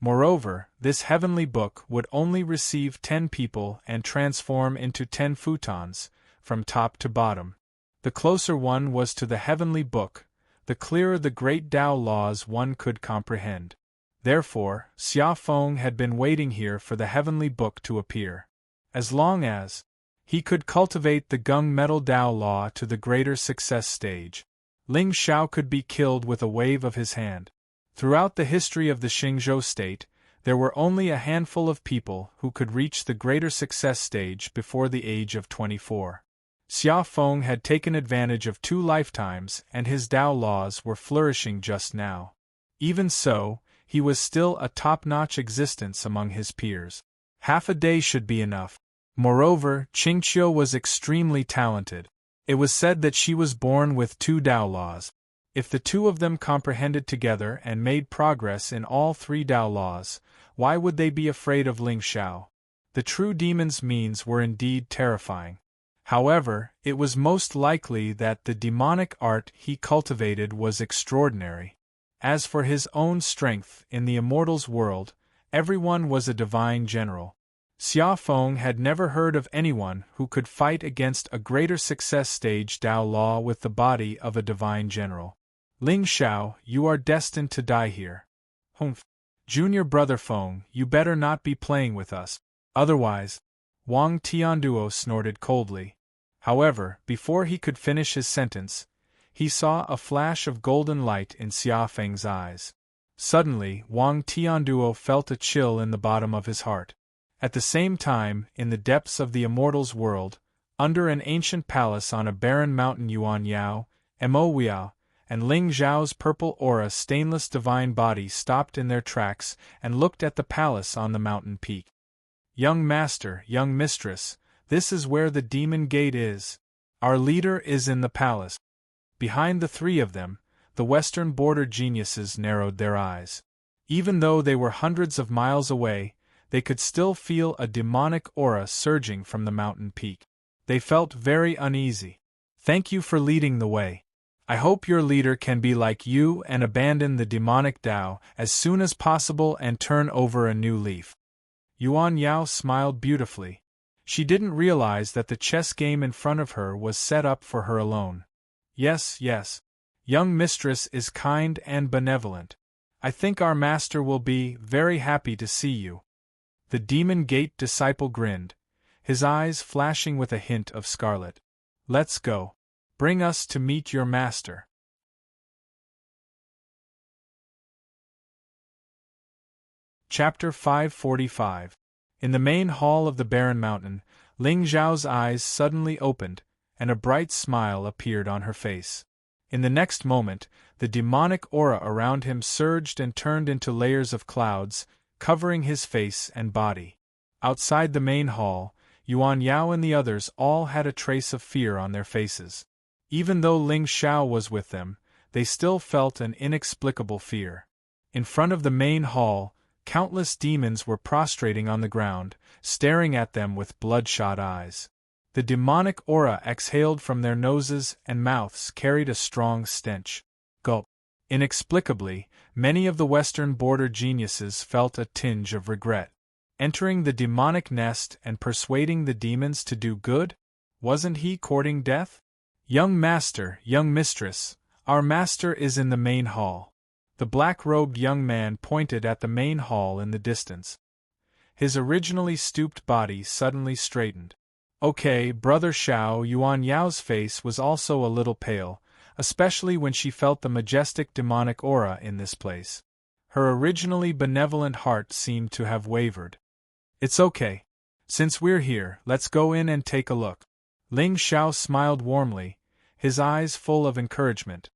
Moreover, this heavenly book would only receive 10 people and transform into 10 futons, from top to bottom. The closer one was to the heavenly book, the clearer the great Tao laws one could comprehend. Therefore, Xia Feng had been waiting here for the heavenly book to appear. As long as he could cultivate the gung metal Tao law to the greater success stage, Ling Shao could be killed with a wave of his hand. Throughout the history of the Xingzhou state, there were only a handful of people who could reach the greater success stage before the age of 24. Xia Feng had taken advantage of 2 lifetimes and his Tao laws were flourishing just now. Even so, he was still a top-notch existence among his peers. Half a day should be enough. Moreover, Qingqiu was extremely talented. It was said that she was born with 2 Tao laws. If the 2 of them comprehended together and made progress in all 3 Tao laws, why would they be afraid of Ling Shao? The true demon's means were indeed terrifying. However, it was most likely that the demonic art he cultivated was extraordinary. As for his own strength in the immortals' world, everyone was a divine general. Xia Feng had never heard of anyone who could fight against a greater success stage Tao law with the body of a divine general. Ling Shao, you are destined to die here. Humph. Junior brother Feng, you better not be playing with us. Otherwise, Wang Tianduo snorted coldly. However, before he could finish his sentence, he saw a flash of golden light in Xia Feng's eyes. Suddenly, Wang Tianduo felt a chill in the bottom of his heart. At the same time, in the depths of the immortals' world, under an ancient palace on a barren mountain, Yuan Yao, Mo Wiao, and Ling Zhao's purple aura stainless divine body stopped in their tracks and looked at the palace on the mountain peak. Young master, young mistress, this is where the demon gate is. Our leader is in the palace. Behind the 3 of them, the western border geniuses narrowed their eyes. Even though they were hundreds of miles away, they could still feel a demonic aura surging from the mountain peak. They felt very uneasy. Thank you for leading the way. I hope your leader can be like you and abandon the demonic Tao as soon as possible and turn over a new leaf. Yuan Yao smiled beautifully. She didn't realize that the chess game in front of her was set up for her alone. Yes, yes. Young mistress is kind and benevolent. I think our master will be very happy to see you. The Demon Gate disciple grinned, his eyes flashing with a hint of scarlet. Let's go. Bring us to meet your master. Chapter 545. In the main hall of the barren mountain, Ling Zhao's eyes suddenly opened, and a bright smile appeared on her face. In the next moment, the demonic aura around him surged and turned into layers of clouds, covering his face and body. Outside the main hall, Yuan Yao and the others all had a trace of fear on their faces. Even though Ling Shao was with them, they still felt an inexplicable fear. In front of the main hall, countless demons were prostrating on the ground, staring at them with bloodshot eyes. The demonic aura exhaled from their noses and mouths carried a strong stench. Gulp. Inexplicably, many of the western border geniuses felt a tinge of regret. Entering the demonic nest and persuading the demons to do good? Wasn't he courting death? Young master, young mistress, our master is in the main hall. The black-robed young man pointed at the main hall in the distance. His originally stooped body suddenly straightened. Okay, Brother Shao. Yuan Yao's face was also a little pale, especially when she felt the majestic demonic aura in this place. Her originally benevolent heart seemed to have wavered. It's okay. Since we're here, let's go in and take a look. Ling Shao smiled warmly, his eyes full of encouragement.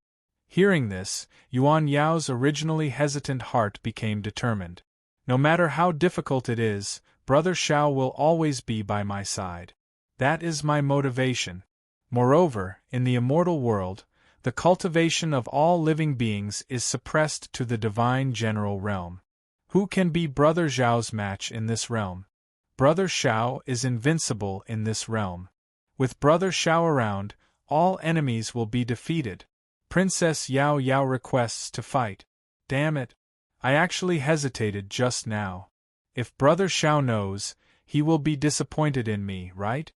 Hearing this, Yuan Yao's originally hesitant heart became determined. No matter how difficult it is, Brother Shao will always be by my side. That is my motivation. Moreover, in the immortal world, the cultivation of all living beings is suppressed to the divine general realm. Who can be Brother Zhao's match in this realm? Brother Shao is invincible in this realm. With Brother Shao around, all enemies will be defeated. Princess Yao Yao requests to fight. Damn it. I actually hesitated just now. If Brother Shao knows, he will be disappointed in me, right?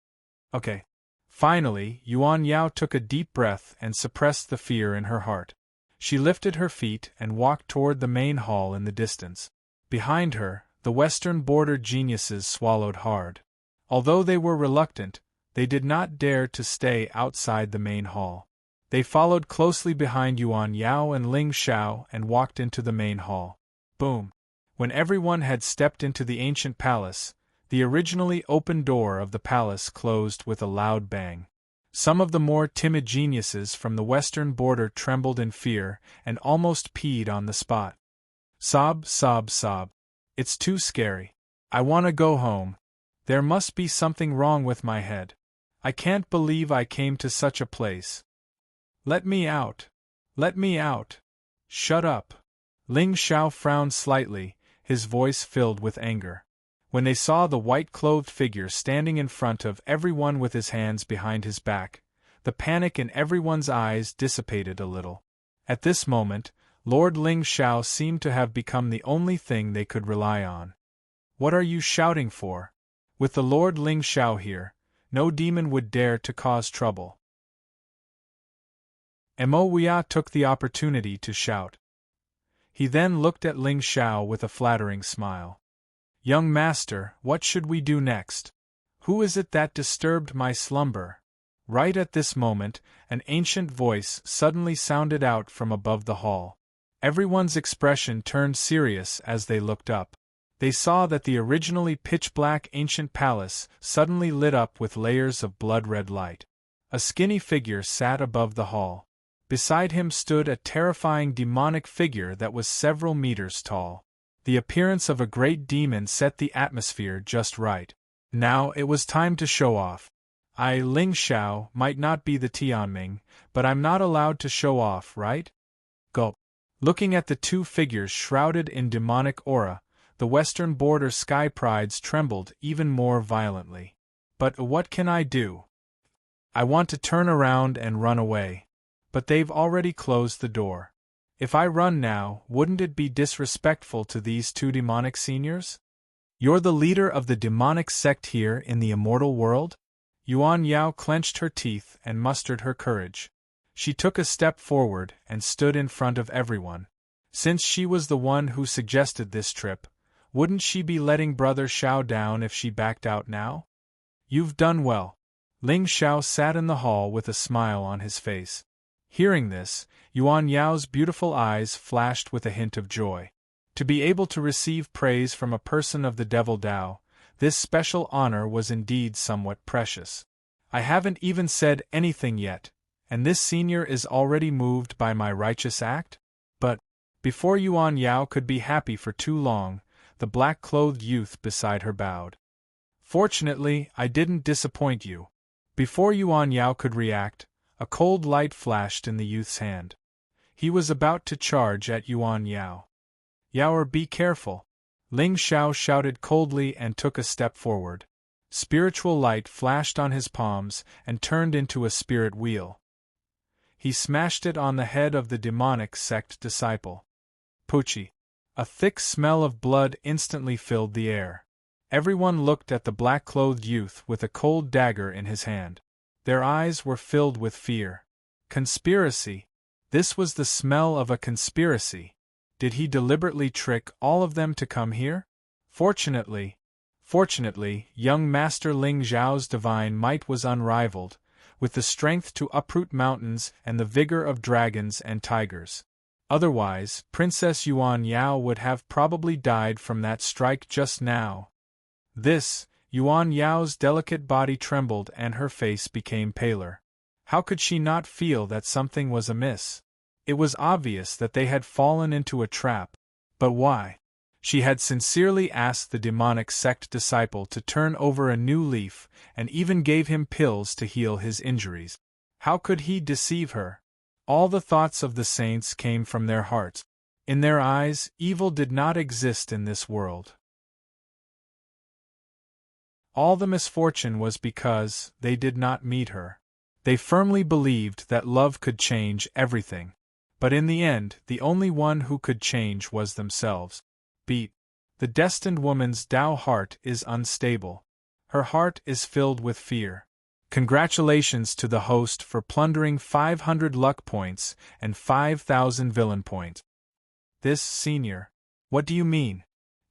Okay. Finally, Yuan Yao took a deep breath and suppressed the fear in her heart. She lifted her feet and walked toward the main hall in the distance. Behind her, the Western border geniuses swallowed hard. Although they were reluctant, they did not dare to stay outside the main hall. They followed closely behind Yuan Yao and Ling Xiao and walked into the main hall. Boom! When everyone had stepped into the ancient palace, the originally open door of the palace closed with a loud bang. Some of the more timid geniuses from the western border trembled in fear and almost peed on the spot. Sob, sob, sob. It's too scary. I want to go home. There must be something wrong with my head. I can't believe I came to such a place. Let me out. Let me out. Shut up. Ling Xiao frowned slightly, his voice filled with anger. When they saw the white-clothed figure standing in front of everyone with his hands behind his back, the panic in everyone's eyes dissipated a little. At this moment, Lord Ling Xiao seemed to have become the only thing they could rely on. What are you shouting for? With the Lord Ling Xiao here, no demon would dare to cause trouble. Mo Huia took the opportunity to shout. He then looked at Ling Xiao with a flattering smile. Young master, what should we do next? Who is it that disturbed my slumber? Right at this moment, an ancient voice suddenly sounded out from above the hall. Everyone's expression turned serious as they looked up. They saw that the originally pitch-black ancient palace suddenly lit up with layers of blood-red light. A skinny figure sat above the hall. Beside him stood a terrifying demonic figure that was several meters tall. The appearance of a great demon set the atmosphere just right. Now it was time to show off. I, Ling Xiao, might not be the Tianming, but I'm not allowed to show off, right? Gulp. Looking at the two figures shrouded in demonic aura, the western border sky prides trembled even more violently. But what can I do? I want to turn around and run away. But they've already closed the door. If I run now, wouldn't it be disrespectful to these two demonic seniors? You're the leader of the demonic sect here in the immortal world? Yuan Yao clenched her teeth and mustered her courage. She took a step forward and stood in front of everyone. Since she was the one who suggested this trip, wouldn't she be letting Brother Xiao down if she backed out now? You've done well. Ling Xiao sat in the hall with a smile on his face. Hearing this, Yuan Yao's beautiful eyes flashed with a hint of joy. To be able to receive praise from a person of the Devil Tao, this special honor was indeed somewhat precious. I haven't even said anything yet, and this senior is already moved by my righteous act? But, before Yuan Yao could be happy for too long, the black-clothed youth beside her bowed. Fortunately, I didn't disappoint you. Before Yuan Yao could react, a cold light flashed in the youth's hand. He was about to charge at Yuan Yao. Yaoer, be careful. Ling Xiao shouted coldly and took a step forward. Spiritual light flashed on his palms and turned into a spirit wheel. He smashed it on the head of the demonic sect disciple. Poochie. A thick smell of blood instantly filled the air. Everyone looked at the black-clothed youth with a cold dagger in his hand. Their eyes were filled with fear. Conspiracy. This was the smell of a conspiracy. Did he deliberately trick all of them to come here? Fortunately, young Master Ling Xiao's divine might was unrivaled, with the strength to uproot mountains and the vigor of dragons and tigers. Otherwise, Princess Yuan Yao would have probably died from that strike just now. Yuan Yao's delicate body trembled and her face became paler. How could she not feel that something was amiss? It was obvious that they had fallen into a trap. But why? She had sincerely asked the demonic sect disciple to turn over a new leaf and even gave him pills to heal his injuries. How could he deceive her? All the thoughts of the saints came from their hearts. In their eyes, evil did not exist in this world. All the misfortune was because they did not meet her. They firmly believed that love could change everything. But in the end, the only one who could change was themselves. The destined woman's Tao heart is unstable. Her heart is filled with fear. Congratulations to the host for plundering 500 luck points and 5,000 villain points. This, senior. What do you mean?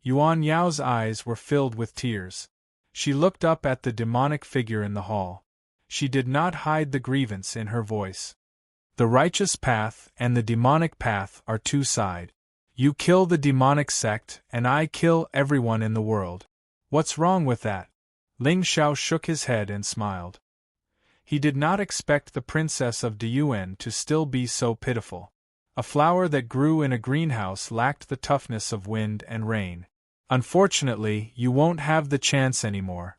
Yuan Yao's eyes were filled with tears. She looked up at the demonic figure in the hall. She did not hide the grievance in her voice. The righteous path and the demonic path are two sides. You kill the demonic sect, and I kill everyone in the world. What's wrong with that? Ling Xiao shook his head and smiled. He did not expect the princess of Diyuan to still be so pitiful. A flower that grew in a greenhouse lacked the toughness of wind and rain. Unfortunately, you won't have the chance anymore.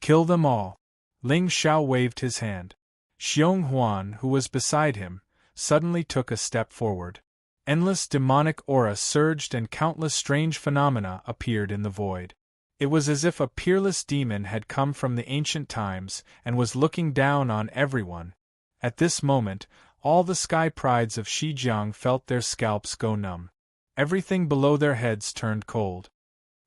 Kill them all. Ling Xiao waved his hand. Xiong Huan, who was beside him, suddenly took a step forward. Endless demonic aura surged and countless strange phenomena appeared in the void. It was as if a peerless demon had come from the ancient times and was looking down on everyone. At this moment, all the sky prides of Shijiang felt their scalps go numb. Everything below their heads turned cold.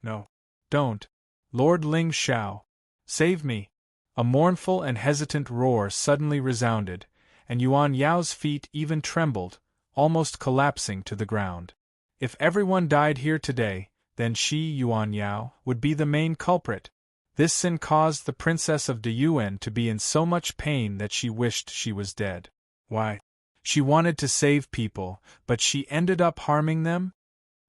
No. Don't. Lord Ling Xiao. Save me. A mournful and hesitant roar suddenly resounded, and Yuan Yao's feet even trembled, almost collapsing to the ground. If everyone died here today, then she, Yuan Yao, would be the main culprit. This sin caused the princess of Diyuan to be in so much pain that she wished she was dead. Why? She wanted to save people, but she ended up harming them?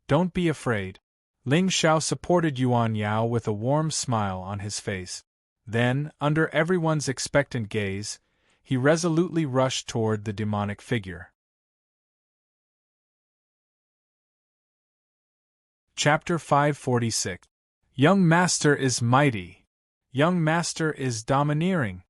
Don't be afraid. Ling Xiao supported Yuan Yao with a warm smile on his face. Then, under everyone's expectant gaze, he resolutely rushed toward the demonic figure. Chapter 546. Young Master is mighty. Young Master is domineering.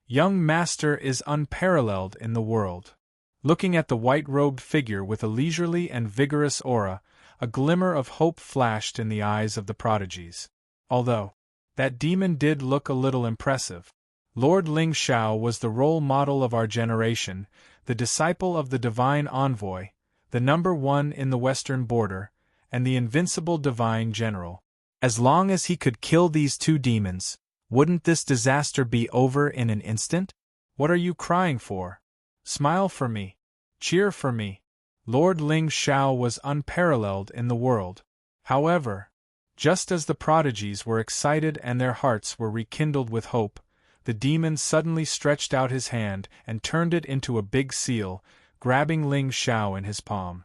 Young Master is unparalleled in the world. Looking at the white-robed figure with a leisurely and vigorous aura, a glimmer of hope flashed in the eyes of the prodigies. Although that demon did look a little impressive. Lord Ling Xiao was the role model of our generation, the disciple of the divine envoy, the number one in the western border, and the invincible divine general. As long as he could kill these two demons, wouldn't this disaster be over in an instant? What are you crying for? Smile for me. Cheer for me. Lord Ling Xiao was unparalleled in the world. However, just as the prodigies were excited and their hearts were rekindled with hope, the demon suddenly stretched out his hand and turned it into a big seal, grabbing Ling Xiao in his palm.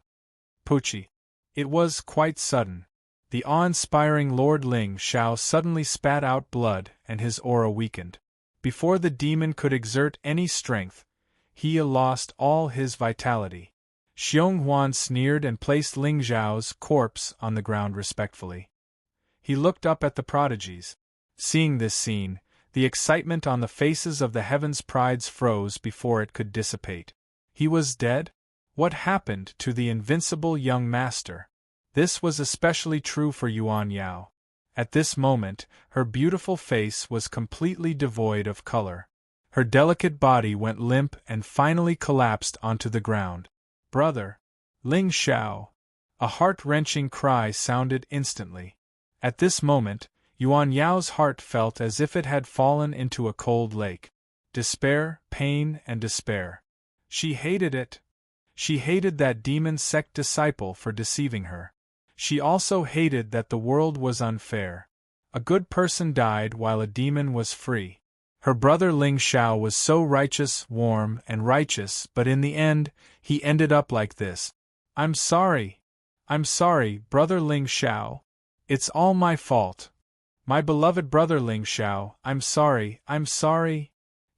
Poochie. It was quite sudden. The awe-inspiring Lord Ling Xiao suddenly spat out blood and his aura weakened. Before the demon could exert any strength, he lost all his vitality. Xiong Huan sneered and placed Ling Xiao's corpse on the ground respectfully. He looked up at the prodigies. Seeing this scene, the excitement on the faces of the heavens' prides froze before it could dissipate. He was dead? What happened to the invincible young master? This was especially true for Yuan Yao. At this moment, her beautiful face was completely devoid of color. Her delicate body went limp and finally collapsed onto the ground. Brother! Ling Xiao! A heart-wrenching cry sounded instantly. At this moment, Yuan Yao's heart felt as if it had fallen into a cold lake. Despair, pain, and despair. She hated it. She hated that demon sect disciple for deceiving her. She also hated that the world was unfair. A good person died while a demon was free. Her brother Ling Xiao was so righteous, warm, and righteous, but in the end, he ended up like this. I'm sorry. I'm sorry, brother Ling Xiao. It's all my fault. My beloved brother Ling Xiao, I'm sorry, I'm sorry.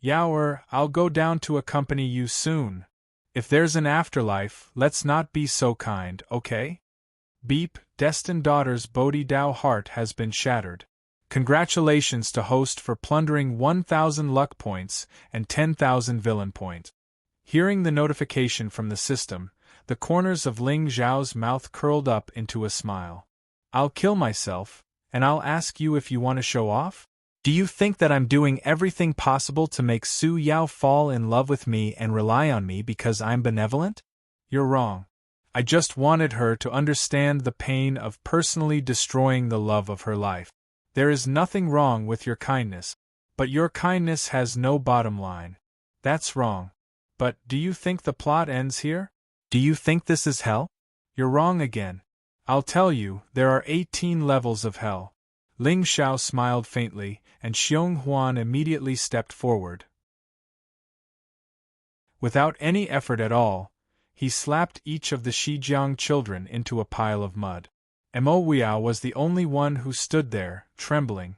Yaoer, I'll go down to accompany you soon. If there's an afterlife, let's not be so kind, okay? Beep, destined daughter's Bodhi Dao heart has been shattered. Congratulations to host for plundering 1,000 luck points and 10,000 villain points. Hearing the notification from the system, the corners of Ling Xiao's mouth curled up into a smile. I'll kill myself, and I'll ask you if you want to show off? Do you think that I'm doing everything possible to make Su Yao fall in love with me and rely on me because I'm benevolent? You're wrong. I just wanted her to understand the pain of personally destroying the love of her life. There is nothing wrong with your kindness. But your kindness has no bottom line. That's wrong. But do you think the plot ends here? Do you think this is hell? You're wrong again. I'll tell you, there are 18 levels of hell. Ling Xiao smiled faintly, and Xiong Huan immediately stepped forward. Without any effort at all, he slapped each of the Shijiang children into a pile of mud. Mo Wiao was the only one who stood there, trembling.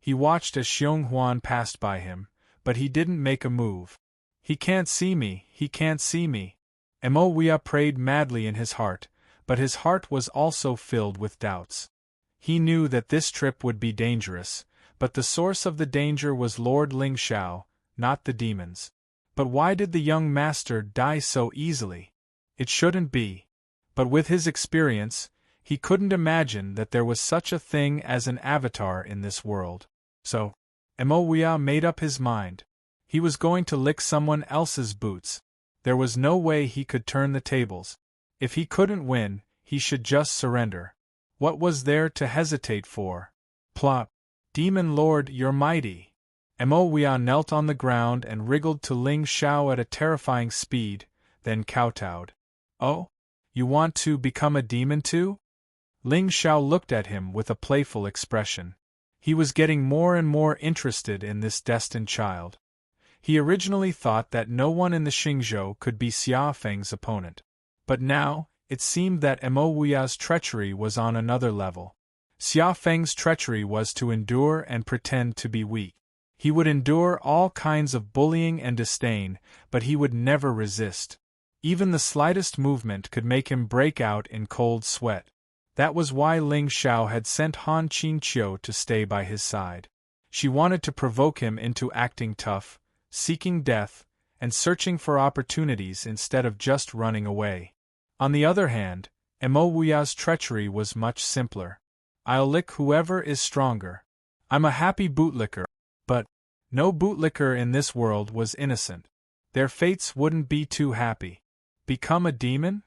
He watched as Xiong Huan passed by him, but he didn't make a move. He can't see me, he can't see me. Mo Wiao prayed madly in his heart, but his heart was also filled with doubts. He knew that this trip would be dangerous, but the source of the danger was Lord Ling Xiao, not the demons. But why did the young master die so easily? It shouldn't be. But with his experience, he couldn't imagine that there was such a thing as an avatar in this world. So, Mo Wiao made up his mind. He was going to lick someone else's boots. There was no way he could turn the tables. If he couldn't win, he should just surrender. What was there to hesitate for? Plop! Demon Lord, you're mighty! Mo Wiao knelt on the ground and wriggled to Ling Xiao at a terrifying speed, then kowtowed. Oh? You want to become a demon too? Ling Xiao looked at him with a playful expression. He was getting more and more interested in this destined child. He originally thought that no one in the Xingzhou could be Xia Feng's opponent. But now, it seemed that Mo Wiao's treachery was on another level. Xia Feng's treachery was to endure and pretend to be weak. He would endure all kinds of bullying and disdain, but he would never resist. Even the slightest movement could make him break out in cold sweat. That was why Ling Xiao had sent Han Qingqiu to stay by his side. She wanted to provoke him into acting tough, seeking death, and searching for opportunities instead of just running away. On the other hand, Mo Wiao's treachery was much simpler. I'll lick whoever is stronger. I'm a happy bootlicker. But no bootlicker in this world was innocent. Their fates wouldn't be too happy. Become a demon?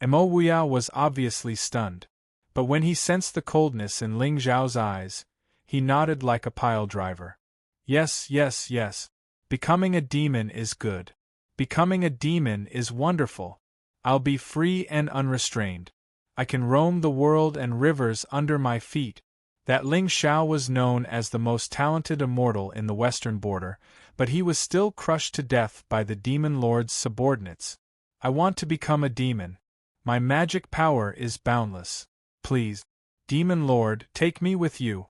Mo Wiao was obviously stunned. But when he sensed the coldness in Ling Xiao's eyes, he nodded like a pile driver. Yes, yes, yes. Becoming a demon is good. Becoming a demon is wonderful. I'll be free and unrestrained. I can roam the world and rivers under my feet. That Ling Xiao was known as the most talented immortal in the western border, but he was still crushed to death by the demon lord's subordinates. I want to become a demon. My magic power is boundless. Please, demon lord, take me with you.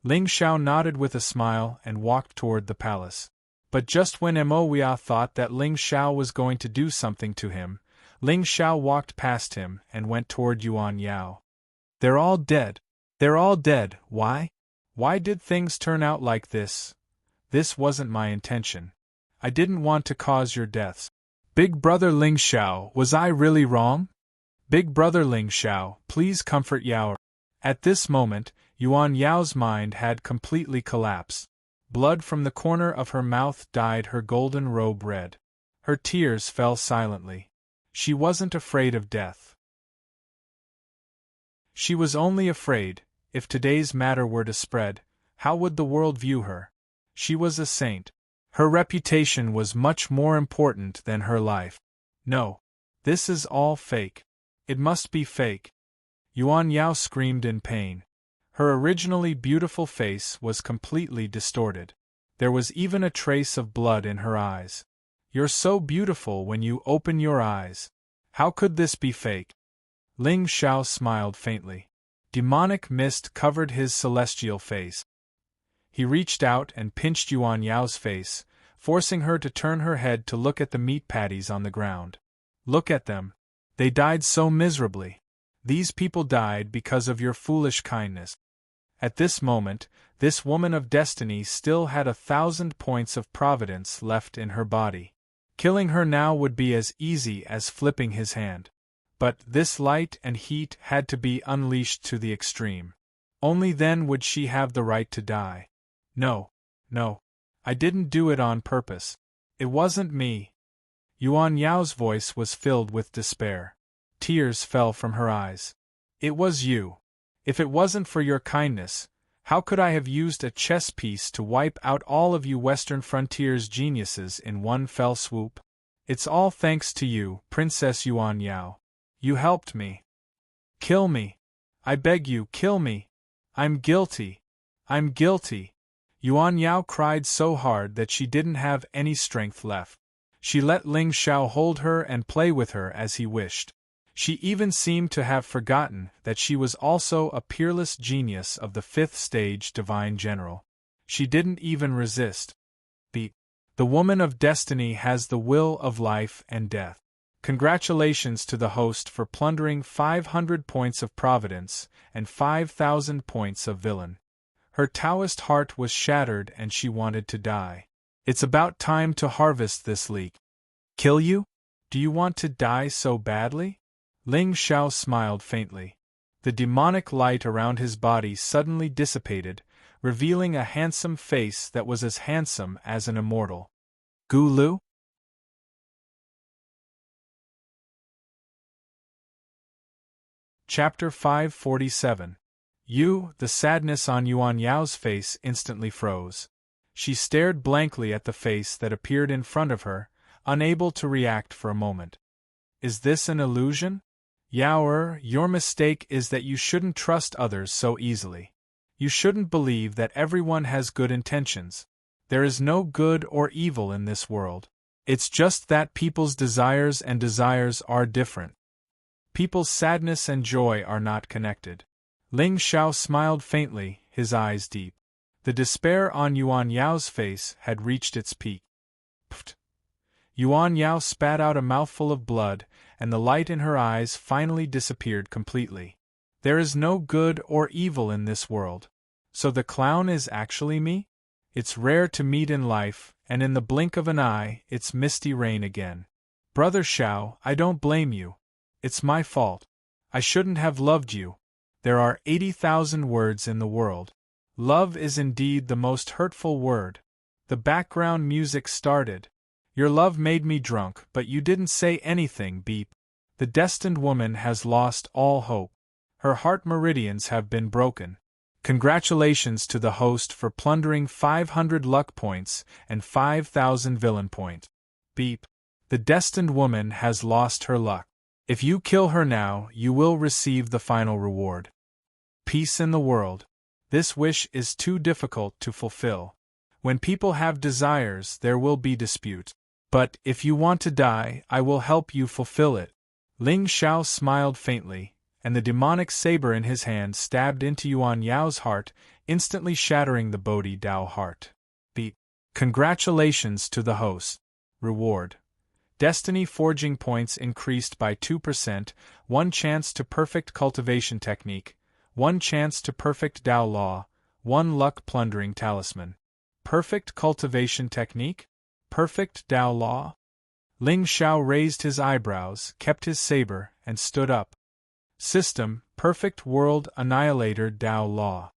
Ling Xiao nodded with a smile and walked toward the palace. But just when Mo Wiao thought that Ling Xiao was going to do something to him, Ling Xiao walked past him and went toward Yuan Yao. They're all dead. They're all dead. Why? Why did things turn out like this? This wasn't my intention. I didn't want to cause your deaths. Big brother Ling Xiao, was I really wrong? Big brother Ling Xiao, please comfort Yao. At this moment, Yuan Yao's mind had completely collapsed. Blood from the corner of her mouth dyed her golden robe red. Her tears fell silently. She wasn't afraid of death. She was only afraid, if today's matter were to spread, how would the world view her? She was a saint. Her reputation was much more important than her life. No. This is all fake. It must be fake. Yuan Yao screamed in pain. Her originally beautiful face was completely distorted. There was even a trace of blood in her eyes. You're so beautiful when you open your eyes. How could this be fake? Ling Xiao smiled faintly. Demonic mist covered his celestial face. He reached out and pinched Yuan Yao's face, forcing her to turn her head to look at the meat patties on the ground. Look at them. They died so miserably. These people died because of your foolish kindness. At this moment, this woman of destiny still had 1,000 points of providence left in her body. Killing her now would be as easy as flipping his hand. But this light and heat had to be unleashed to the extreme. Only then would she have the right to die. No, no. I didn't do it on purpose. It wasn't me. Yuan Yao's voice was filled with despair. Tears fell from her eyes. It was you. If it wasn't for your kindness, How could I have used a chess piece to wipe out all of you Western Frontiers geniuses in one fell swoop? It's all thanks to you, Princess Yuan Yao. You helped me. Kill me. I beg you, kill me. I'm guilty. I'm guilty. Yuan Yao cried so hard that she didn't have any strength left. She let Ling Xiao hold her and play with her as he wished. She even seemed to have forgotten that she was also a peerless genius of the 5th stage divine general. She didn't even resist. The woman of destiny has the will of life and death. Congratulations to the host for plundering 500 points of providence and 5,000 points of villain. Her Taoist heart was shattered and she wanted to die. It's about time to harvest this leek. Kill you? Do you want to die so badly? Ling Xiao smiled faintly. The demonic light around his body suddenly dissipated, revealing a handsome face that was as handsome as an immortal. Gu Lu? Chapter 547. The sadness on Yuan Yao's face instantly froze. She stared blankly at the face that appeared in front of her, unable to react for a moment. Is this an illusion? Yao, your mistake is that you shouldn't trust others so easily. You shouldn't believe that everyone has good intentions. There is no good or evil in this world. It's just that people's desires and desires are different. People's sadness and joy are not connected. Ling Xiao smiled faintly, his eyes deep. The despair on Yuan Yao's face had reached its peak. Pfft! Yuan Yao spat out a mouthful of blood, and the light in her eyes finally disappeared completely. There is no good or evil in this world. So the clown is actually me? It's rare to meet in life, and in the blink of an eye, it's misty rain again. Brother Xiao, I don't blame you. It's my fault. I shouldn't have loved you. There are 80,000 words in the world. Love is indeed the most hurtful word. The background music started. Your love made me drunk, but you didn't say anything, beep. The destined woman has lost all hope. Her heart meridians have been broken. Congratulations to the host for plundering 500 luck points and 5,000 villain point. Beep. The destined woman has lost her luck. If you kill her now, you will receive the final reward. Peace in the world. This wish is too difficult to fulfill. When people have desires, there will be dispute. But if you want to die, I will help you fulfill it. Ling Xiao smiled faintly, and the demonic saber in his hand stabbed into Yuan Yao's heart, instantly shattering the Bodhi Dao heart. Beat. Congratulations to the host. Reward. Destiny forging points increased by 2%, 1 chance to perfect cultivation technique, 1 chance to perfect Dao law, 1 luck plundering talisman. Perfect cultivation technique? Perfect Dao law? Ling Xiao raised his eyebrows, kept his saber, and stood up. System, perfect world annihilator Dao law.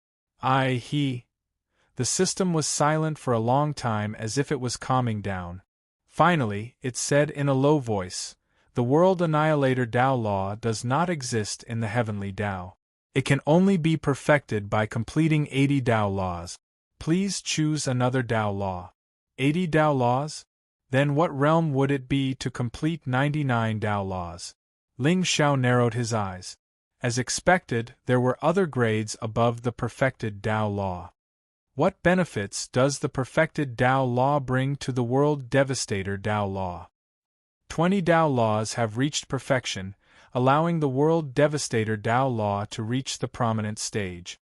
The system was silent for a long time as if it was calming down. Finally, it said in a low voice, the world annihilator Dao law does not exist in the heavenly Dao. It can only be perfected by completing 80 Dao laws. Please choose another Dao law. 80 Dao laws? Then what realm would it be to complete 99 Dao laws? Ling Xiao narrowed his eyes. As expected, there were other grades above the perfected Dao law. What benefits does the perfected Dao law bring to the world devastator Dao law? 20 Dao laws have reached perfection, allowing the world devastator Dao law to reach the prominent stage.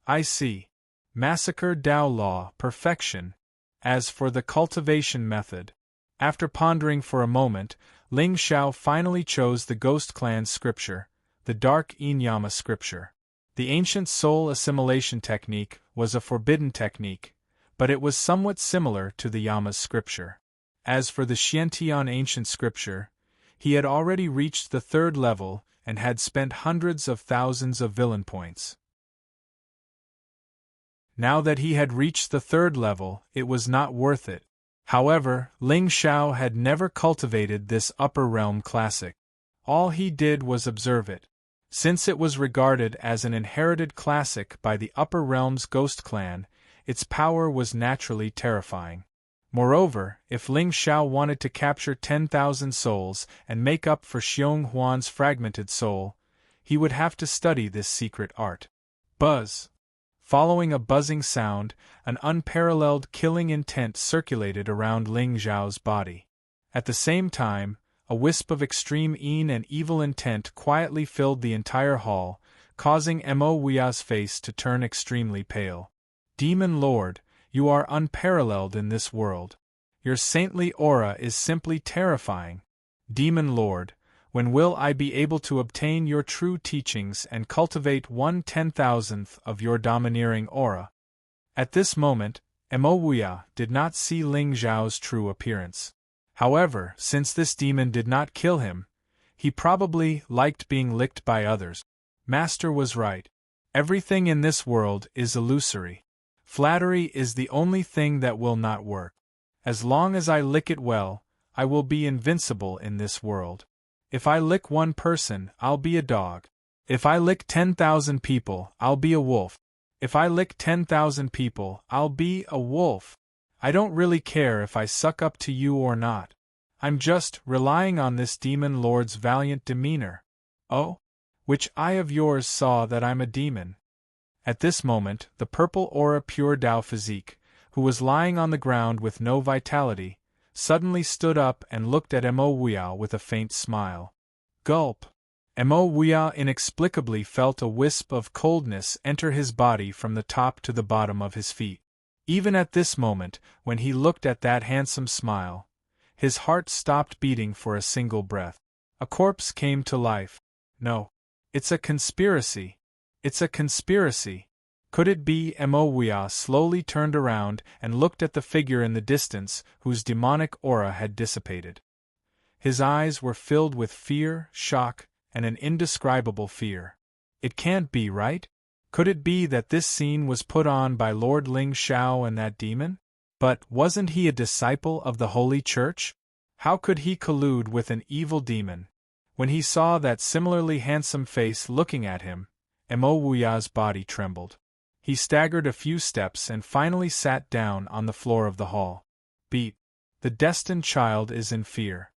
I see. Massacre Dao law, perfection. As for the cultivation method, after pondering for a moment, Ling Xiao finally chose the Ghost Clan scripture, the Dark Inyama scripture. The ancient soul assimilation technique was a forbidden technique, but it was somewhat similar to the Yama's scripture. As for the Xiantian ancient scripture, he had already reached the 3rd level and had spent hundreds of thousands of villain points. Now that he had reached the 3rd level, it was not worth it. However, Ling Xiao had never cultivated this upper realm classic. All he did was observe it. Since it was regarded as an inherited classic by the upper realm's ghost clan, its power was naturally terrifying. Moreover, if Ling Xiao wanted to capture 10,000 souls and make up for Xiong Huan's fragmented soul, he would have to study this secret art. Buzz. Following a buzzing sound, an unparalleled killing intent circulated around Ling Xiao's body. At the same time, a wisp of extreme and evil intent quietly filled the entire hall, causing Mo Wuya's face to turn extremely pale. Demon Lord, you are unparalleled in this world. Your saintly aura is simply terrifying. Demon Lord, when will I be able to obtain your true teachings and cultivate 1/10,000th of your domineering aura? At this moment, Mo Wuya did not see Ling Xiao's true appearance. However, since this demon did not kill him, he probably liked being licked by others. Master was right. Everything in this world is illusory. Flattery is the only thing that will not work. As long as I lick it well, I will be invincible in this world. If I lick one person, I'll be a dog. If I lick 10,000 people, I'll be a wolf. If I lick 10,000 people, I'll be a wolf. I don't really care if I suck up to you or not. I'm just relying on this demon lord's valiant demeanor. Oh? Which eye of yours saw that I'm a demon? At this moment, the purple aura pure Dao physique, who was lying on the ground with no vitality, suddenly stood up and looked at Mo Wuya with a faint smile. Gulp! Mo Wuya inexplicably felt a wisp of coldness enter his body from the top to the bottom of his feet. Even at this moment, when he looked at that handsome smile, his heart stopped beating for a single breath. A corpse came to life. No. It's a conspiracy. It's a conspiracy. Could it be? Mo Wuya slowly turned around and looked at the figure in the distance whose demonic aura had dissipated. His eyes were filled with fear, shock, and an indescribable fear. It can't be, right? Could it be that this scene was put on by Lord Ling Xiao and that demon? But wasn't he a disciple of the Holy Church? How could he collude with an evil demon? When he saw that similarly handsome face looking at him, Mo Wuya's body trembled. He staggered a few steps and finally sat down on the floor of the hall. Beat. The destined child is in fear.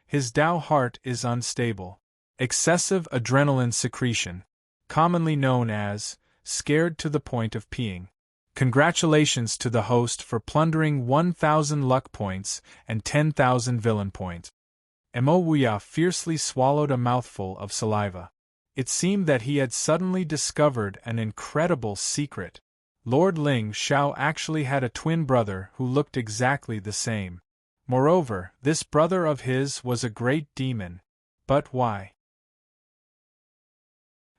His Dao heart is unstable. Excessive adrenaline secretion, commonly known as scared to the point of peeing. Congratulations to the host for plundering 1,000 luck points and 10,000 villain points. Mo Wuya fiercely swallowed a mouthful of saliva. It seemed that he had suddenly discovered an incredible secret. Lord Ling Xiao actually had a twin brother who looked exactly the same. Moreover, this brother of his was a great demon. But why?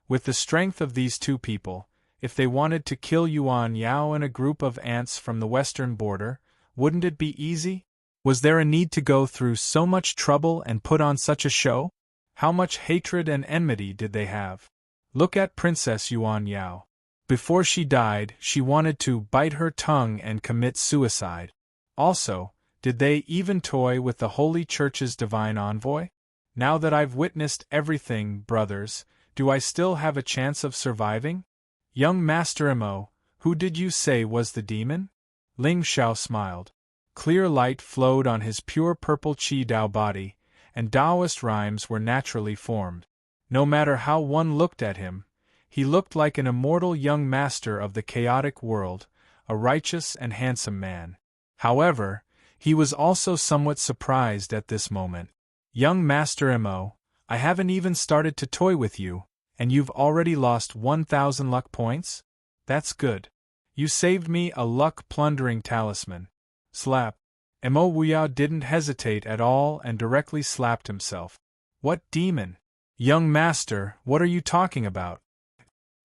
With the strength of these two people, if they wanted to kill Yuan Yao and a group of ants from the western border, wouldn't it be easy? Was there a need to go through so much trouble and put on such a show? How much hatred and enmity did they have? Look at Princess Yuan Yao. Before she died, she wanted to bite her tongue and commit suicide. Also, did they even toy with the Holy Church's divine envoy? Now that I've witnessed everything, brothers, do I still have a chance of surviving? Young Master Mo, who did you say was the demon? Ling Xiao smiled. Clear light flowed on his pure purple Qi Dao body, and Taoist rhymes were naturally formed. No matter how one looked at him, he looked like an immortal young master of the chaotic world, a righteous and handsome man. However, he was also somewhat surprised at this moment. Young Master Mo, I haven't even started to toy with you, and you've already lost 1,000 luck points? That's good. You saved me a luck-plundering talisman. Slap. Mo Wuya didn't hesitate at all and directly slapped himself. What demon? Young master, what are you talking about?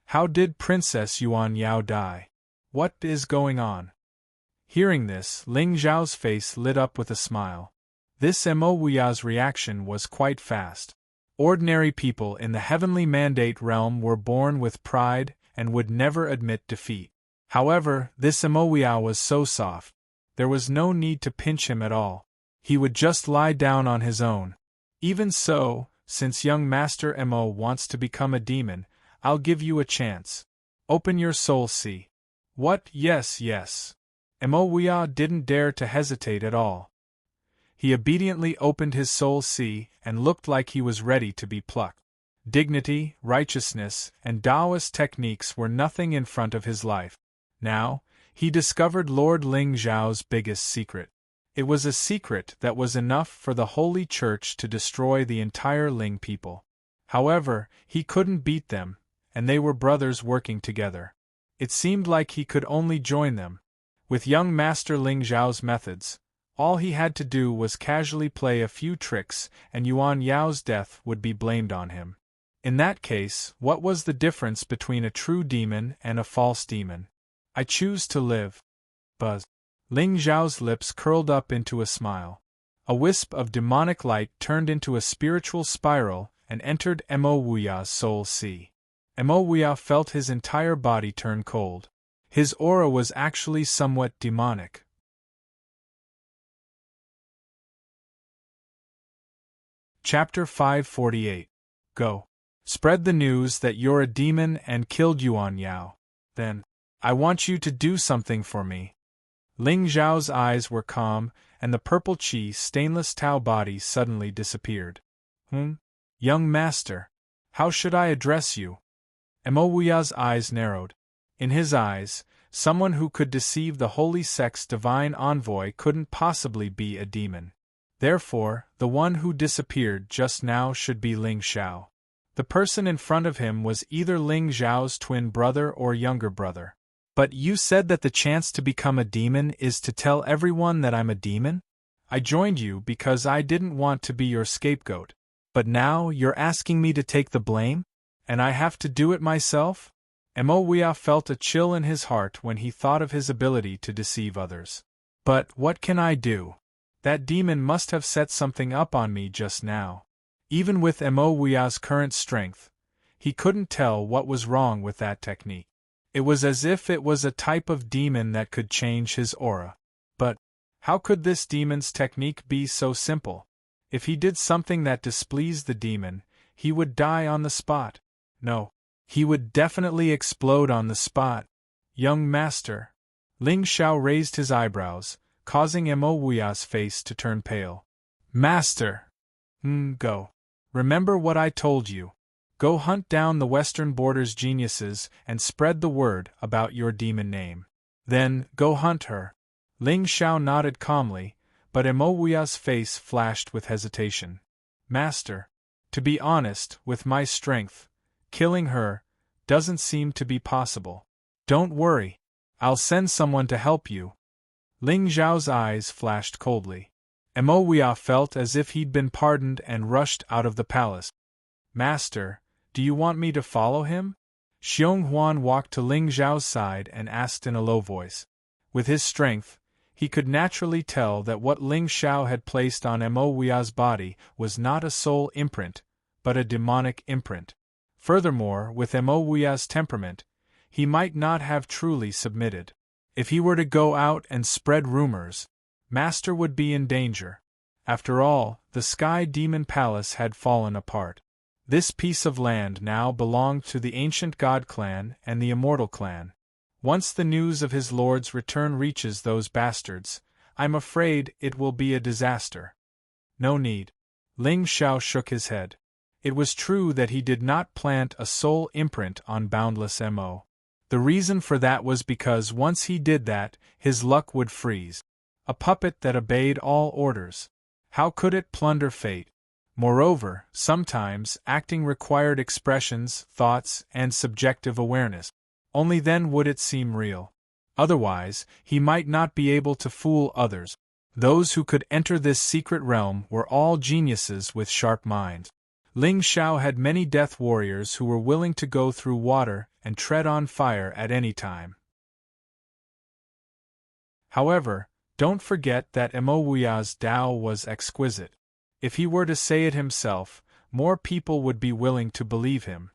How did Princess Yuan Yao die? What is going on? Hearing this, Ling Xiao's face lit up with a smile. This Mo Wuya's reaction was quite fast. Ordinary people in the heavenly mandate realm were born with pride and would never admit defeat. However, this Mo Wuya was so soft. There was no need to pinch him at all. He would just lie down on his own. Even so, since young Master Mo wants to become a demon, I'll give you a chance. Open your soul, see. What? Yes, yes. Mo didn't dare to hesitate at all. He obediently opened his soul see and looked like he was ready to be plucked. Dignity, righteousness, and Taoist techniques were nothing in front of his life. Now, he discovered Lord Ling Zhao's biggest secret. It was a secret that was enough for the Holy Church to destroy the entire Ling people. However, he couldn't beat them, and they were brothers working together. It seemed like he could only join them. With young Master Ling Zhao's methods, all he had to do was casually play a few tricks and Yuan Yao's death would be blamed on him. In that case, what was the difference between a true demon and a false demon? I choose to live. Buzz. Ling Zhao's lips curled up into a smile. A wisp of demonic light turned into a spiritual spiral and entered Mo Wuya's soul sea. Mo Wuya felt his entire body turn cold. His aura was actually somewhat demonic. Chapter 548. Go. Spread the news that you're a demon and killed Yuan Yao. Then, I want you to do something for me. Ling Zhao's eyes were calm, and the purple qi stainless Tao body suddenly disappeared. Young master, how should I address you? Mo Wuya's eyes narrowed. In his eyes, someone who could deceive the holy sect's divine envoy couldn't possibly be a demon. Therefore, the one who disappeared just now should be Ling Zhao. The person in front of him was either Ling Zhao's twin brother or younger brother. But you said that the chance to become a demon is to tell everyone that I'm a demon? I joined you because I didn't want to be your scapegoat. But now you're asking me to take the blame? And I have to do it myself? Mo Wuya felt a chill in his heart when he thought of his ability to deceive others. But what can I do? That demon must have set something up on me just now. Even with Mo Wuya's current strength, he couldn't tell what was wrong with that technique. It was as if it was a type of demon that could change his aura. But how could this demon's technique be so simple? If he did something that displeased the demon, he would die on the spot. No, he would definitely explode on the spot. Young master. Ling Zhao raised his eyebrows, causing Mo Wuya's face to turn pale. Master! Go. Remember what I told you. Go hunt down the Western Border's geniuses and spread the word about your demon name. Then, go hunt her. Ling Zhao nodded calmly, but Mo Wuya's face flashed with hesitation. Master, to be honest, with my strength, killing her doesn't seem to be possible. Don't worry. I'll send someone to help you. Ling Zhao's eyes flashed coldly. Mo Wuya felt as if he'd been pardoned and rushed out of the palace. Master, do you want me to follow him? Xiong Huan walked to Ling Zhao's side and asked in a low voice. With his strength, he could naturally tell that what Ling Zhao had placed on Mo Wuya's body was not a soul imprint, but a demonic imprint. Furthermore, with Mo Wuya's temperament, he might not have truly submitted. If he were to go out and spread rumors, Master would be in danger. After all, the Sky Demon Palace had fallen apart. This piece of land now belonged to the ancient God clan and the Immortal clan. Once the news of his lord's return reaches those bastards, I'm afraid it will be a disaster. No need. Ling Zhao shook his head. It was true that he did not plant a soul imprint on Boundless Mo. The reason for that was because once he did that, his luck would freeze. A puppet that obeyed all orders. How could it plunder fate? Moreover, sometimes acting required expressions, thoughts, and subjective awareness. Only then would it seem real. Otherwise, he might not be able to fool others. Those who could enter this secret realm were all geniuses with sharp minds. Ling Zhao had many death warriors who were willing to go through water and tread on fire at any time. However, don't forget that Mo Wuya's Tao was exquisite. If he were to say it himself, more people would be willing to believe him.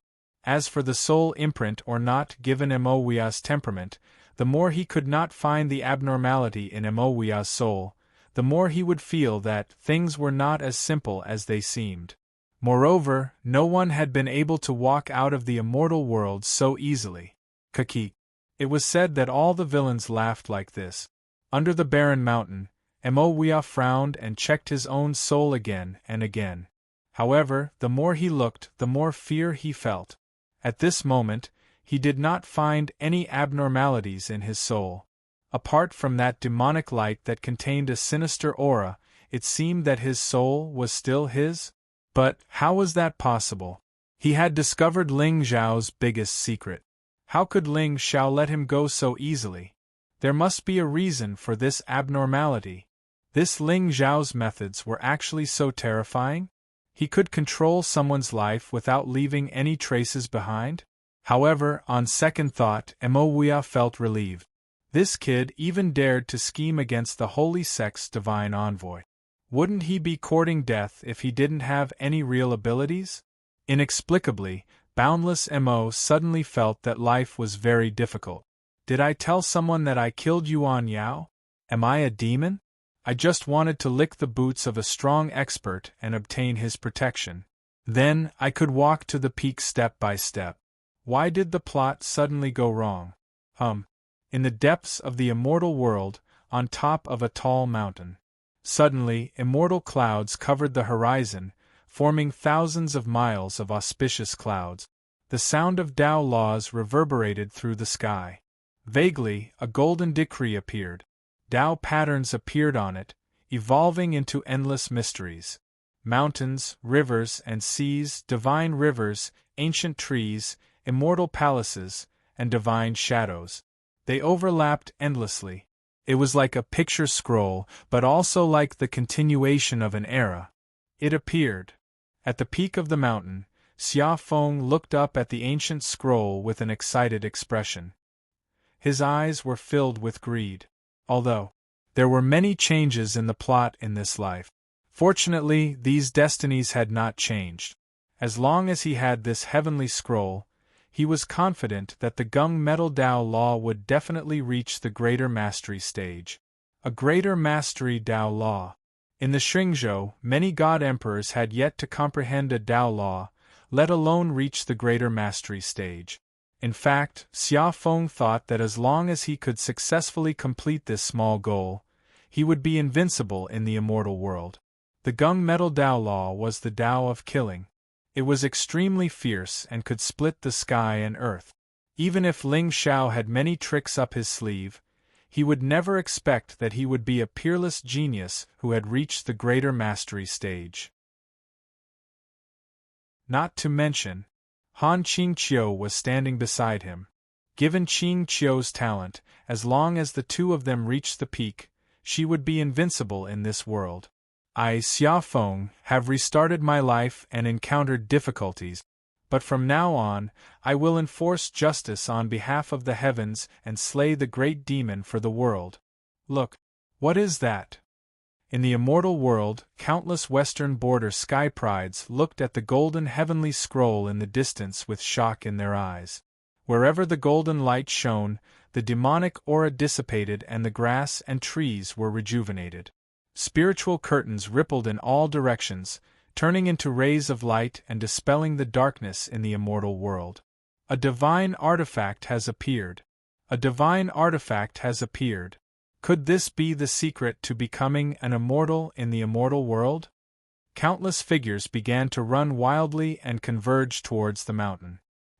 As for the soul imprint or not given Mo Wuya's temperament, the more he could not find the abnormality in Mo Wuya's soul, the more he would feel that things were not as simple as they seemed. Moreover, no one had been able to walk out of the immortal world so easily. Kaki. It was said that all the villains laughed like this. Under the barren mountain, Emoya frowned and checked his own soul again and again. However, the more he looked, the more fear he felt. At this moment, he did not find any abnormalities in his soul. Apart from that demonic light that contained a sinister aura, it seemed that his soul was still his. But how was that possible? He had discovered Ling Zhao's biggest secret. How could Ling Zhao let him go so easily? There must be a reason for this abnormality. This Ling Zhao's methods were actually so terrifying? He could control someone's life without leaving any traces behind? However, on second thought, Emoya felt relieved. This kid even dared to scheme against the holy sect's divine envoy. Wouldn't he be courting death if he didn't have any real abilities? Inexplicably, boundless Mo suddenly felt that life was very difficult. Did I tell someone that I killed Yuan Yao? Am I a demon? I just wanted to lick the boots of a strong expert and obtain his protection. Then, I could walk to the peak step by step. Why did the plot suddenly go wrong? In the depths of the immortal world, on top of a tall mountain. Suddenly, immortal clouds covered the horizon, forming thousands of miles of auspicious clouds. The sound of Tao laws reverberated through the sky. Vaguely, a golden decree appeared. Tao patterns appeared on it, evolving into endless mysteries. Mountains, rivers and seas, divine rivers, ancient trees, immortal palaces, and divine shadows. They overlapped endlessly. It was like a picture scroll, but also like the continuation of an era. It appeared. At the peak of the mountain, Xia Feng looked up at the ancient scroll with an excited expression. His eyes were filled with greed. Although there were many changes in the plot in this life, fortunately these destinies had not changed. As long as he had this heavenly scroll, he was confident that the Gung Metal Tao Law would definitely reach the Greater Mastery stage. A Greater Mastery Tao Law. In the Xingzhou, many God Emperors had yet to comprehend a Tao Law, let alone reach the Greater Mastery stage. In fact, Xia Feng thought that as long as he could successfully complete this small goal, he would be invincible in the immortal world. The Gung Metal Tao Law was the Tao of killing. It was extremely fierce and could split the sky and earth. Even if Ling Zhao had many tricks up his sleeve, he would never expect that he would be a peerless genius who had reached the Greater Mastery stage. Not to mention, Han Qingqiu was standing beside him. Given Qingqiu's talent, as long as the two of them reached the peak, she would be invincible in this world. I, Xia Feng, have restarted my life and encountered difficulties, but from now on, I will enforce justice on behalf of the heavens and slay the great demon for the world. Look, what is that? In the immortal world, countless western border sky prides looked at the golden heavenly scroll in the distance with shock in their eyes. Wherever the golden light shone, the demonic aura dissipated and the grass and trees were rejuvenated. Spiritual curtains rippled in all directions, turning into rays of light and dispelling the darkness in the immortal world. A divine artifact has appeared. A divine artifact has appeared. Could this be the secret to becoming an immortal in the immortal world? Countless figures began to run wildly and converge towards the mountain.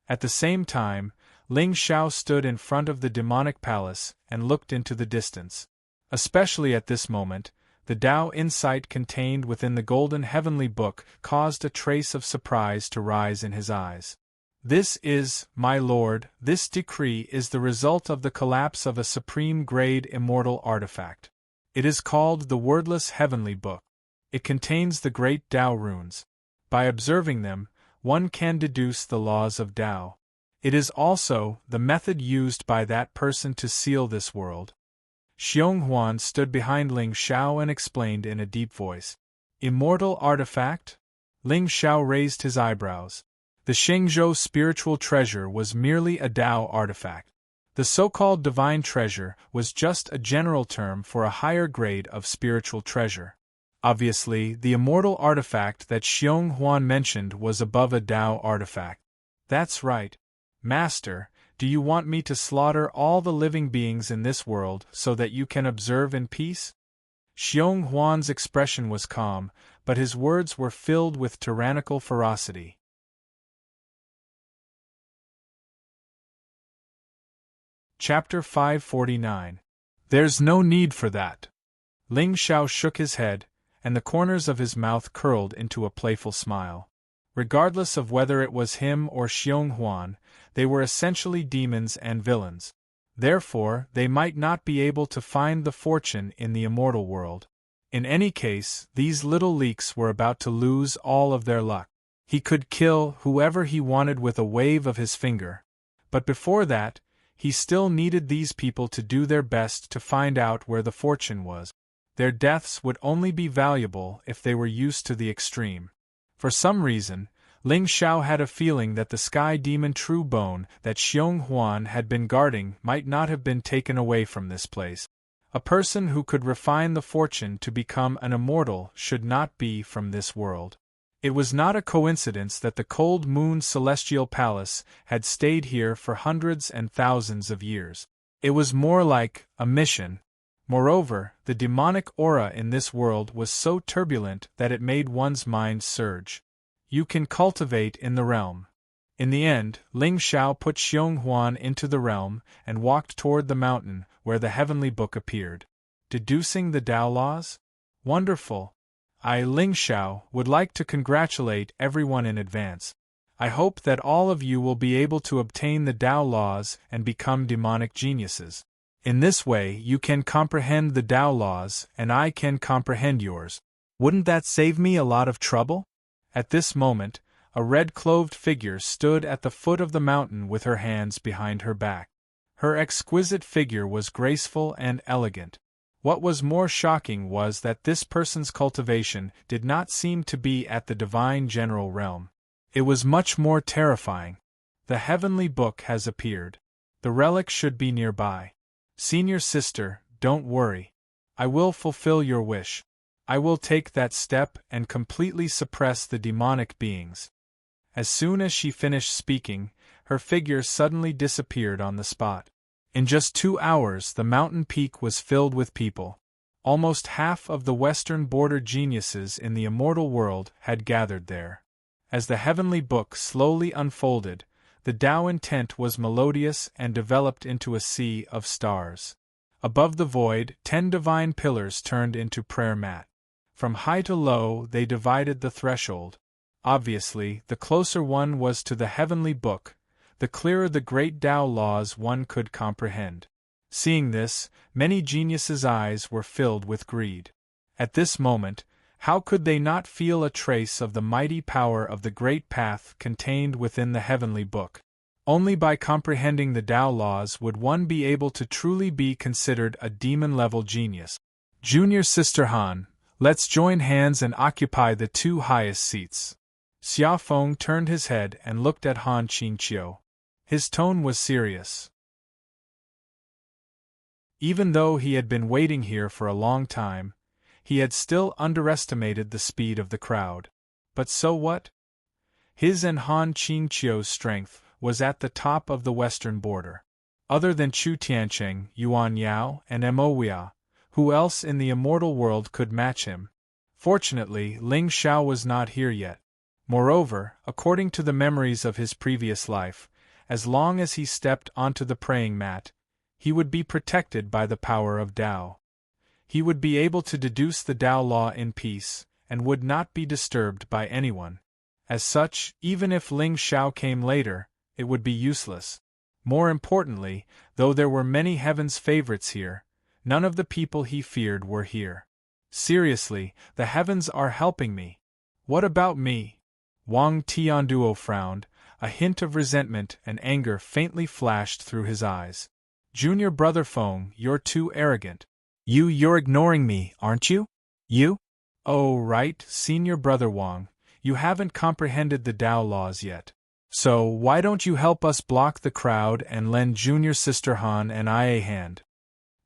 At the same time, Ling Zhao stood in front of the demonic palace and looked into the distance. Especially at this moment, the Tao insight contained within the golden heavenly book caused a trace of surprise to rise in his eyes. This is, my lord, this decree is the result of the collapse of a supreme-grade immortal artifact. It is called the Wordless Heavenly Book. It contains the great Tao runes. By observing them, one can deduce the laws of Tao. It is also the method used by that person to seal this world. Xionghuan stood behind Ling Zhao and explained in a deep voice. Immortal artifact? Ling Zhao raised his eyebrows. The Xingzhou spiritual treasure was merely a Tao artifact. The so-called divine treasure was just a general term for a higher grade of spiritual treasure. Obviously, the immortal artifact that Xiong Huan mentioned was above a Tao artifact. That's right. Master, do you want me to slaughter all the living beings in this world so that you can observe in peace? Xiong Huan's expression was calm, but his words were filled with tyrannical ferocity. Chapter 549. There's no need for that. Ling Xiao shook his head, and the corners of his mouth curled into a playful smile. Regardless of whether it was him or Xiong Huan, they were essentially demons and villains. Therefore, they might not be able to find the fortune in the immortal world. In any case, these little leaks were about to lose all of their luck. He could kill whoever he wanted with a wave of his finger. But before that, he still needed these people to do their best to find out where the fortune was. Their deaths would only be valuable if they were used to the extreme. For some reason, Ling Xiao had a feeling that the sky demon True Bone that Xiong Huan had been guarding might not have been taken away from this place. A person who could refine the fortune to become an immortal should not be from this world. It was not a coincidence that the Cold Moon Celestial Palace had stayed here for hundreds and thousands of years. It was more like a mission. Moreover, the demonic aura in this world was so turbulent that it made one's mind surge. You can cultivate in the realm. In the end, Ling Xiao put Xiong Huan into the realm and walked toward the mountain where the heavenly book appeared. Deducing the Tao laws? Wonderful! I, Ling Xiao, would like to congratulate everyone in advance. I hope that all of you will be able to obtain the Tao laws and become demonic geniuses. In this way you can comprehend the Tao laws and I can comprehend yours. Wouldn't that save me a lot of trouble? At this moment, a red-clothed figure stood at the foot of the mountain with her hands behind her back. Her exquisite figure was graceful and elegant. What was more shocking was that this person's cultivation did not seem to be at the divine general realm. It was much more terrifying. The heavenly book has appeared. The relic should be nearby. Senior sister, don't worry. I will fulfill your wish. I will take that step and completely suppress the demonic beings. As soon as she finished speaking, her figure suddenly disappeared on the spot. In just 2 hours the mountain peak was filled with people. Almost half of the western border geniuses in the immortal world had gathered there. As the heavenly book slowly unfolded, the Tao intent was melodious and developed into a sea of stars. Above the void, 10 divine pillars turned into prayer mat. From high to low they divided the threshold. Obviously, the closer one was to the heavenly book, the clearer the great Tao laws one could comprehend. Seeing this, many geniuses' eyes were filled with greed. At this moment, how could they not feel a trace of the mighty power of the great path contained within the heavenly book? Only by comprehending the Tao laws would one be able to truly be considered a demon-level genius. Junior Sister Han, let's join hands and occupy the 2 highest seats. Xia Feng turned his head and looked at Han Qingqiu. His tone was serious. Even though he had been waiting here for a long time, he had still underestimated the speed of the crowd. But so what? His and Han Qingqiu's strength was at the top of the western border. Other than Chu Tiancheng, Yuan Yao, and Mo Wia, who else in the immortal world could match him? Fortunately, Ling Xiao was not here yet. Moreover, according to the memories of his previous life, as long as he stepped onto the praying mat, he would be protected by the power of Tao. He would be able to deduce the Tao law in peace, and would not be disturbed by anyone. As such, even if Ling Xiao came later, it would be useless. More importantly, though there were many heaven's favorites here, none of the people he feared were here. Seriously, the heavens are helping me. What about me? Wang Tianduo frowned. A hint of resentment and anger faintly flashed through his eyes. Junior Brother Feng, you're too arrogant. You're ignoring me, aren't you? You? Oh, right, Senior Brother Wang, you haven't comprehended the Tao laws yet. So, why don't you help us block the crowd and lend Junior Sister Han and I a hand?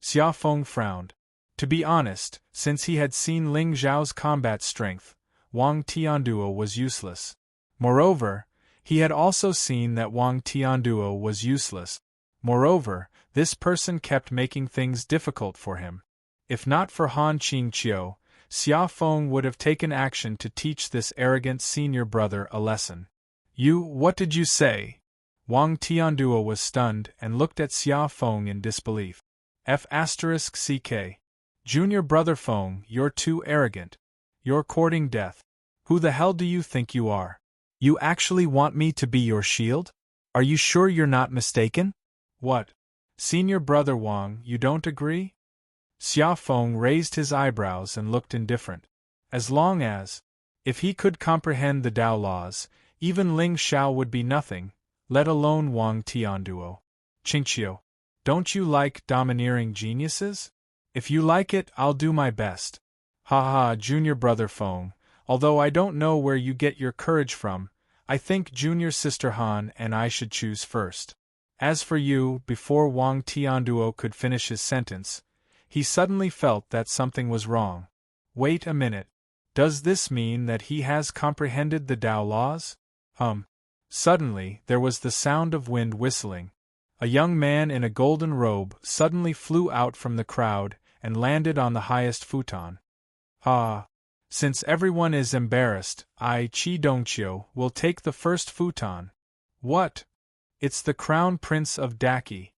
Xia Feng frowned. To be honest, since he had seen Ling Zhao's combat strength, Wang Tianduo was useless. Moreover, he had also seen that Wang Tianduo was useless. Moreover, this person kept making things difficult for him. If not for Han Qingqiu, Xia Feng would have taken action to teach this arrogant senior brother a lesson. What did you say? Wang Tianduo was stunned and looked at Xia Feng in disbelief. F***ck. Junior brother Feng, you're too arrogant. You're courting death. Who the hell do you think you are? You actually want me to be your shield? Are you sure you're not mistaken? What? Senior brother Wang, you don't agree? Xia Feng raised his eyebrows and looked indifferent. As long as, if he could comprehend the Tao laws, even Ling Xiao would be nothing, let alone Wang Tianduo. Qingqiu, don't you like domineering geniuses? If you like it, I'll do my best. Ha, junior brother Feng, although I don't know where you get your courage from, I think junior sister Han and I should choose first. As for you, before Wang Tianduo could finish his sentence, he suddenly felt that something was wrong. Wait a minute. Does this mean that he has comprehended the Tao laws? Suddenly, there was the sound of wind whistling. A young man in a golden robe suddenly flew out from the crowd and landed on the highest futon. Since everyone is embarrassed, I, Qi Dongqiu, will take the first futon. What? It's the Crown Prince of Daqi.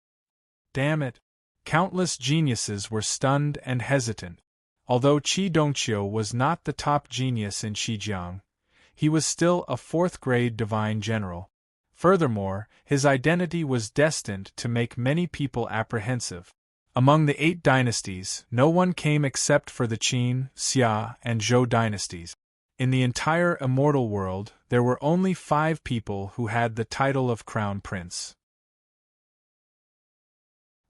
Damn it. Countless geniuses were stunned and hesitant. Although Qi Dongqiu was not the top genius in Xinjiang, he was still a fourth-grade divine general. Furthermore, his identity was destined to make many people apprehensive. Among the 8 dynasties, no one came except for the Qin, Xia, and Zhou dynasties. In the entire immortal world, there were only 5 people who had the title of Crown Prince.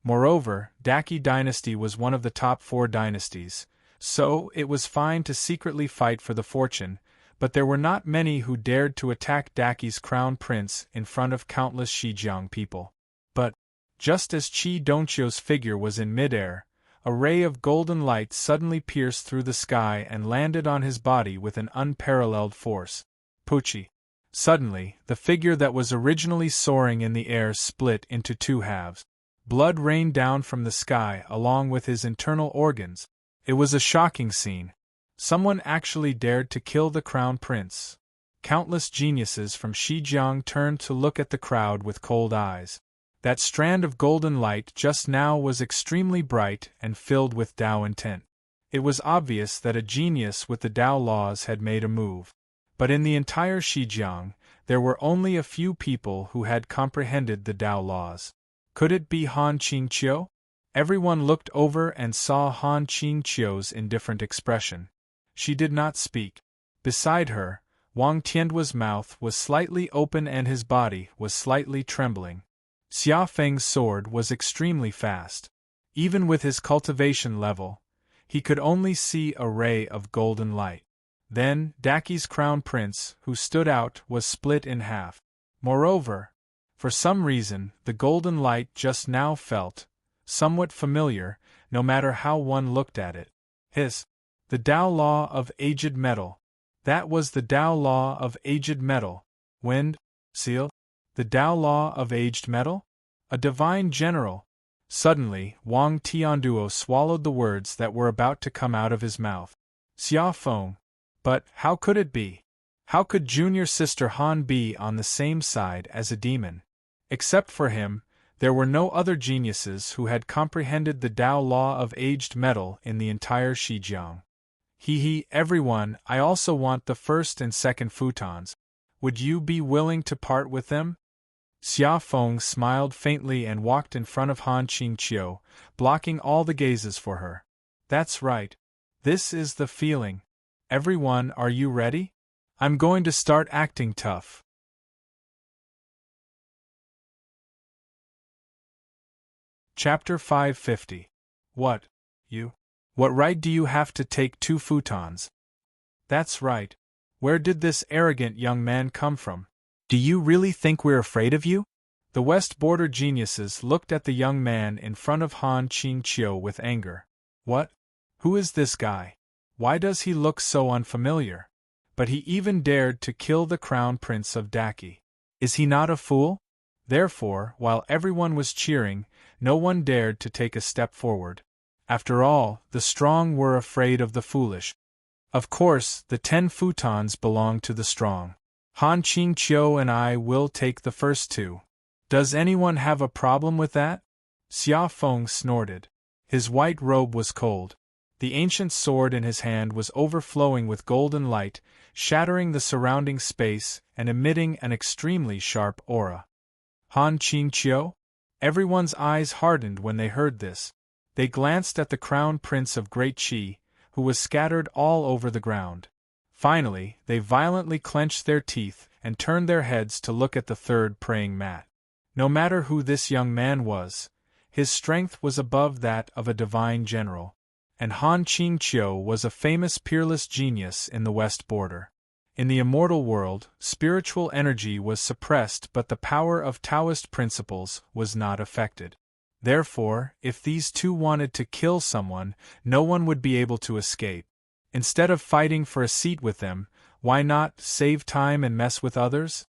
Moreover, Daqi dynasty was one of the top 4 dynasties, so it was fine to secretly fight for the fortune, but there were not many who dared to attack Daqi's crown prince in front of countless Xinjiang people. But, just as Qi Dongqiu's figure was in midair, a ray of golden light suddenly pierced through the sky and landed on his body with an unparalleled force. Puchi. Suddenly, the figure that was originally soaring in the air split into 2 halves. Blood rained down from the sky along with his internal organs. It was a shocking scene. Someone actually dared to kill the crown prince. Countless geniuses from Xinjiang turned to look at the crowd with cold eyes. That strand of golden light just now was extremely bright and filled with Tao intent. It was obvious that a genius with the Tao laws had made a move. But in the entire Xinjiang, there were only a few people who had comprehended the Tao laws. Could it be Han Qingqiu? Everyone looked over and saw Han Qingqiu's indifferent expression. She did not speak. Beside her, Wang Tianduo's mouth was slightly open and his body was slightly trembling. Xia Feng's sword was extremely fast. Even with his cultivation level, he could only see a ray of golden light. Then, Daqi's crown prince, who stood out, was split in half. Moreover, for some reason, the golden light just now felt somewhat familiar, no matter how one looked at it. The Tao law of aged metal. That was the Tao law of aged metal. Wind, seal. The Tao law of aged metal? A divine general. Suddenly, Wang Tianduo swallowed the words that were about to come out of his mouth. Xia Feng. But how could it be? How could junior sister Han be on the same side as a demon? Except for him, there were no other geniuses who had comprehended the Tao law of aged metal in the entire Xinjiang. Everyone, I also want the first and second futons. Would you be willing to part with them? Xia Feng smiled faintly and walked in front of Han Qingqiu, blocking all the gazes for her. That's right. This is the feeling. Everyone, are you ready? I'm going to start acting tough. Chapter 550. What? You? What right do you have to take 2 futons? That's right. Where did this arrogant young man come from? Do you really think we're afraid of you? The West Border geniuses looked at the young man in front of Han Qingqiu with anger. What? Who is this guy? Why does he look so unfamiliar? But he even dared to kill the crown prince of Daki. Is he not a fool? Therefore, while everyone was cheering, no one dared to take a step forward. After all, the strong were afraid of the foolish. Of course, the 10 futons belong to the strong. Han Qingqiu and I will take the first 2. Does anyone have a problem with that? Xia Feng snorted. His white robe was cold. The ancient sword in his hand was overflowing with golden light, shattering the surrounding space and emitting an extremely sharp aura. Han Qingqiu? Everyone's eyes hardened when they heard this. They glanced at the crown prince of Great Qi, who was scattered all over the ground. Finally, they violently clenched their teeth and turned their heads to look at the third praying mat. No matter who this young man was, his strength was above that of a divine general, and Han Qingqiu was a famous peerless genius in the West Border. In the immortal world, spiritual energy was suppressed, but the power of Taoist principles was not affected. Therefore, if these 2 wanted to kill someone, no one would be able to escape. Instead of fighting for a seat with them, why not save time and mess with others?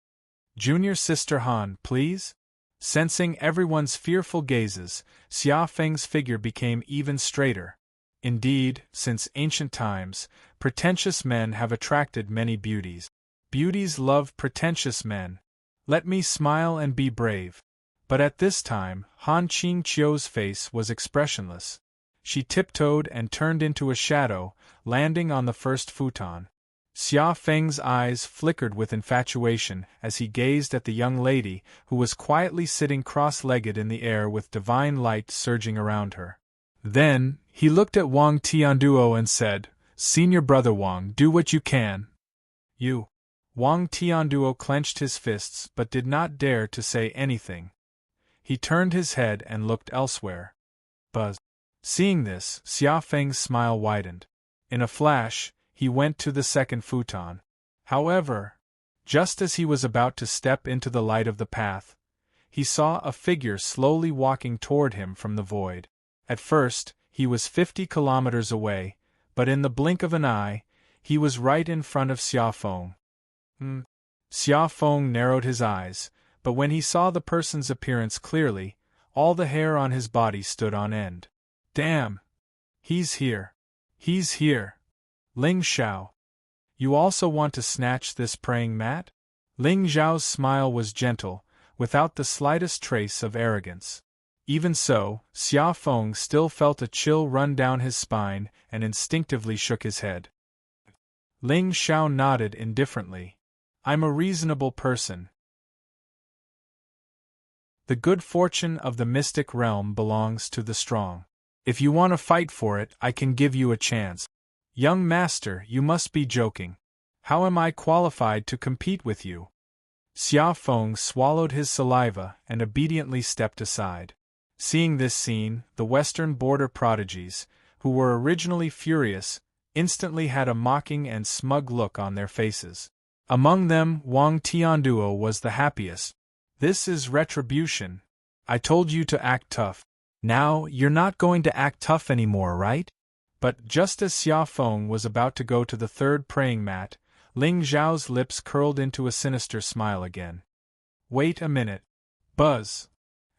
Junior Sister Han, please? Sensing everyone's fearful gazes, Xia Feng's figure became even straighter. Indeed, since ancient times, pretentious men have attracted many beauties. Beauties love pretentious men. Let me smile and be brave. But at this time, Han Qingqiu's face was expressionless. She tiptoed and turned into a shadow, landing on the first futon. Xia Feng's eyes flickered with infatuation as he gazed at the young lady who was quietly sitting cross-legged in the air with divine light surging around her. Then, he looked at Wang Tianduo and said, "Senior brother Wang, do what you can." You. Wang Tianduo clenched his fists but did not dare to say anything. He turned his head and looked elsewhere. Buzz. Seeing this, Xia Feng's smile widened. In a flash, he went to the second futon. However, just as he was about to step into the light of the path, he saw a figure slowly walking toward him from the void. At first, he was 50 kilometers away, but in the blink of an eye, he was right in front of Xia Feng. Xia Feng narrowed his eyes, but when he saw the person's appearance clearly, all the hair on his body stood on end. Damn! He's here. He's here. Ling Xiao. You also want to snatch this praying mat? Ling Xiao's smile was gentle, without the slightest trace of arrogance. Even so, Xia Feng still felt a chill run down his spine and instinctively shook his head. Ling Xiao nodded indifferently. I'm a reasonable person. The good fortune of the mystic realm belongs to the strong. If you want to fight for it, I can give you a chance. Young master, you must be joking. How am I qualified to compete with you? Xia Feng swallowed his saliva and obediently stepped aside. Seeing this scene, the western border prodigies, who were originally furious, instantly had a mocking and smug look on their faces. Among them, Wang Tianduo was the happiest. This is retribution. I told you to act tough. Now, you're not going to act tough anymore, right? But just as Xia Feng was about to go to the third praying mat, Ling Xiao's lips curled into a sinister smile again. Wait a minute. Buzz.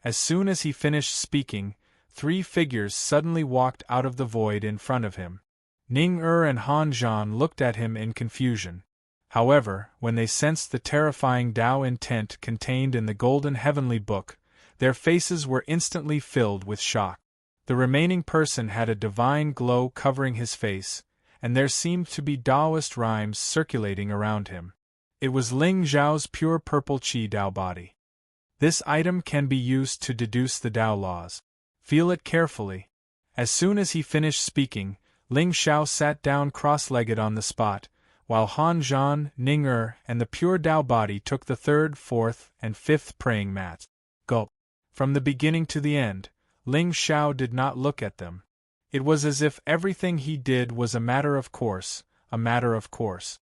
As soon as he finished speaking, 3 figures suddenly walked out of the void in front of him. Ning and Han Zhan looked at him in confusion. However, when they sensed the terrifying Tao intent contained in the golden heavenly book, their faces were instantly filled with shock. The remaining person had a divine glow covering his face, and there seemed to be Taoist rhymes circulating around him. It was Ling Xiao's pure purple Qi Tao body. This item can be used to deduce the Tao laws. Feel it carefully. As soon as he finished speaking, Ling Xiao sat down cross-legged on the spot, while Han Zhan, Ning and the pure Tao body took the third, fourth, and fifth praying mats. Gulp. From the beginning to the end, Ling Xiao did not look at them. It was as if everything he did was a matter of course, a matter of course.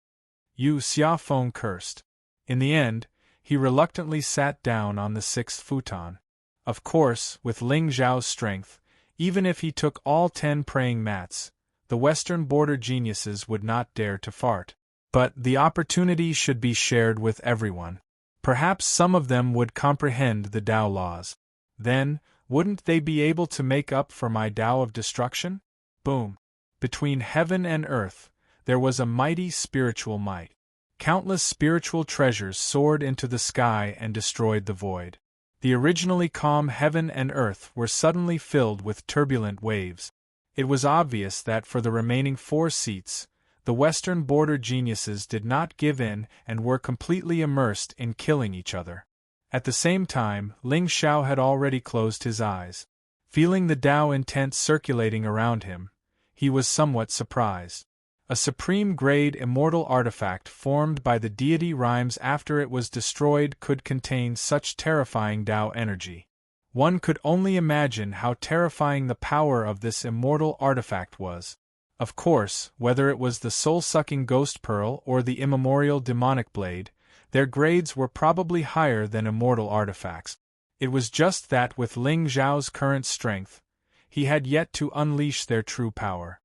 You, Xia Feng cursed. In the end, he reluctantly sat down on the 6th futon. Of course, with Ling Xiao's strength, even if he took all 10 praying mats, the Western border geniuses would not dare to fart. But the opportunity should be shared with everyone. Perhaps some of them would comprehend the Tao laws. Then, wouldn't they be able to make up for my Tao of destruction? Boom! Between heaven and earth, there was a mighty spiritual might. Countless spiritual treasures soared into the sky and destroyed the void. The originally calm heaven and earth were suddenly filled with turbulent waves. It was obvious that for the remaining 4 seats, the Western border geniuses did not give in and were completely immersed in killing each other. At the same time, Ling Xiao had already closed his eyes. Feeling the Tao intent circulating around him, he was somewhat surprised. A supreme-grade immortal artifact formed by the deity Rhymes after it was destroyed could contain such terrifying Tao energy. One could only imagine how terrifying the power of this immortal artifact was. Of course, whether it was the soul-sucking ghost pearl or the immemorial demonic blade, their grades were probably higher than immortal artifacts. It was just that with Ling Xiao's current strength, he had yet to unleash their true power.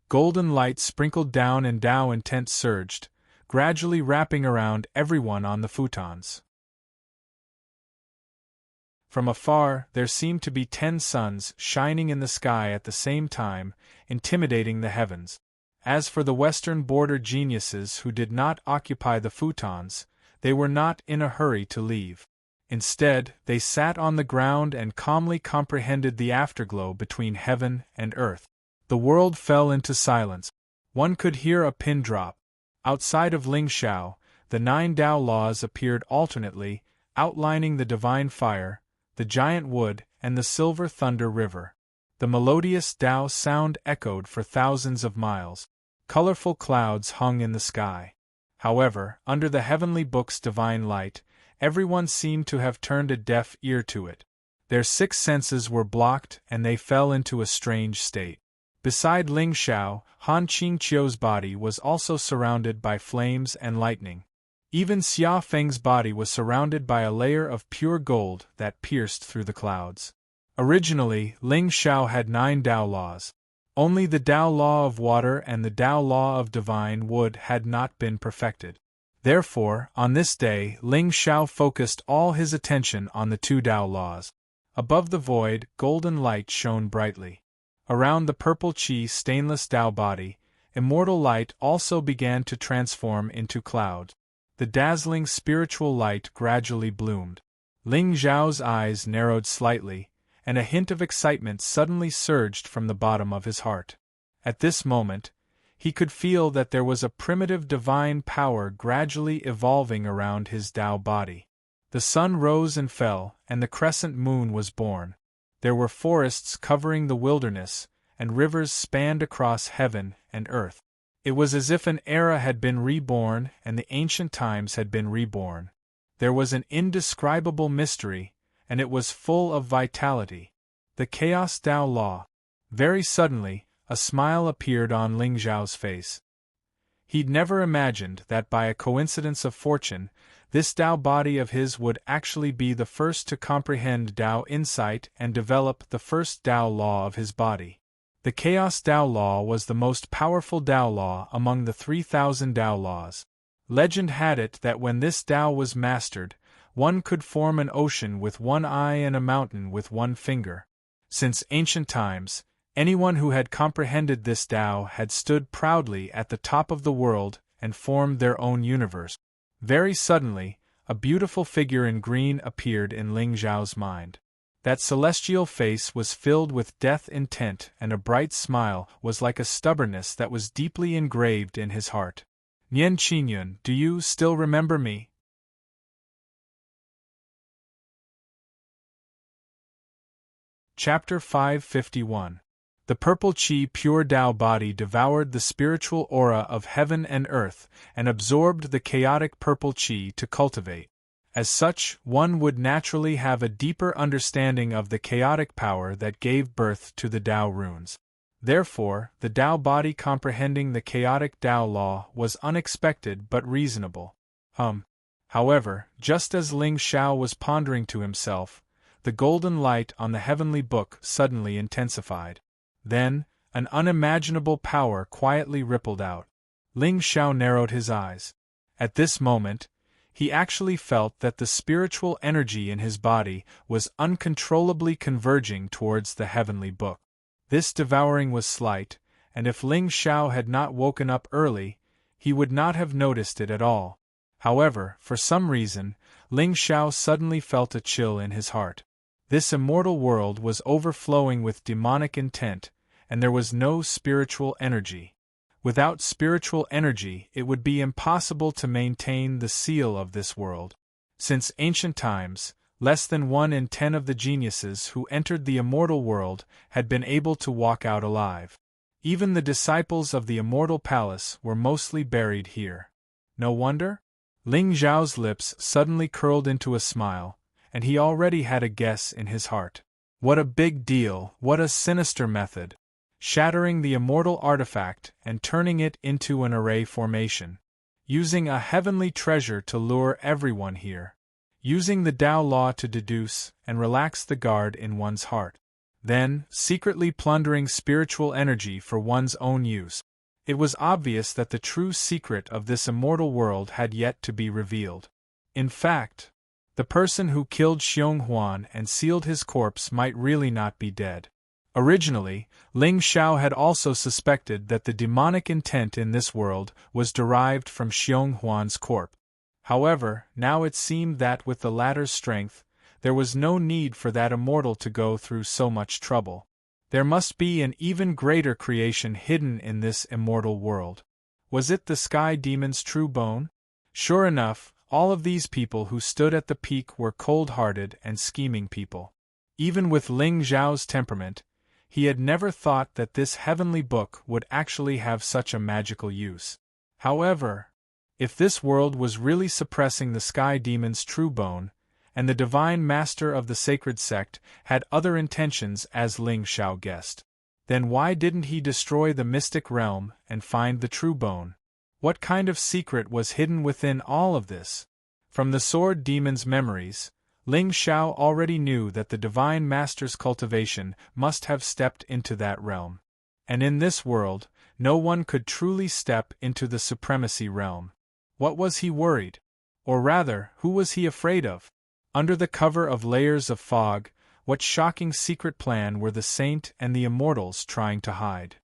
Golden light sprinkled down and Tao intent surged, gradually wrapping around everyone on the futons. From afar, there seemed to be 10 suns shining in the sky at the same time, intimidating the heavens. As for the Western border geniuses who did not occupy the futons, they were not in a hurry to leave. Instead, they sat on the ground and calmly comprehended the afterglow between heaven and earth. The world fell into silence. One could hear a pin drop. Outside of Ling Xiao, the 9 Tao laws appeared alternately, outlining the divine fire, the giant wood, and the silver thunder river. The melodious Tao sound echoed for thousands of miles. Colorful clouds hung in the sky. However, under the heavenly book's divine light, everyone seemed to have turned a deaf ear to it. Their 6 senses were blocked and they fell into a strange state. Beside Ling Xiao, Han Qingqiu's body was also surrounded by flames and lightning. Even Xia Feng's body was surrounded by a layer of pure gold that pierced through the clouds. Originally, Ling Xiao had 9 Tao laws. Only the Tao law of water and the Tao law of divine wood had not been perfected. Therefore, on this day, Ling Xiao focused all his attention on the 2 Tao laws. Above the void, golden light shone brightly. Around the purple qi stainless Tao body, immortal light also began to transform into clouds. The dazzling spiritual light gradually bloomed. Ling Xiao's eyes narrowed slightly, and a hint of excitement suddenly surged from the bottom of his heart. At this moment, he could feel that there was a primitive divine power gradually evolving around his Tao body. The sun rose and fell, and the crescent moon was born. There were forests covering the wilderness, and rivers spanned across heaven and earth. It was as if an era had been reborn and the ancient times had been reborn. There was an indescribable mystery, and it was full of vitality. The Chaos Tao Law. Very suddenly, a smile appeared on Ling Xiao's face. He'd never imagined that by a coincidence of fortune, this Tao body of his would actually be the first to comprehend Tao insight and develop the first Tao law of his body. The Chaos Tao Law was the most powerful Tao law among the 3,000 Tao laws. Legend had it that when this Tao was mastered, one could form an ocean with one eye and a mountain with one finger. Since ancient times, anyone who had comprehended this Tao had stood proudly at the top of the world and formed their own universe. Very suddenly, a beautiful figure in green appeared in Ling Xiao's mind. That celestial face was filled with death intent, and a bright smile was like a stubbornness that was deeply engraved in his heart. Nian Qingyun, do you still remember me? Chapter 551. The purple qi pure Tao body devoured the spiritual aura of heaven and earth and absorbed the chaotic purple qi to cultivate. As such, one would naturally have a deeper understanding of the chaotic power that gave birth to the Tao runes. Therefore, the Tao body comprehending the chaotic Tao law was unexpected but reasonable. However, just as Ling Xiao was pondering to himself, the golden light on the heavenly book suddenly intensified. Then, An unimaginable power quietly rippled out. Ling Xiao narrowed his eyes. At this moment, he actually felt that the spiritual energy in his body was uncontrollably converging towards the heavenly book. This devouring was slight, and if Ling Xiao had not woken up early, he would not have noticed it at all. However, for some reason, Ling Xiao suddenly felt a chill in his heart. This immortal world was overflowing with demonic intent, and there was no spiritual energy. Without spiritual energy, it would be impossible to maintain the seal of this world. Since ancient times, less than 1 in 10 of the geniuses who entered the immortal world had been able to walk out alive. Even the disciples of the immortal palace were mostly buried here. No wonder? Ling Xiao's lips suddenly curled into a smile, and he already had a guess in his heart. What a big deal, what a sinister method! Shattering the immortal artifact and turning it into an array formation. Using a heavenly treasure to lure everyone here. Using the Tao law to deduce and relax the guard in one's heart. Then, secretly plundering spiritual energy for one's own use. It was obvious that the true secret of this immortal world had yet to be revealed. In fact, the person who killed Xiong Huan and sealed his corpse might really not be dead. Originally, Ling Xiao had also suspected that the demonic intent in this world was derived from Xiong Huan's corpse. However, now it seemed that with the latter's strength, there was no need for that immortal to go through so much trouble. There must be an even greater creation hidden in this immortal world. Was it the Sky Demon's true bone? Sure enough, all of these people who stood at the peak were cold-hearted and scheming people. Even with Ling Xiao's temperament, he had never thought that this heavenly book would actually have such a magical use. However, if this world was really suppressing the Sky Demon's true bone, and the divine master of the sacred sect had other intentions as Ling Xiao guessed, then why didn't he destroy the mystic realm and find the true bone? What kind of secret was hidden within all of this? From the Sword Demon's memories, Ling Xiao already knew that the divine master's cultivation must have stepped into that realm. And in this world, no one could truly step into the supremacy realm. What was he worried? Or rather, who was he afraid of? Under the cover of layers of fog, what shocking secret plan were the saint and the immortals trying to hide?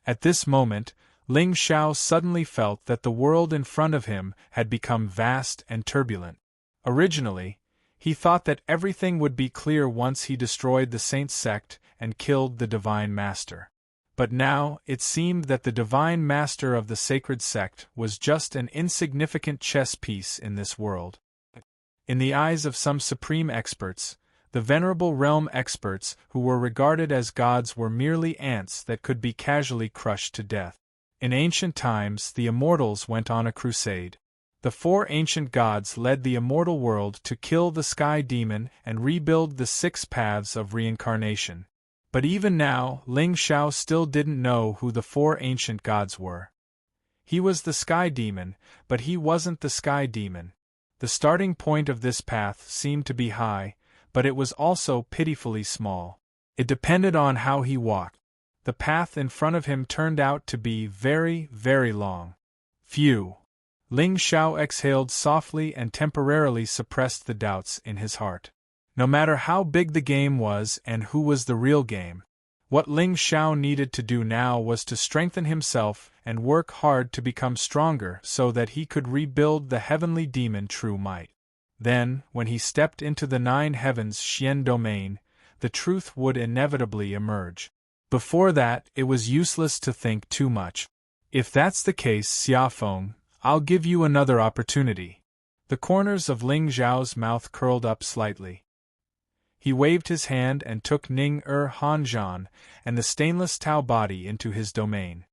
At this moment, Ling Xiao suddenly felt that the world in front of him had become vast and turbulent. Originally, he thought that everything would be clear once he destroyed the saint's sect and killed the divine master. But now, it seemed that the divine master of the sacred sect was just an insignificant chess piece in this world. In the eyes of some supreme experts, the venerable realm experts who were regarded as gods were merely ants that could be casually crushed to death. In ancient times, the immortals went on a crusade. The 4 ancient gods led the immortal world to kill the Sky Demon and rebuild the 6 paths of reincarnation. But even now, Ling Xiao still didn't know who the 4 ancient gods were. He was the Sky Demon, but he wasn't the Sky Demon. The starting point of this path seemed to be high, but it was also pitifully small. It depended on how he walked. The path in front of him turned out to be very, very long. Phew! Ling Xiao exhaled softly and temporarily suppressed the doubts in his heart. No matter how big the game was and who was the real game, what Ling Xiao needed to do now was to strengthen himself and work hard to become stronger so that he could rebuild the heavenly demon true might. Then, when he stepped into the 9 heavens Xian domain, the truth would inevitably emerge. Before that, it was useless to think too much. If that's the case, Xiafeng, I'll give you another opportunity. The corners of Ling Xiao's mouth curled up slightly. He waved his hand and took Ning-Hanzhan and the stainless Tao body into his domain.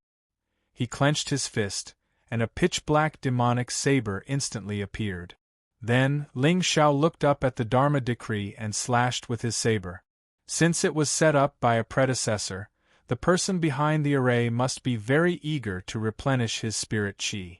He clenched his fist, and a pitch-black demonic saber instantly appeared. Then, Ling Xiao looked up at the Dharma decree and slashed with his saber. Since it was set up by a predecessor, the person behind the array must be very eager to replenish his spirit qi.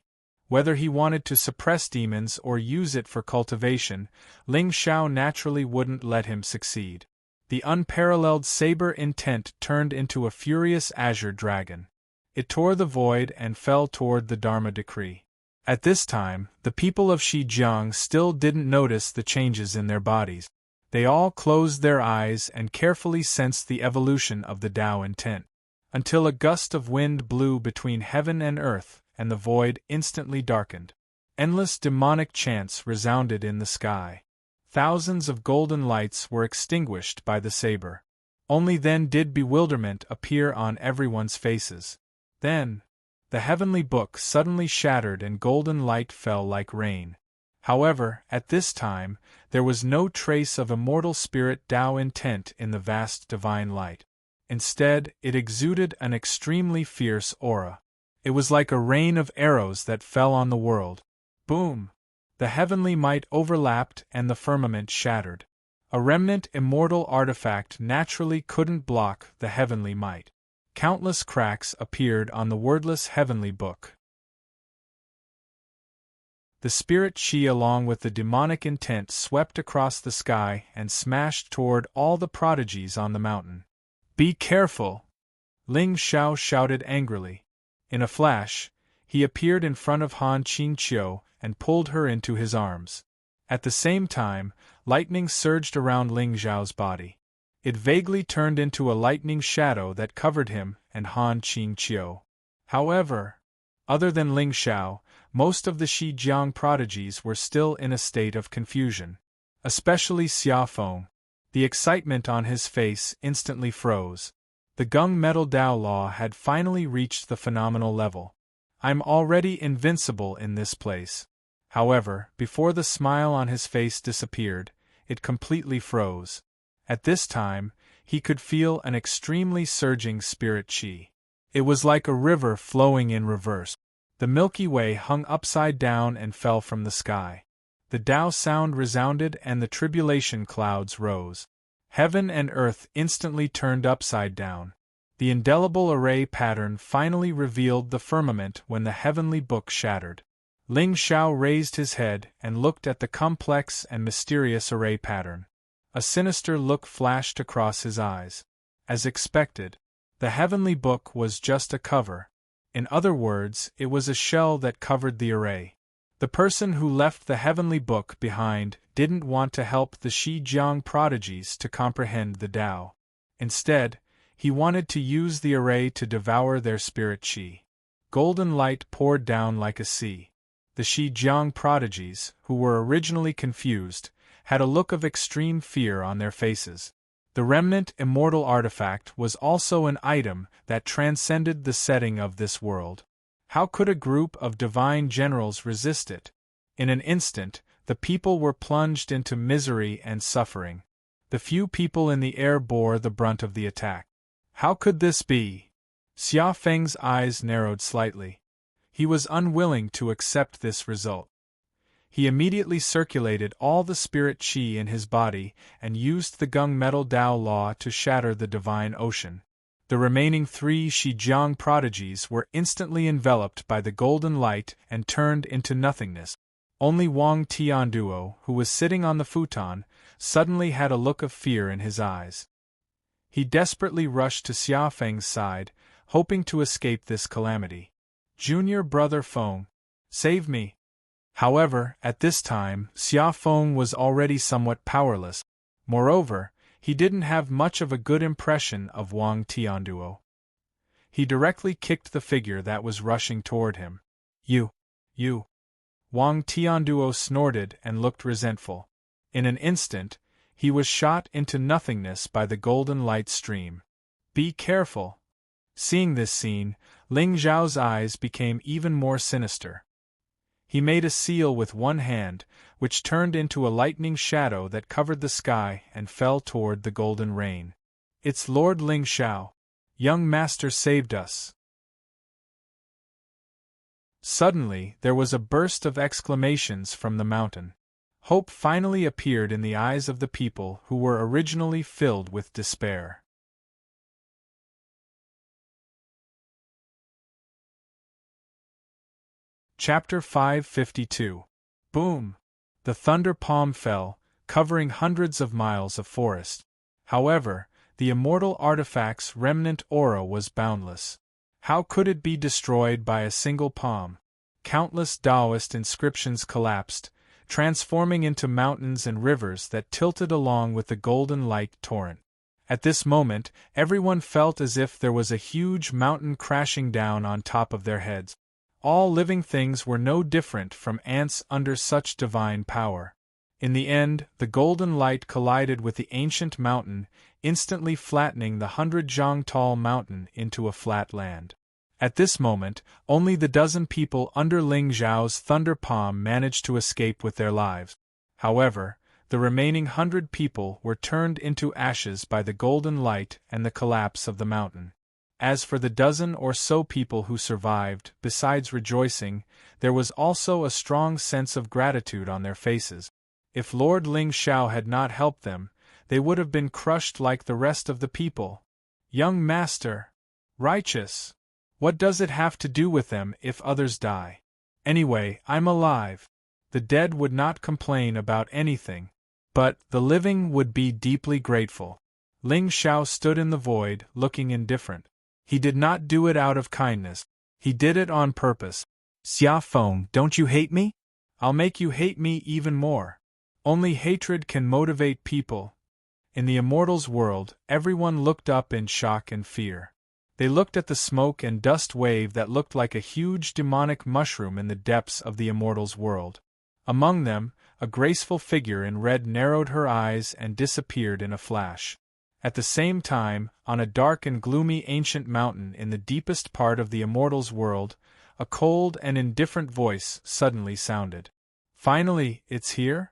Whether he wanted to suppress demons or use it for cultivation, Ling Xiao naturally wouldn't let him succeed. The unparalleled saber intent turned into a furious azure dragon. It tore the void and fell toward the Dharma decree. At this time, the people of Xinjiang still didn't notice the changes in their bodies. They all closed their eyes and carefully sensed the evolution of the Tao intent, until a gust of wind blew between heaven and earth, and the void instantly darkened. Endless demonic chants resounded in the sky. Thousands of golden lights were extinguished by the saber. Only then did bewilderment appear on everyone's faces. Then, the heavenly book suddenly shattered and golden light fell like rain. However, at this time, there was no trace of immortal spirit Tao intent in the vast divine light. Instead, it exuded an extremely fierce aura. It was like a rain of arrows that fell on the world. Boom! The heavenly might overlapped and the firmament shattered. A remnant immortal artifact naturally couldn't block the heavenly might. Countless cracks appeared on the wordless heavenly book. The spirit Qi along with the demonic intent swept across the sky and smashed toward all the prodigies on the mountain. "Be careful!" Ling Xiao shouted angrily. In a flash, he appeared in front of Han Qingqiu and pulled her into his arms. At the same time, lightning surged around Ling Xiao's body. It vaguely turned into a lightning shadow that covered him and Han Qingqiu. However, other than Ling Xiao, most of the Xinjiang prodigies were still in a state of confusion. Especially Xia Feng. The excitement on his face instantly froze. The gunmetal Tao law had finally reached the phenomenal level. "I'm already invincible in this place." However, before the smile on his face disappeared, it completely froze. At this time, he could feel an extremely surging spirit Qi. It was like a river flowing in reverse. The Milky Way hung upside down and fell from the sky. The Tao sound resounded and the tribulation clouds rose. Heaven and earth instantly turned upside down. The indelible array pattern finally revealed the firmament when the heavenly book shattered. Ling Xiao raised his head and looked at the complex and mysterious array pattern. A sinister look flashed across his eyes. As expected, the heavenly book was just a cover. In other words, it was a shell that covered the array. The person who left the heavenly book behind didn't want to help the Xinjiang prodigies to comprehend the Tao. Instead, he wanted to use the array to devour their spirit Qi. Golden light poured down like a sea. The Xinjiang prodigies, who were originally confused, had a look of extreme fear on their faces. The remnant immortal artifact was also an item that transcended the setting of this world. How could a group of divine generals resist it? In an instant, the people were plunged into misery and suffering. The few people in the air bore the brunt of the attack. How could this be? Xia Feng's eyes narrowed slightly. He was unwilling to accept this result. He immediately circulated all the spirit Qi in his body and used the gunmetal Tao law to shatter the divine ocean. The remaining 3 Xinjiang prodigies were instantly enveloped by the golden light and turned into nothingness. Only Wang Tianduo, who was sitting on the futon, suddenly had a look of fear in his eyes. He desperately rushed to Xia Feng's side, hoping to escape this calamity. "Junior brother Feng, save me!" However, at this time, Xia Feng was already somewhat powerless. Moreover, he didn't have much of a good impression of Wang Tianduo. He directly kicked the figure that was rushing toward him. You! Wang Tianduo snorted and looked resentful. In an instant, he was shot into nothingness by the golden light stream. "Be careful!" Seeing this scene, Ling Xiao's eyes became even more sinister. He made a seal with one hand, which turned into a lightning shadow that covered the sky and fell toward the golden rain. "It's Lord Ling Xiao. Young master saved us." Suddenly, there was a burst of exclamations from the mountain. Hope finally appeared in the eyes of the people who were originally filled with despair. Chapter 552. Boom! The thunder palm fell, covering hundreds of miles of forest. However, the immortal artifact's remnant aura was boundless. How could it be destroyed by a single palm? Countless Taoist inscriptions collapsed, transforming into mountains and rivers that tilted along with the golden light torrent. At this moment, everyone felt as if there was a huge mountain crashing down on top of their heads. All living things were no different from ants under such divine power. In the end, the golden light collided with the ancient mountain, instantly flattening the 100-zhang-tall mountain into a flat land. At this moment, only the dozen people under Ling Zhao's thunder palm managed to escape with their lives. However, the remaining 100 people were turned into ashes by the golden light and the collapse of the mountain. As for the dozen or so people who survived, besides rejoicing, there was also a strong sense of gratitude on their faces. If Lord Ling Xiao had not helped them, they would have been crushed like the rest of the people. Young master! Righteous! What does it have to do with them if others die? Anyway, I'm alive. The dead would not complain about anything, but the living would be deeply grateful. Ling Xiao stood in the void, looking indifferent. He did not do it out of kindness. He did it on purpose. Xia Feng, don't you hate me? I'll make you hate me even more. Only hatred can motivate people. In the immortals' world, everyone looked up in shock and fear. They looked at the smoke and dust wave that looked like a huge demonic mushroom in the depths of the immortals' world. Among them, a graceful figure in red narrowed her eyes and disappeared in a flash. At the same time, on a dark and gloomy ancient mountain in the deepest part of the immortals' world, a cold and indifferent voice suddenly sounded. Finally, it's here?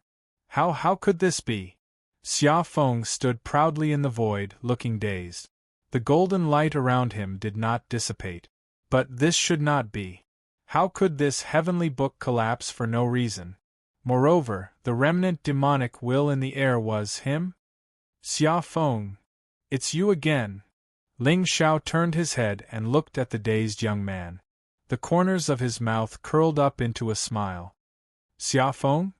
How could this be? Xia Feng stood proudly in the void, looking dazed. The golden light around him did not dissipate. But this should not be. How could this heavenly book collapse for no reason? Moreover, the remnant demonic will in the air was him? Xia Feng, it's you again. Ling Xiao turned his head and looked at the dazed young man. The corners of his mouth curled up into a smile. Xia Feng?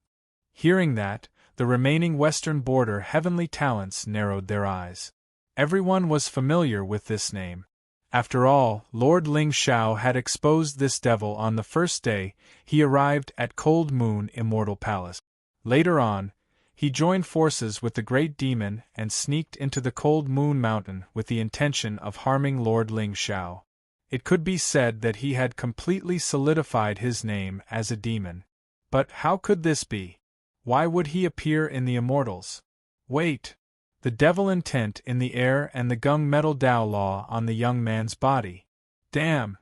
Hearing that, the remaining western border heavenly talents narrowed their eyes. Everyone was familiar with this name. After all, Lord Ling Xiao had exposed this devil on the first day he arrived at Cold Moon Immortal Palace. Later on, he joined forces with the great demon and sneaked into the Cold Moon Mountain with the intention of harming Lord Ling Xiao. It could be said that he had completely solidified his name as a demon. But how could this be? Why would he appear in the immortals? Wait! The devil intent in the air and the gung metal Dao law on the young man's body. Damn!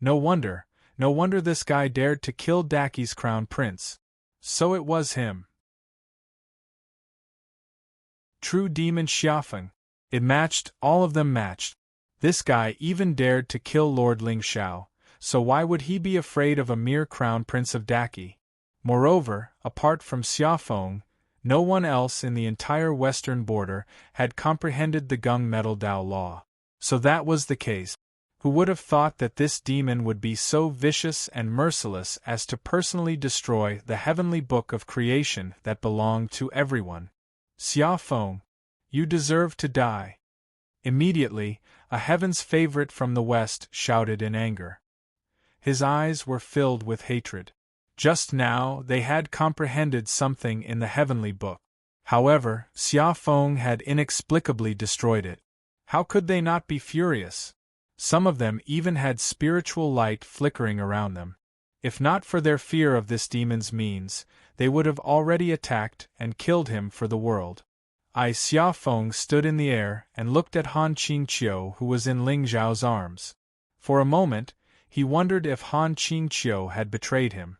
No wonder this guy dared to kill Daki's crown prince. So it was him. True demon Xiafeng. It matched, all of them matched. This guy even dared to kill Lord Ling Xiao, so why would he be afraid of a mere crown prince of Daki? Moreover, apart from Xiafeng, no one else in the entire western border had comprehended the gung metal Dao law. So that was the case. Who would have thought that this demon would be so vicious and merciless as to personally destroy the heavenly book of creation that belonged to everyone? Xiafeng, you deserve to die. Immediately, a heaven's favorite from the west shouted in anger. His eyes were filled with hatred. Just now they had comprehended something in the heavenly book. However, Xiafeng had inexplicably destroyed it. How could they not be furious? Some of them even had spiritual light flickering around them. If not for their fear of this demon's means, they would have already attacked and killed him for the world. Xiafeng stood in the air and looked at Han Qingqiu, who was in Ling Zhao's arms. For a moment, he wondered if Han Qingqiu had betrayed him.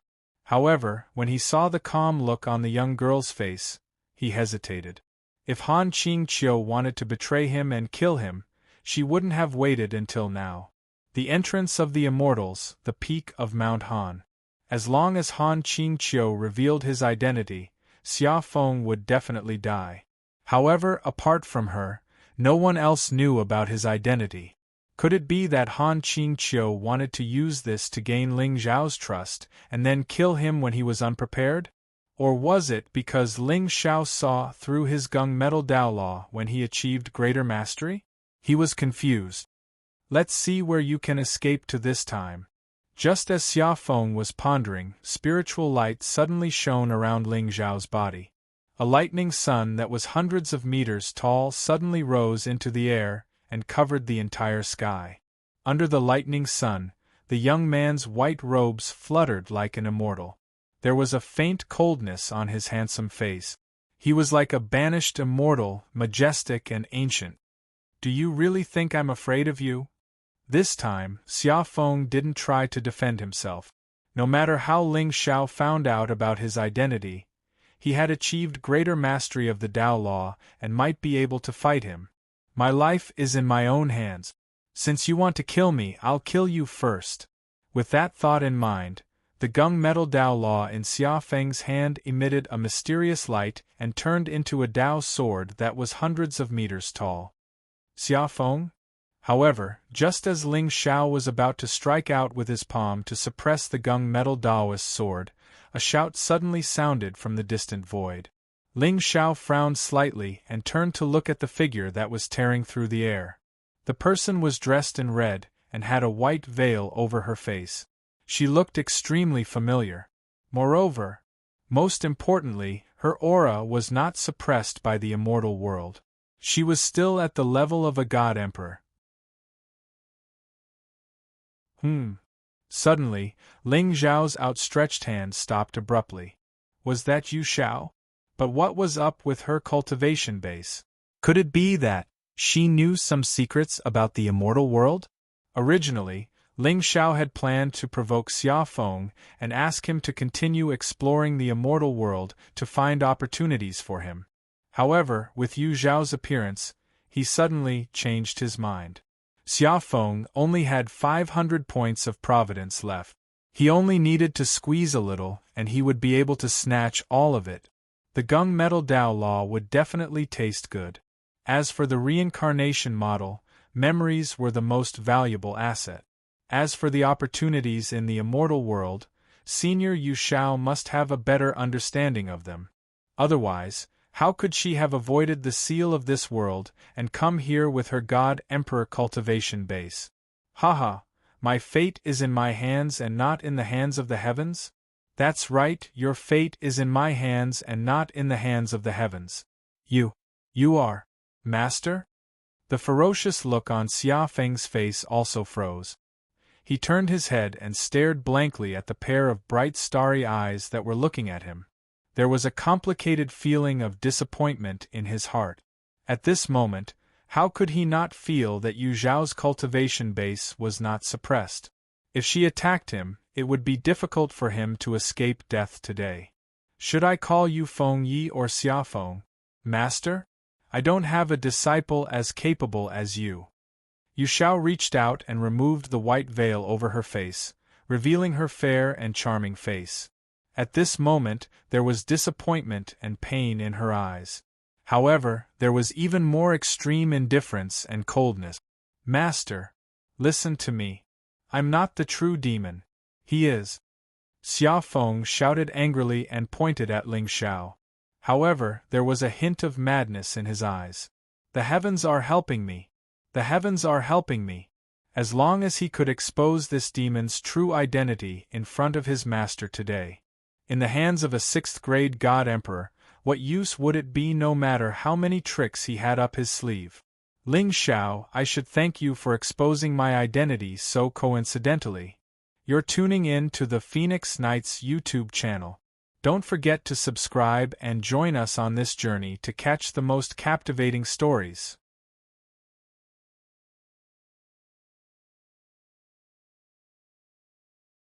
However, when he saw the calm look on the young girl's face, he hesitated. If Han Qingqiu wanted to betray him and kill him, she wouldn't have waited until now. The entrance of the immortals, the peak of Mount Han. As long as Han Qingqiu revealed his identity, Xiafeng would definitely die. However, apart from her, no one else knew about his identity. Could it be that Han Qingqiu wanted to use this to gain Ling Zhao's trust and then kill him when he was unprepared? Or was it because Ling Xiao saw through his gunmetal Dao law when he achieved greater mastery? He was confused. Let's see where you can escape to this time. Just as Xia Feng was pondering, spiritual light suddenly shone around Ling Xiao's body. A lightning sun that was hundreds of meters tall suddenly rose into the air and covered the entire sky. Under the lightning sun, the young man's white robes fluttered like an immortal. There was a faint coldness on his handsome face. He was like a banished immortal, majestic and ancient. Do you really think I'm afraid of you? This time, Xia Feng didn't try to defend himself. No matter how Ling Xiao found out about his identity, he had achieved greater mastery of the Dao law and might be able to fight him. My life is in my own hands. Since you want to kill me, I'll kill you first. With that thought in mind, the gunmetal Dao law in Xia Feng's hand emitted a mysterious light and turned into a Dao sword that was hundreds of meters tall. Xia Feng? However, just as Ling Xiao was about to strike out with his palm to suppress the gunmetal Daoist sword, a shout suddenly sounded from the distant void. Ling Xiao frowned slightly and turned to look at the figure that was tearing through the air. The person was dressed in red and had a white veil over her face. She looked extremely familiar. Moreover, most importantly, her aura was not suppressed by the immortal world. She was still at the level of a god emperor. Suddenly, Ling Xiao's outstretched hand stopped abruptly. Was that Yu Xiao? But what was up with her cultivation base? Could it be that she knew some secrets about the immortal world? Originally, Ling Xiao had planned to provoke Xia Feng and ask him to continue exploring the immortal world to find opportunities for him. However, with Yu Xiao's appearance, he suddenly changed his mind. Xia Feng only had 500 points of providence left. He only needed to squeeze a little, and he would be able to snatch all of it. The gunmetal Dao law would definitely taste good. As for the reincarnation model, memories were the most valuable asset. As for the opportunities in the immortal world, Senior Yu Xiao must have a better understanding of them. Otherwise, how could she have avoided the seal of this world and come here with her God-Emperor cultivation base? Haha, my fate is in my hands and not in the hands of the heavens? That's right, your fate is in my hands and not in the hands of the heavens. You are, Master? The ferocious look on Xia Feng's face also froze. He turned his head and stared blankly at the pair of bright starry eyes that were looking at him. There was a complicated feeling of disappointment in his heart. At this moment, how could he not feel that Yu Zhao's cultivation base was not suppressed? If she attacked him, it would be difficult for him to escape death today. Should I call you Feng Yi or Xia Feng, Master? I don't have a disciple as capable as you. Yu Xiao reached out and removed the white veil over her face, revealing her fair and charming face. At this moment, there was disappointment and pain in her eyes. However, there was even more extreme indifference and coldness. Master, listen to me. I'm not the true demon. He is. Xia Feng shouted angrily and pointed at Ling Xiao. However, there was a hint of madness in his eyes. The heavens are helping me. The heavens are helping me. As long as he could expose this demon's true identity in front of his master today. In the hands of a 6th-grade God Emperor, what use would it be no matter how many tricks he had up his sleeve? Ling Xiao, I should thank you for exposing my identity so coincidentally. You're tuning in to the Phoenix Knights YouTube channel. Don't forget to subscribe and join us on this journey to catch the most captivating stories.